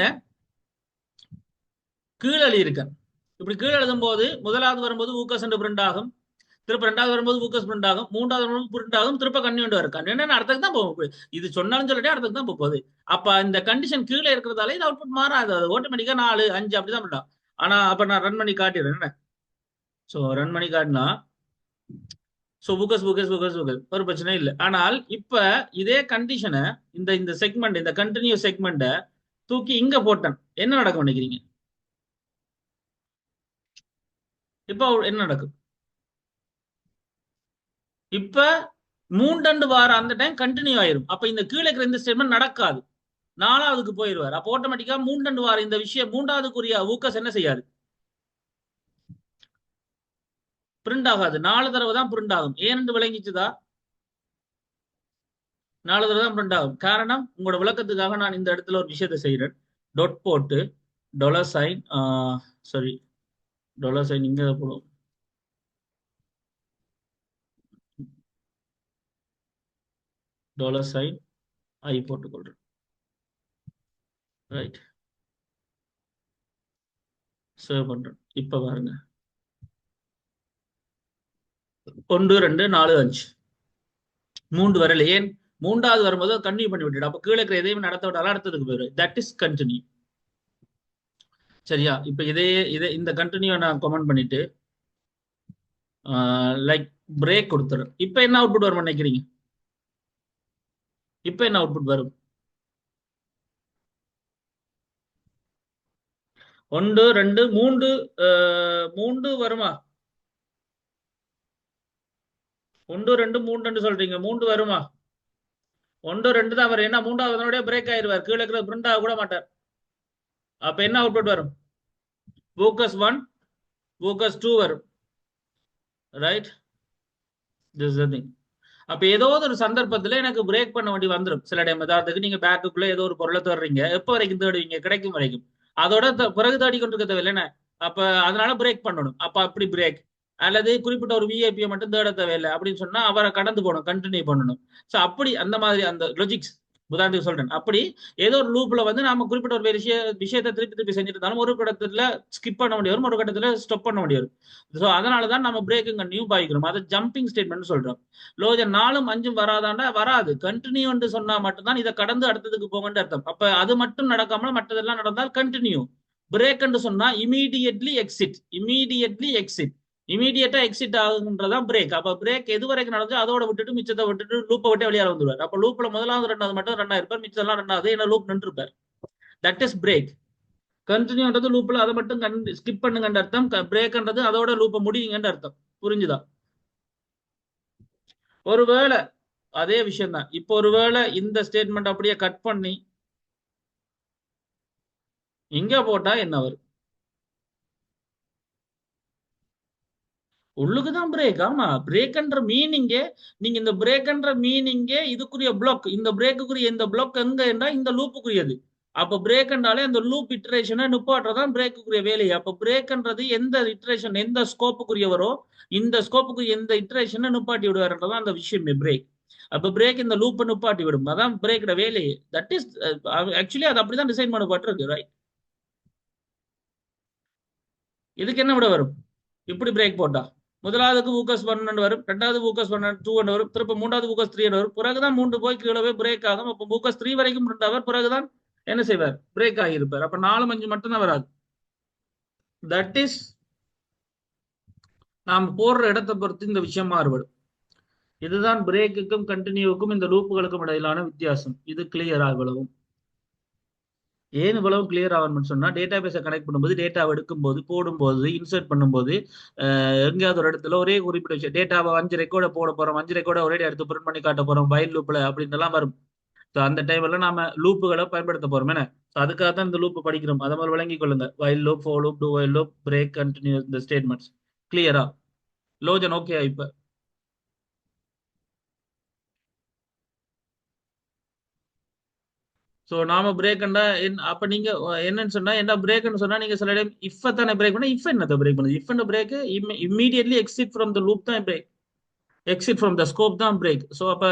கீழே எழுதியிருக்கேன். இப்படி கீழே எழுதும் போது முதலாவது வரும்போது ஊக்கஸ் பிரிண்ட் ஆகும், திருப்ப ரெண்டாவது வரும்போது ஊக்கஸ் பிரிண்ட் ஆகும், மூன்றாவது வரும்போது பிரிண்ட் ஆகும், திருப்ப கன்னியூண்ட் வரும். கன்னியூண்ட் அடுத்தது தான் போகும். இது சொன்னாலும் சொல்லிட்டே அடுத்தது தான் போகுது. அப்ப இந்த கண்டிஷன் கீழே இருக்கிறதால இது அவுட்புட் மாறாது. அது ஆட்டோமேட்டிக்கா 4 5 அப்படிதான் பண்ணலாம். ஆனா அப்ப நான் ரன் பண்ணி காட்டிடுறேன். சோ ரன் பண்ணி காட்டினா சோ புக்கஸ் ஒரு பிரச்சனை இல்லை. ஆனால் இப்ப இதே கண்டிஷனை இந்த இந்த செக்மெண்ட், இந்த கண்டினியூ செக்மெண்ட்டை தூக்கி இங்க போட்டேன். என்ன நடக்கும் நினைக்கிறீங்க? இப்ப என்ன நடக்கும்? இப்ப மூண்டண்டு வார அந்த டைம் கண்டினியூ ஆயிரும். அப்ப இந்த கீழே இருக்கிற இந்த ஸ்டேட்மெண்ட் நடக்காது. நாலாவதுக்கு போயிருவார். அப்ப ஆட்டோமேட்டிக்கா மூண்டண்டு வார இந்த விஷயம் மூன்றாவதுக்குரிய ஊக்கஸ் என்ன செய்யாது, பிரிண்ட் ஆகாது. 4 தடவை தான் பிரிண்ட் ஆகும். ஏனென்று விளங்கிச்சுதா? 4 தடவை தான் பிரிண்ட் ஆகும். காரணம் உங்களோட விளக்கத்துக்காக நான் இந்த இடத்துல ஒரு விஷயத்தை செய்யறேன். டொட் போட்டு $sign சாரி $sign இங்க போடும். $sign I போட்டுக்கொள்றேன். ரைட், சேவ் பண்றேன். இப்ப பாருங்க 1 2 4 5 3 வரல. ஏன்? மூன்றாவது வரும்போது கண்டினியூ பண்ணி விட்டுடு. அப்ப கீழே இருக்கிற எதையும் நடத்த விட்டாலும் அடுத்ததுக்கு போயிடும். That is continue. சரியா? இப்ப இதே இந்த கண்டினியூ நான் கமெண்ட் பண்ணிட்டு லைக் பிரேக் கொடுத்துறேன். இப்ப என்ன அவுட்புட் வரும் நினைக்கிறீங்க? இப்ப என்ன அவுட்புட் வரும்? 1 2 3 3 வருமா? 1 2 3 சொல்றீங்க, 3 வருமா? 1 2 தான் வரும். ஏன்னா மூன்றாவது பிரேக் ஆயிருவார், கீழே இருக்கிற பிரிண்ட் ஆக கூட மாட்டார். அப்ப என்ன அவுட்புட் வரும்? focus 1 focus 2 வரும். Right, this the thing. அப்ப ஏதோ ஒரு சந்தர்ப்பத்துல எனக்கு பிரேக் பண்ண வேண்டி வந்துடும். சில டைம் ஏதாவது நீங்க பேக்குக்குள்ள ஏதோ ஒரு பொருளை தேடுறீங்க, எப்ப வரைக்கும் தேடுவீங்க? கிடைக்கும் வரைக்கும். அதோட பிறகு தேடி கொண்டிருக்க தேவையில்லை. அப்ப அதனால பிரேக் பண்ணணும். அப்ப அப்படி பிரேக், அல்லது குறிப்பிட்ட ஒரு விஐபியை மட்டும் தேட தேவையில்லை அப்படின்னு சொன்னா அவரை கடந்து போகணும், கண்டினியூ பண்ணணும். சோ அப்படி அந்த மாதிரி அந்த லாஜிக்ஸ் உதாரணத்துக்கு சொல்றேன். அப்படி ஏதோ ஒரு லூப்ல நாம குறிப்பிட்ட ஒரு விஷயத்தை திருப்பி திருப்பி செஞ்சுட்டு இருந்தாலும் ஒரு கட்டத்துல ஸ்கிப் பண்ண வேண்டிய வரும், ஒரு கட்டத்துல ஸ்டாப் பண்ண வேண்டிய வரும். ஸோ அதனாலதான் நம்ம பிரேக்கிங் கண்டினியூ பாய்க்கிறோம். அதை ஜம்பிங் ஸ்டேட்மெண்ட் சொல்றோம். லோஜன் 4 5 வராதாண்டா வராது. கண்டினியூ என்று சொன்னா மட்டும்தான் இதை கடந்து அடுத்ததுக்கு போங்கன்னு அர்த்தம். அப்ப அது மட்டும் நடக்காமல் மற்றதெல்லாம் நடந்தால் கண்டினியூ. பிரேக் என்று சொன்னா இமீடியட்லி எக்ஸிட், இமீடியட்லி எக்ஸிட், இமீடியட்டா எக்ஸிட் ஆகுன்றதான் பிரேக். அப்ப பிரேக் எது வரைக்கும் நடந்தோ அதோட விட்டுட்டு மிச்சத்தை விட்டுட்டு லூப்பை விட்டு வெளியால வந்துருவார். அப்ப லூப்ல முதலாவது ரெண்டாவது மட்டும் ரன் ஆயிருப்பார், மிச்சம் ரெண்டாவது என்ன லூப் நின்று இருப்பார். That is break. கண்டினியூன்றது லூப்ல அதை மட்டும் ஸ்கிப் பண்ணுங்கன்ற அர்த்தம். பிரேக்ன்றது அதோட லூப்பை முடியுங்கன்ற அர்த்தம். புரிஞ்சுதா? ஒருவேளை அதே விஷயம் தான். இப்போ ஒருவேளை இந்த ஸ்டேட்மெண்ட் அப்படியே கட் பண்ணி இங்க போட்டா என்ன வரும்? உள்ளுக்குதான் பிரேக். ஆமா, பிரேக்ன்ற மீனிங்கே, நீங்க இந்த பிரேக்ன்ற மீனிங்கே இதுக்குரிய பிளாக், இந்த பிரேக்குரிய இந்த பிளாக் எங்க என்றா இந்த லூப்புக்குரியது. அப்ப பிரேக்ன்றாலே அந்த லூப் இட்டரேஷனை நிப்பாட்டுறதான் பிரேக்குரிய வேலை. அப்ப பிரேக்ன்றது எந்த இட்டரேஷன் எந்த ஸ்கோப்புக்குரியவரோ இந்த ஸ்கோப்புக்கு எந்த இட்டரேஷனை நிப்பாட்டி விடுவாருன்றதான் அந்த விஷயமே பிரேக். அப்ப பிரேக் இந்த லூப்பை நிப்பாட்டி விடும், அதான் பிரேக்கோட வேலையே. தட் இஸ் ஆக்சுவலி அது அப்படிதான் டிசைன் பண்ணப்பட்டிருக்கு, ரைட்? இதுக்கு என்ன விட வரும் இப்படி பிரேக் போட்டா? முதலாவதுக்கு ஊக்கஸ் 1 வரும், ரெண்டாவது ஊக்கஸ் 2 வரும், திருப்ப மூன்றாவது ஊக்கஸ் 3 வரும். பிறகுதான் 3 போய் கீழே போய் பிரேக் ஆகும். அப்ப ஊக்கஸ் 3 வரைக்கும் இருந்தாவர், பிறகுதான் என்ன செய்வார்? பிரேக் ஆகியிருப்பார். அப்ப 4, 5 மட்டும்தான் வராது. தட் இஸ் நாம் போடுற இடத்தை பொறுத்து இந்த விஷயம் மாறுபடும். இதுதான் பிரேக்குக்கும் கண்டினியூவுக்கும் இந்த லூப்புகளுக்கும் இடையிலான வித்தியாசம். இது கிளியர் ஆகலாம். ஏன் இவ்வளவு கிளியர் ஆகணும்னு சொன்னா, டேட்டா பேஸை கனெக்ட் பண்ணும்போது, டேட்டாவை எடுக்கும்போது, போடும்போது, இன்சர்ட் பண்ணும்போது, எங்கேயாவது ஒரு இடத்துல ஒரே குறிப்பிட்ட விஷயம், டேட்டாவை 5 ரெக்கார்டை போட போறோம், 5 ரெக்கார்டை ஒரே எடுத்து பிரிண்ட் பண்ணி காட்ட போறோம் வைல் லூப்ல அப்படின்னு எல்லாம் வரும். அந்த டைம்ல நாம லூப்புகளை பயன்படுத்த போறோம். என்ன, அதுக்காக தான் இந்த லூப் படிக்கிறோம். அதை மாதிரி விளங்கி கொள்ளுங்க. While loop, four loop, to while loop, break, continue, இந்த ஸ்டேட்மெண்ட்ஸ் கிளியரா? லோஜன் ஓகே? இப்ப ஸோ நாம பிரேக்ண்டா அப்ப நீங்க என்னன்னு சொன்னா, என்ன பிரேக்னு சொன்னா, நீங்க சில டைம் இஃப் தானே பிரேக் பண்ண, இஃப் என்னத்தை பிரேக் பண்ணுது? If break immediately exit from the loop தான் break, exit from the scope தான் பிரேக். ஸோ அப்ப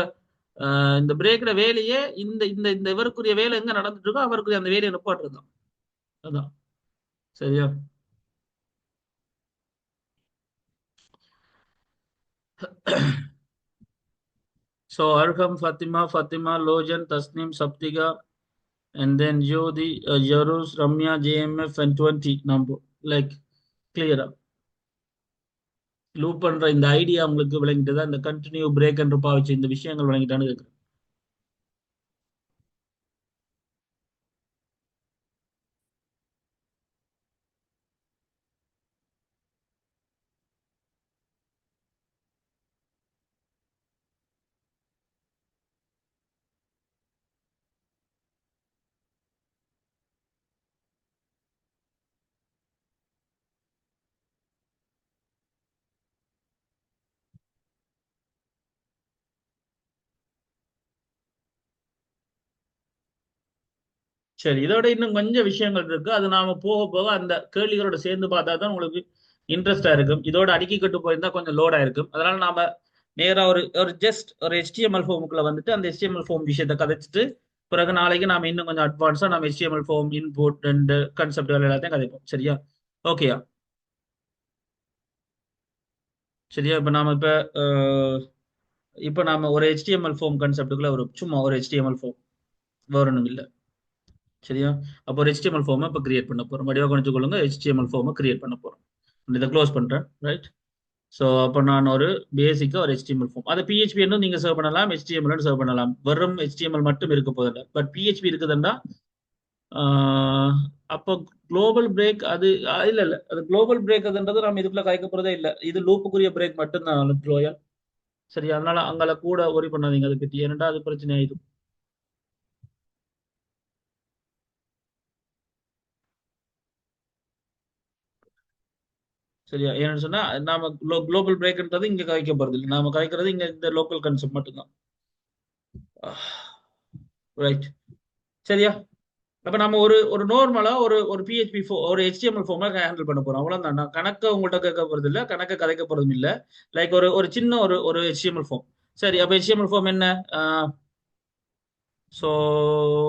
இந்த பிரேக்கோட வேலையே இந்த இந்த இந்த இவருக்குரிய வேலை எங்க நடந்துட்டு இருக்கோ அவருக்குரிய அந்த வேலையை நிப்பாட்டுறது தான். அதான் சரியா? So Arham, Fathima, Fathima, Lojan, Tasneem, Sapthika, and then Jyoti, Jarus, Ramya, JMF, and 20 number. Like, clear. Loop பண்ற இந்த ஐடியா உங்களுக்கு விளங்கிட்டு தான் இந்த கண்டினியூ பிரேக் என்று பாவிச்சு இந்த விஷயங்கள் விளங்கிட்டான்னு இருக்கு. சரி, இதோட இன்னும் கொஞ்சம் விஷயங்கள் இருக்கு. அது நாம போக போக அந்த கேள்விகளோட சேர்ந்து பார்த்தா தான் உங்களுக்கு இன்ட்ரெஸ்டா இருக்கும். இதோட அடுக்கி கட்டு போயிருந்தா கொஞ்சம் லோடா இருக்கும். அதனால நாம நேரா ஒரு ஒரு ஜஸ்ட் ஒரு HTML ஃபார்முக்குள்ள வந்துட்டு அந்த HTML ஃபார்ம் விஷயத்தை கதைச்சிட்டு பிறகு நாளைக்கு நாம இன்னும் கொஞ்சம் அட்வான்ஸா நம்ம HTML ஃபார்ம் இன்புட் அண்ட் கன்செப்ட்கள் எல்லாத்தையும் கதைப்போம். சரியா? ஓகேயா? சரியா? இப்ப நாம ஒரு HTML ஃபார்ம் கான்செப்டுக்குள்ள ஒரு சும்மா ஒரு HTML ஃபார்ம் வரணும் இல்ல. சரியா? அப்போ ஒரு HTML ஃபார்மை இப்போ கிரியேட் பண்ண போறோம். வடிவா கணிச்சுக்கொள்ளுங்க, HTML ஃபார்மை கிரியேட் பண்ண போறோம். இதை க்ளோஸ் பண்றேன், ரைட்? ஸோ அப்போ நான் ஒரு பேசிக்கா ஒரு HTML ஃபார்ம், அதை PHP நீங்க சர்வ் பண்ணலாம், HTML சர்வ் பண்ணலாம். வெறும் HTML மட்டும் இருக்க போதில்லை. பட் PHP இருக்குதுன்னா அப்போ குளோபல் பிரேக் அது இல்ல இல்ல, அது குளோபல் பிரேக் அதுன்றது நம்ம இதுக்குள்ள கலைக்க போறதே இல்லை. இது லூப்புக்குரிய பிரேக் மட்டும்தான் ட்ரோயல். சரி, அதனால அங்கால கூட ஒரி பண்ணாதீங்க அதை பத்தி, ஏன்னா அது பிரச்சனை ஆயிடும். சரியா? ஏன்னு சொன்னா நாம குளோபல் பிரேக்ன்றது இங்க கலைக்க போறது இல்லை. நாம கலைக்கிறது இங்க இந்த லோக்கல் கான்செப்ட் மட்டும்தான், ரைட்? சரியா? அப்ப நம்ம ஒரு ஒரு நார்மலா ஒரு ஒரு PHP ஒரு HTML ஃபார்மை ஹேண்டில் பண்ண போறோம். அவ்வளவுதான். நான் கணக்க உங்கள்கிட்ட கேட்க போறது இல்ல, கணக்க கதைக்க போறதும் இல்ல. லைக் ஒரு ஒரு சின்ன ஒரு ஒரு HTML ஃபார்ம். சரி, அப்ப HTML ஃபார்ம் என்ன? ஸோ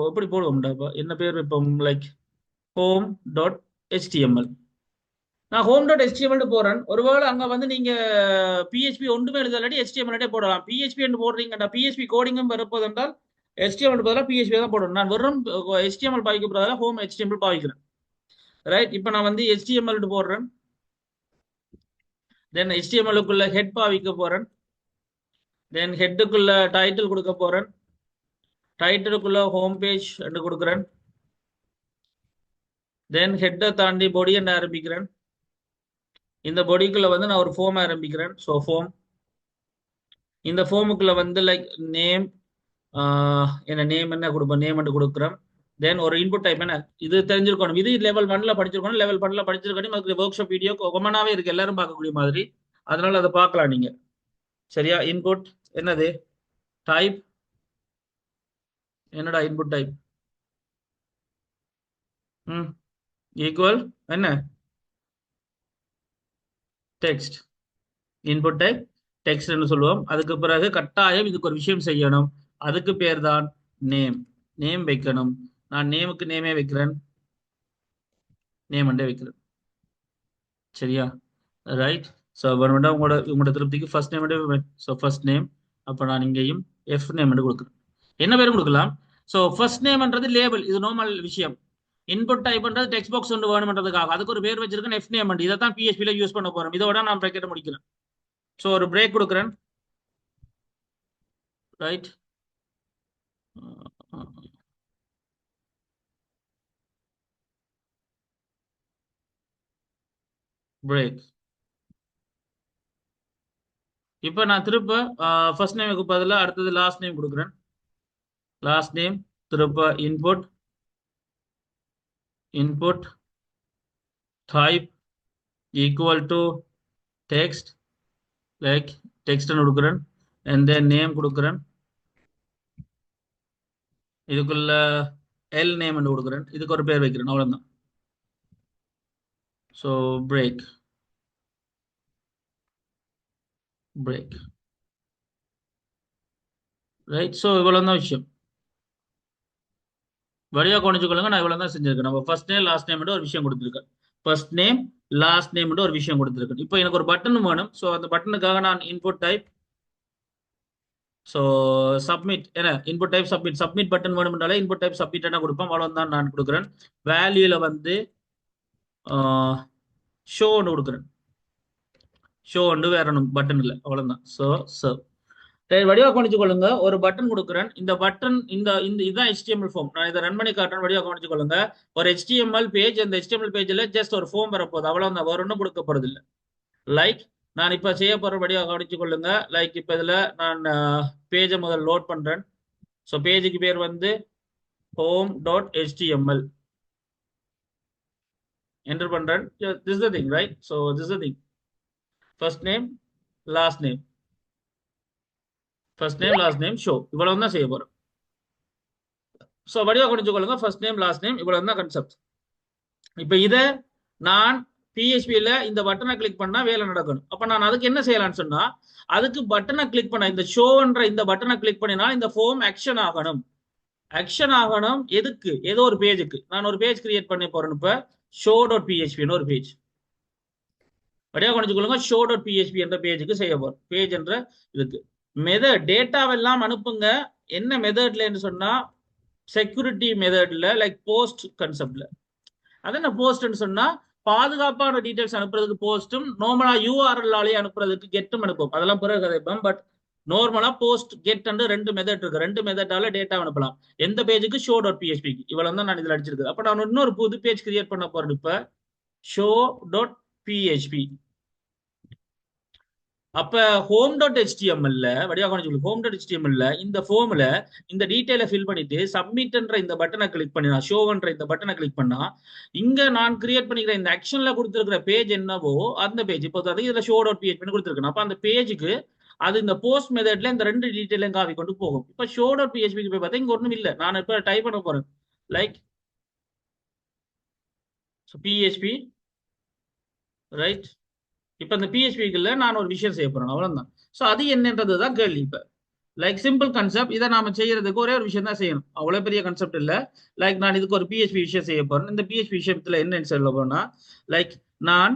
எப்படி போடுவோம்டா? இப்போ என்ன பேர்? இப்போ லைக் ஹோம் டாட் HTML. நான் ஹோம் டாட் HTML போறேன். ஒருவேளை அங்க வந்து நீங்க PHP ஒன்றுமே எழுதலாட்டி HTML போடலாம். PHP போடுறீங்கடா, PHP கோடிங்கும் வரப்போது என்றால் HTML பதிலாக PHP தான் போடணும். நான் வெறும் HTML பாவிக்க போறதால ஹோம் HTML பாவிக்கிறேன், ரைட்? இப்போ நான் வந்து HTML போடுறேன். தென் HTML-க்குள்ள ஹெட் பாவிக்க போறேன். தென் ஹெட்டுக்குள்ள டைட்டில் கொடுக்க போறேன். டைட்டிலுக்குள்ள ஹோம் பேஜ் என்று கொடுக்குறேன். தென் ஹெட்டை தாண்டி பொடி என்று ஆரம்பிக்கிறேன். இந்த பொடிக்குள்ள வந்து நான் ஒரு ஃபார்ம் ஆரம்பிக்கிறேன். ஸோ ஃபார்ம், இந்த ஃபார்முக்குள்ள வந்து லைக் நேம், என்ன நேம் என்ன கொடுப்பேன்? நேம் என்று கொடுக்குறேன். தென் ஒரு இன்புட் டைப் என்ன, இது தெரிஞ்சிருக்கணும். இது லெவல் 1ல படிச்சிருக்கணும், லெவல் 1ல படிச்சிருக்கணும். அதுக்கு ஒர்க் ஷாப் வீடியோ கொமனாவே இருக்கு, எல்லாரும் பார்க்கக்கூடிய மாதிரி. அதனால அதை பார்க்கலாம் நீங்க. சரியா? இன்புட் என்னது? டைப். என்னடா இன்புட் டைப்? ம் ஈக்குவல் என்ன? டெக்ஸ்ட். இன்புட் டைப் டெக்ஸ்ட்னு சொல்லுவோம். அதுக்கு பிறகு கட்டாயம் இதுக்கு ஒரு விஷயம் செய்யணும். அதுக்கு பேர் தான் நேம். நேம் வைக்கணும். நான் நேமுக்கு நேமே வைக்கிறேன், நேம் அண்டே வைக்கிறேன். சரியா? ரைட். ஸோ வேணுமெண்டா உங்களோட திருப்திக்கு first name. So first name. அப்போ நான் இங்கேயும் எஃப் நேம் கொடுக்குறேன். என்ன பேரும் கொடுக்கலாம். ஸோ ஃபர்ஸ்ட் நேம்ன்றது லேபிள், இது நார்மல் விஷயம். இன்புட் டைப்ன்றது டெக்ஸ்ட் பாக்ஸ் ஒன்று வேணும்ன்றதுக்காக அதுக்கு ஒரு பேர் வச்சிருக்கேன், எஃப் நேம். இதை தான் பிஹெச்பியில் யூஸ் பண்ண போறோம். இதோட நான் பிரேக்கெட்டை முடிக்கிறேன். ஸோ ஒரு பிரேக் கொடுக்குறேன். ரைட். பிரேக். இப்போ நான் திருப்ப ஃபர்ஸ்ட் நேமுக்கு பதிலாக அடுத்தது லாஸ்ட் நேம் கொடுக்குறேன். Last name. திருப்ப input. Input type equal to text. Like டெக்ஸ்ட்னு கொடுக்குறேன். அண்ட் தென் நேம் கொடுக்குறேன். இதுக்குள்ள எல் நேம் கொடுக்குறேன். இதுக்கு ஒரு பேர் வைக்கிறேன், அவ்வளோதான். So break. Break. Right. So இவ்வளோ தான் விஷயம். வழியாக கவனிச்சுக்கொள்ளுங்க, நான் இவ்வளோ தான் செஞ்சிருக்கேன். நம்ம ஃபர்ஸ்ட் நேம் லாஸ்ட் நேம் ஒரு விஷயம் கொடுத்துருக்கேன். ஃபர்ஸ்ட் நேம் லாஸ்ட் நேம் ஒரு விஷயம் கொடுத்துருக்கேன். இப்போ எனக்கு ஒரு பட்டன் வேணும். ஸோ அந்த பட்டனுக்காக நான் இன்புட் டைப். So submit. என்ன input type submit. Submit button வேணும்னாலே இன்புட் டைப் சப்மிட் என்ன கொடுப்போம், அவ்வளோ தான் நான் கொடுக்குறேன். வேல்யூல வந்து ஷோ ஒன்று கொடுக்குறேன். ஷோ ஒன்று வேற ஒன்று பட்டன் இல்லை, அவ்வளோதான். So serve. வடிவா கவனிச்சு கொள்ளுங்க. ஒரு பட்டன் கொடுக்குறேன். இந்த பட்டன் இந்த இந்த இதுதான் HTML ஃபார்ம். நான் இதை ரன் பண்ணி காட்டுறேன். வடிவா கவனிச்சு கொள்ளுங்க. ஒரு HTML பேஜ். அந்த HTML பேஜ்ல ஜஸ்ட் ஒரு ஃபார்ம் வரப்போகுது, அவ்வளவுதான். வேற ஒன்றும் கொடுக்க போறது இல்லை. லைக் நான் இப்ப செய்ய போற வடிவா கவனிச்சு கொள்ளுங்க. லைக் இப்ப இதுல நான் பேஜை முதல் லோட் பண்றேன். ஸோ பேஜுக்கு பேர் வந்து home.html என்டர் பண்றேன். This the thing, right? So this the thing. First name last name. First name last name show. இவ்வளவு தான் செய்ய போறோம். ஸோ வடிவா கவனிச்சுக்கொள்ளுங்க. ஃபர்ஸ்ட் நேம் லாஸ்ட் நேம் இவ்வளவு தான் கான்செப்ட். இப்போ இதை நான் பிஹெச்பியில் இந்த பட்டனை கிளிக் பண்ணா வேலை நடக்கணும். அப்போ நான் அதுக்கு என்ன செய்யலாம்னு சொன்னா, அதுக்கு பட்டனை கிளிக் பண்ண இந்த ஷோன்ற இந்த பட்டனை கிளிக் பண்ணினா இந்த ஃபார்ம் ஆக்ஷன் ஆகணும். ஆக்ஷன் ஆகணும் எதுக்கு? ஏதோ ஒரு பேஜுக்கு. நான் ஒரு பேஜ் கிரியேட் பண்ணி போறேன். இப்போ show.phpன்னு ஒரு பேஜ். வடிவா கவனிச்சுக்கொள்ளுங்க. show.php என்ற பேஜுக்கு செய்ய போறோம். பேஜ் என்ற இதுக்கு மெத்தட் டேட்டாவெல்லாம் அனுப்புங்க. என்ன மெத்தட்ல சொன்னா, செக்யூரிட்டி மெத்தட்ல, லைக் போஸ்ட் கன்செப்ட்ல. அது என்ன போஸ்ட்னு சொன்னா, பாதுகாப்பான டீடைல்ஸ் அனுப்புறதுக்கு போஸ்டும், நார்மலா யூஆர்எல் அனுப்புறதுக்கு கெட்டும் அனுப்பும். அதெல்லாம் பிறகு கதைப்போம். பட் நார்மலா போஸ்ட் கெட் ரெண்டு மெத்தட் இருக்கு. ரெண்டு மெத்தடால டேட்டா அனுப்பலாம். எந்த பேஜுக்கு? show.phpக்கு. இவ்வளவு தான் நான் இதுல அடிச்சிருக்கு. அப்ப நான் இன்னொரு புது பேஜ் கிரியேட் பண்ண போறேன். இப்ப show.php. அப்ப home.html வடிவா கவனிச்சு, home.html இந்த ஃபார்ம்ல இந்த டீடைலை ஃபில் பண்ணிட்டு சப்மிட்ன்ற இந்த பட்டனை கிளிக் பண்ணினா, ஷோன்ற இந்த பட்டனை கிளிக் பண்ணா, இங்க நான் கிரியேட் பண்ணிக்கிற இந்த ஆக்ஷன்ல கொடுத்துருக்கிற பேஜ் என்னவோ அந்த பேஜ் இப்போ இதுல show.php கொடுத்துருக்கேன். அப்ப அந்த பேஜுக்கு அது இந்த போஸ்ட் மெத்தட்ல இந்த ரெண்டு டீடைலையும் காவி கொண்டு போகும். இப்ப show.php போய் பார்த்தா இங்க ஒண்ணும் இல்லை. நான் இப்ப டைப் பண்ண போறேன். Like PHP. ரைட். இப்ப இந்த பிஹெச்பிக்குள்ள நான் ஒரு விஷயம் செய்ய போறேன், அவ்வளவுதான். ஸோ அது என்னன்றது தான் கேள்வி. இப்ப லைக் சிம்பிள் கான்செப்ட். இதை நாம செய்யறதுக்கு ஒரே ஒரு விஷயம் தான் செய்யணும், அவ்வளவு பெரிய கான்செப்ட் இல்ல. லைக் நான் இதுக்கு ஒரு பிஹெச்பி விஷயம் செய்ய போறேன். இந்த பிஹெச்பி விஷயத்துல என்னன்னு சொல்ல போனா, லைக் நான்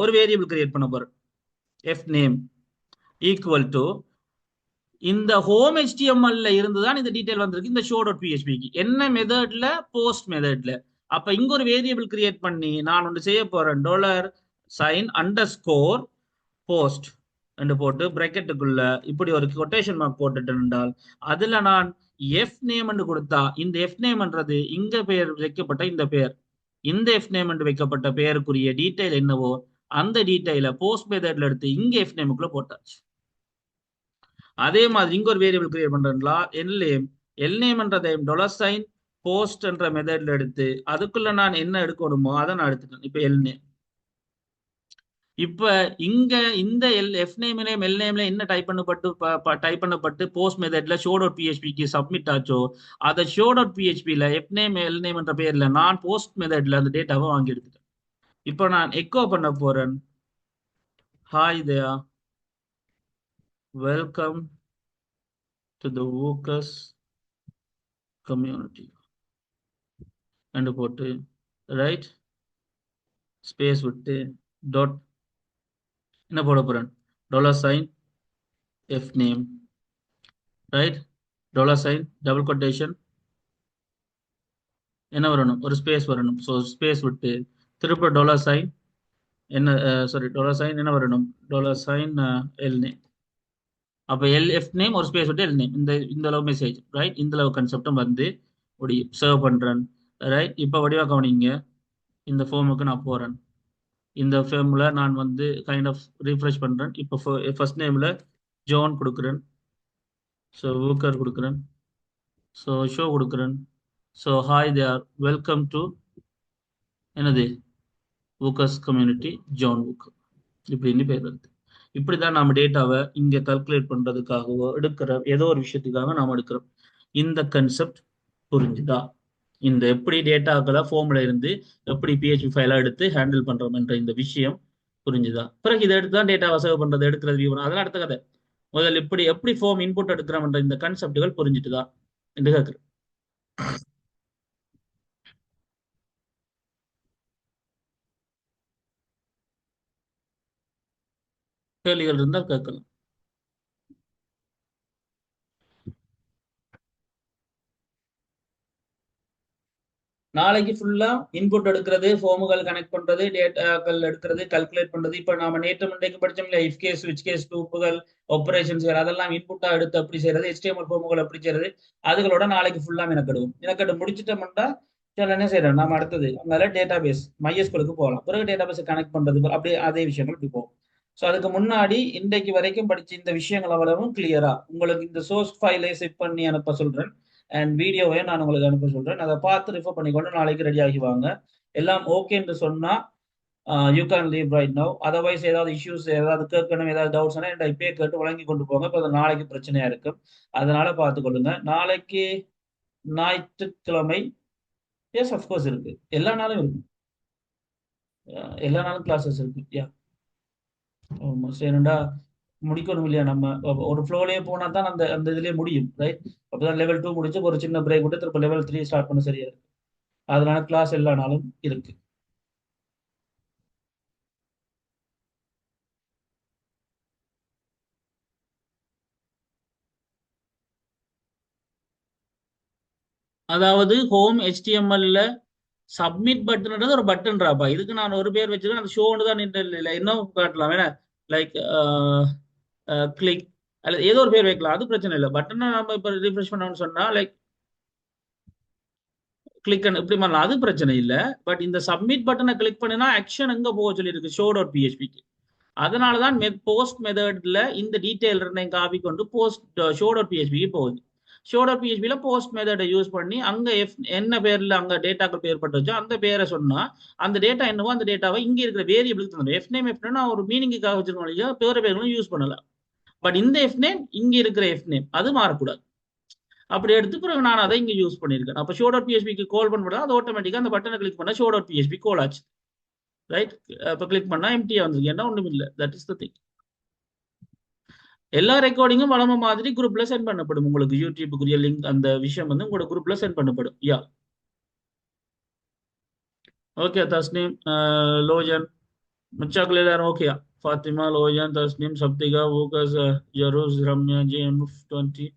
ஒரு வேரியபிள் கிரியேட் பண்ண போறேன். எஃப் நேம் ஈக்குவல் டு இந்த ஹோம் HTML இருந்துதான் இந்த டீடைல் வந்திருக்கு. இந்த show.phpக்கு என்ன மெத்தட்ல? போஸ்ட் மெத்தட்ல. அப்ப இங்க ஒரு வேரியபிள் கிரியேட் பண்ணி நான் ஒன்று செய்ய போறேன். $sign_ போஸ்ட் என்று போட்டு பிராக்கெட்டுக்குள்ள இப்படி ஒரு கொட்டேஷன் மார்க் போட்டுட்டு இருந்தால், அதுல நான் எஃப் நேம் என்று கொடுத்தா, இந்த எஃப் நேம்ன்றது இங்க பெயர் வைக்கப்பட்ட இந்த பெயர், இந்த எஃப் நேம் என்று வைக்கப்பட்ட பெயருக்குரிய டீடைல் என்னவோ அந்த டீடைல போஸ்ட் மெத்தட்ல எடுத்து இங்க எஃப் நேமுக்குள்ள போட்டாச்சு. அதே மாதிரி இங்க ஒரு வேரியபிள் கிரியேட் பண்றேன்ல, எல் நேம்ன்றதையும் $sign போஸ்ட் என்ற மெத்தட்ல எடுத்து அதுக்குள்ள நான் என்ன எடுக்கணுமோ அதை நான் எடுத்துட்டேன். இப்ப எல் நேம். இப்ப இங்க இந்த எஃப் நேம்லயும் எல் நேம்ல என்ன டைப் பண்ணப்பட்டு போஸ்ட் மெத்தட்ல ஷோ டாட் பிஹெச்பிக்கு சப்மிட் ஆச்சோ அதை ஷோ டாட் பிஹெச்பில எஃப் நேம் எல் நேம் என்ற பேர்ல நான் போஸ்ட் மெத்தட்ல அந்த டேட்டாவை வாங்கி எடுத்துட்டேன். இப்போ நான் எக்கோ பண்ண போறேன். Hi there, welcome to the ஊக்கஸ் கம்யூனிட்டி என்று போட்டு ரைட் ஸ்பேஸ் விட்டு டாட் என்ன போட போறேன், $, F name, right, $, double quotation என்ன வரணும், ஒரு ஸ்பேஸ் வரணும். ஸோ ஸ்பேஸ் விட்டு திருப்ப $, என்ன சாரி $, என்ன வரணும், $, எல் நேம். அப்போ எஃப் நேம் ஒரு ஸ்பேஸ் விட்டு எல் நேம், இந்த அளவு மெசேஜ், ரைட், இந்த அளவு கன்செப்டும் வந்து முடியும். சர்வ் பண்ணுறேன், ரைட். இப்போ வடிவாக கவனிங்க, இந்த ஃபார்முக்கு நான் போகிறேன். இந்த ஃபார்மில் நான் வந்து கைண்ட் ஆஃப் ரீஃப்ரெஷ் பண்ணுறேன். இப்போ ஃபர்ஸ்ட் நேமில் ஜோன் கொடுக்குறேன், ஸோ ஊக்கர் கொடுக்குறேன், ஸோ ஷோ கொடுக்குறேன். So hi they are welcome to என்னது ஊக்கஸ் கம்யூனிட்டி ஜோன் ஊக்கர் இப்படின்னு பேர் வருது. இப்படிதான் நம்ம டேட்டாவை இங்க கால்குலேட் பண்றதுக்காகவோ எடுக்கிற ஏதோ ஒரு விஷயத்துக்காக நாம் எடுக்கிறோம். இந்த கன்செப்ட் புரிஞ்சுதா? இந்த எப்படி டேட்டாக்களை ஃபார்ம்ல இருந்து எப்படி பிஹெச்பி ஃபைலா எடுத்து ஹேண்டில் பண்றோம் என்ற இந்த விஷயம் புரிஞ்சுதா? பிறகு இதை எடுத்து தான் டேட்டாவை சேவ் பண்றது, எடுக்கிறது, வியூ அதெல்லாம் அடுத்த கதை. முதல்ல இப்படி எப்படி ஃபார்ம் இன்புட் எடுக்கிறோம் என்ற இந்த கன்செப்டுகள் புரிஞ்சுட்டுதா என்று கேட்கிறேன். கேள்விகள் இருந்தால் கேட்கலாம். நாளைக்கு ஃபுல்லா இன்புட் எடுக்கிறது, ஃபார்முகள் கனெக்ட் பண்றது, டேட்டாக்கள் எடுக்கிறது, கால்குலேட் பண்றது. இப்ப நாம நேற்று மண்டைக்கு படிச்சோம் இல்லையா, இஃப் கேஸ், ஸ்விட்ச் கேஸ், லூப்புகள், ஆபரேஷன்ஸ், அதெல்லாம் இன்புட்டா எடுத்து அப்படி செய்யறது, HTML ஃபார்முகள் அப்படி செய்யறது, அதுகளோட நாளைக்கு ஃபுல்லா மெனக்கெடுவோம். மெனக்கெட்டு முடிச்சிட்டோம்னா சில என்ன செய்யறோம், நம்ம அடுத்தது அதனால டேட்டா பேஸ் MySQL போகலாம். பிறகு டேட்டா பேஸ் கனெக்ட் பண்றது, அப்படியே அதே விஷயங்கள் இப்படி போகும். ஸோ அதுக்கு முன்னாடி இன்றைக்கு வரைக்கும் படிச்ச இந்த விஷயங்கள் அவ்வளவும் கிளியரா உங்களுக்கு இந்த சோர்ஸ் ஃபைலை செட் பண்ணி அனுப்ப சொல்றேன். அண்ட் வீடியோவையும் நான் உங்களுக்கு அனுப்ப சொல்றேன். அதை பார்த்து ரிஃபர் பண்ணிக்கொண்டு நாளைக்கு ரெடி ஆகிவாங்க. எல்லாம் ஓகே என்று சொன்னா you can leave right now. Otherwise ஏதாவது இஷ்யூஸ், ஏதாவது கேட்கணும், ஏதாவது டவுட்ஸ் என்கிட்ட இப்பயே கேட்டு வழங்கி கொண்டு போங்க. இப்போ நாளைக்கு பிரச்சனையா இருக்கும், அதனால பார்த்துக்கொள்ளுங்க. நாளைக்கு ஞாயிற்றுக்கிழமை, எஸ் அஃப்கோர்ஸ் இருக்கு, எல்லா நாளும் இருக்கு, எல்லா நாளும் கிளாஸஸ் இருக்கு. யா ஆல்மோஸ்ட் ஏன்னா முடிக்கணும் இல்லையா, நம்ம ஒரு ஃப்ளோலயே போனா தான் அந்த அந்த இதுலயே முடியும், ரைட். அப்பதான் லெவல் 2 முடிச்சு ஒரு சின்ன பிரேக் விட்டு திரும்ப லெவல் 3 ஸ்டார்ட் பண்ண சரியா இருக்கு. அதனால கிளாஸ் எல்லா நாளும் இருக்கு. அதாவது ஹோம் HTML சப்மிட் பட்டன்ன்றது ஒரு பட்டன்றாப்பா. இதுக்கு நான் ஒரு பேர் வச்சிருக்கேன், அந்த ஷோன்னு தான் இல்லை, இன்னும் காட்டலாம் வேணா, லைக் கிளிக் அல்ல ஏதோ ஒரு பேர் வைக்கலாம், அது பிரச்சனை இல்லை. பட்டனை நம்ம இப்போ ரிஃப்ரெஷ் பண்ணோம்னு சொன்னா லைக் கிளிக் இப்படி பண்ணலாம், அது பிரச்சனை இல்லை. பட் இந்த சப்மிட் பட்டனை கிளிக் பண்ணினா ஆக்ஷன் எங்க போக சொல்லியிருக்கு, ஷோ டாட் பிஹெச்பிக்கு. அதனாலதான் போஸ்ட் மெத்தட்ல இந்த டீடைல் காப்பி கொண்டு போஸ்ட் ஷோ டாட் பிஹெச்பிக்கு போகுது. ஷோ டாட் பிஹெச்பியில போஸ்ட் மெத்தடை யூஸ் பண்ணி அங்க என்ன பேர்ல அங்க டேட்டாக்கள் பேர் பட்டு வச்சோ அந்த பேரை சொன்னா அந்த டேட்டா என்னவோ அந்த டேட்டாவை இங்க இருக்கிற வேரியபிளுக்கு தந்துடும். எஃப் நேம் ஒரு மீனிங்காக வச்சிருக்கோம் இல்லையா, பேர பேர்களும் யூஸ் பண்ணலாம். பட் இந்த எஃப் நேம் இங்க இருக்கிற எஃப் நேம் அது மாறக்கூடாது. அப்படி எடுத்து பிறகு நான் அதை இங்க யூஸ் பண்ணியிருக்கேன். அப்போ ஷோ டாட் பிஹெச்பிக்கு கால் பண்ண அது ஆட்டோமேட்டிக்கா அந்த பட்டனை கிளிக் பண்ணா ஷோ டாட் பிஹெச்பி கால் ஆச்சு, ரைட். இப்போ கிளிக் பண்ணா எம்டியா வந்து ஏன்னா ஒண்ணும் இல்லை. That is the thing. எல்லா ரெக்கார்டிங்கும் வளம மாதிரி குரூப்ல சென்ட் பண்ணப்படும். உங்களுக்கு யூடியூபுக்குரிய லிங்க் அந்த விஷயம் வந்து உங்களோட குரூப்ல சென்ட் பண்ணப்படும். Yeah okay. தஸ்னீம், லோஜன், மிச்சாக்கள் எல்லாரும் ஓகேயா? ஃபாத்திமா, லோஜன், தஸ்னீம், சப்திகா, ஊகஸ், ஜரூஸ், ரம்யா, JMF20.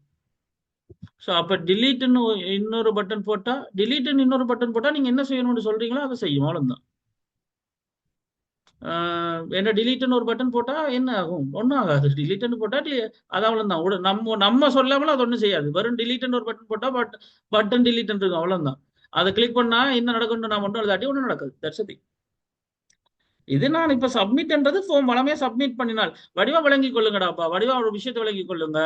ஸோ அப்போ டிலீட்னு இன்னொரு பட்டன் போட்டா, டிலீட்னு இன்னொரு பட்டன் போட்டா நீங்க என்ன செய்யணும்னு சொல்றீங்களோ அதை செய்யும், அவ்வளவுதான். என்ன டிலீட்னு ஒரு பட்டன் போட்டா என்ன ஆகும், ஒன்றும் ஆகாது. டிலீட்னு போட்டா அது அவ்வளவுதான். நம்ம சொல்லாமல அது ஒன்றும் செய்யாது. வெறும் டிலீட்னு ஒரு பட்டன் போட்டா பட்டன் டிலீட் இருக்கும், அவ்வளவுதான். அதை கிளிக் பண்ணா என்ன நடக்கும்னு நான் ஒன்றும் எழுதாட்டி ஒன்றும் நடக்காது. That's thing. இது நான் இப்ப சப்மிட்ன்றது ஃபார்ம் வளமே சப்மிட் பண்ணினால் வடிவா விளங்கி கொள்ளுங்கடாப்பா. வடிவா ஒரு விஷயத்தை விளங்கி கொள்ளுங்க.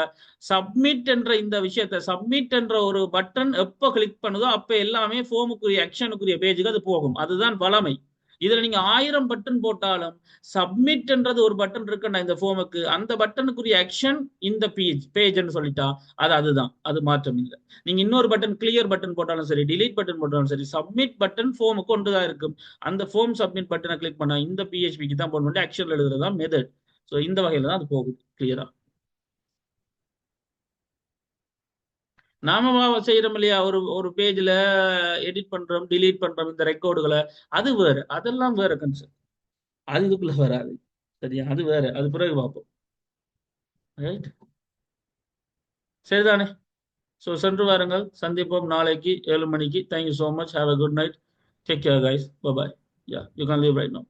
சப்மிட் என்ற இந்த விஷயத்தை, சப்மிட் என்ற ஒரு பட்டன் எப்ப கிளிக் பண்ணுதோ அப்ப எல்லாமே ஃபார்முக்குரிய ஆக்ஷனுக்குரிய பேஜுக்கு அது போகும். அதுதான் வளமை. இதுல நீங்க 1000 பட்டன் போட்டாலும் சப்மிட்ன்றது ஒரு பட்டன் இருக்குன்னா இந்த ஃபார்முக்கு, அந்த பட்டனுக்குரிய ஆக்ஷன் இந்த பேஜ்ன்னு சொல்லிட்டா அதுதான், அது மாற்றம் இல்லை. நீங்க இன்னொரு பட்டன் கிளியர் பட்டன் போட்டாலும் சரி, delete பட்டன் போட்டாலும் சரி, சப்மிட் பட்டன் ஃபார்முக்கு ஒன்றுதான் இருக்கும். அந்த ஃபார்ம் சப்மிட் பட்டனை கிளிக் பண்ணா இந்த பிஹெச்பிக்கு தான் போடணும், ஆக்ஷன் எழுதுறதா மெத்தட். ஸோ இந்த வகையில தான் அது போகுது. கிளியரா நாம செய்யறோம் இல்லையா, ஒரு ஒரு பேஜ்ல எடிட் பண்றோம், delete பண்றோம் இந்த ரெக்கார்டுகளை, அது வேற, அதெல்லாம் வேற கன்செப்ட். அது இதுக்குள்ள வராது. சரியா, அது வேற, அது பிறகு பார்ப்போம். ரைட், சரிதானே? ஸோ சென்று வாருங்கள், சந்திப்போம் நாளைக்கு 7 மணிக்கு. Thank you so much, have a good night, take care guys, bye bye. Yeah, you can leave right now.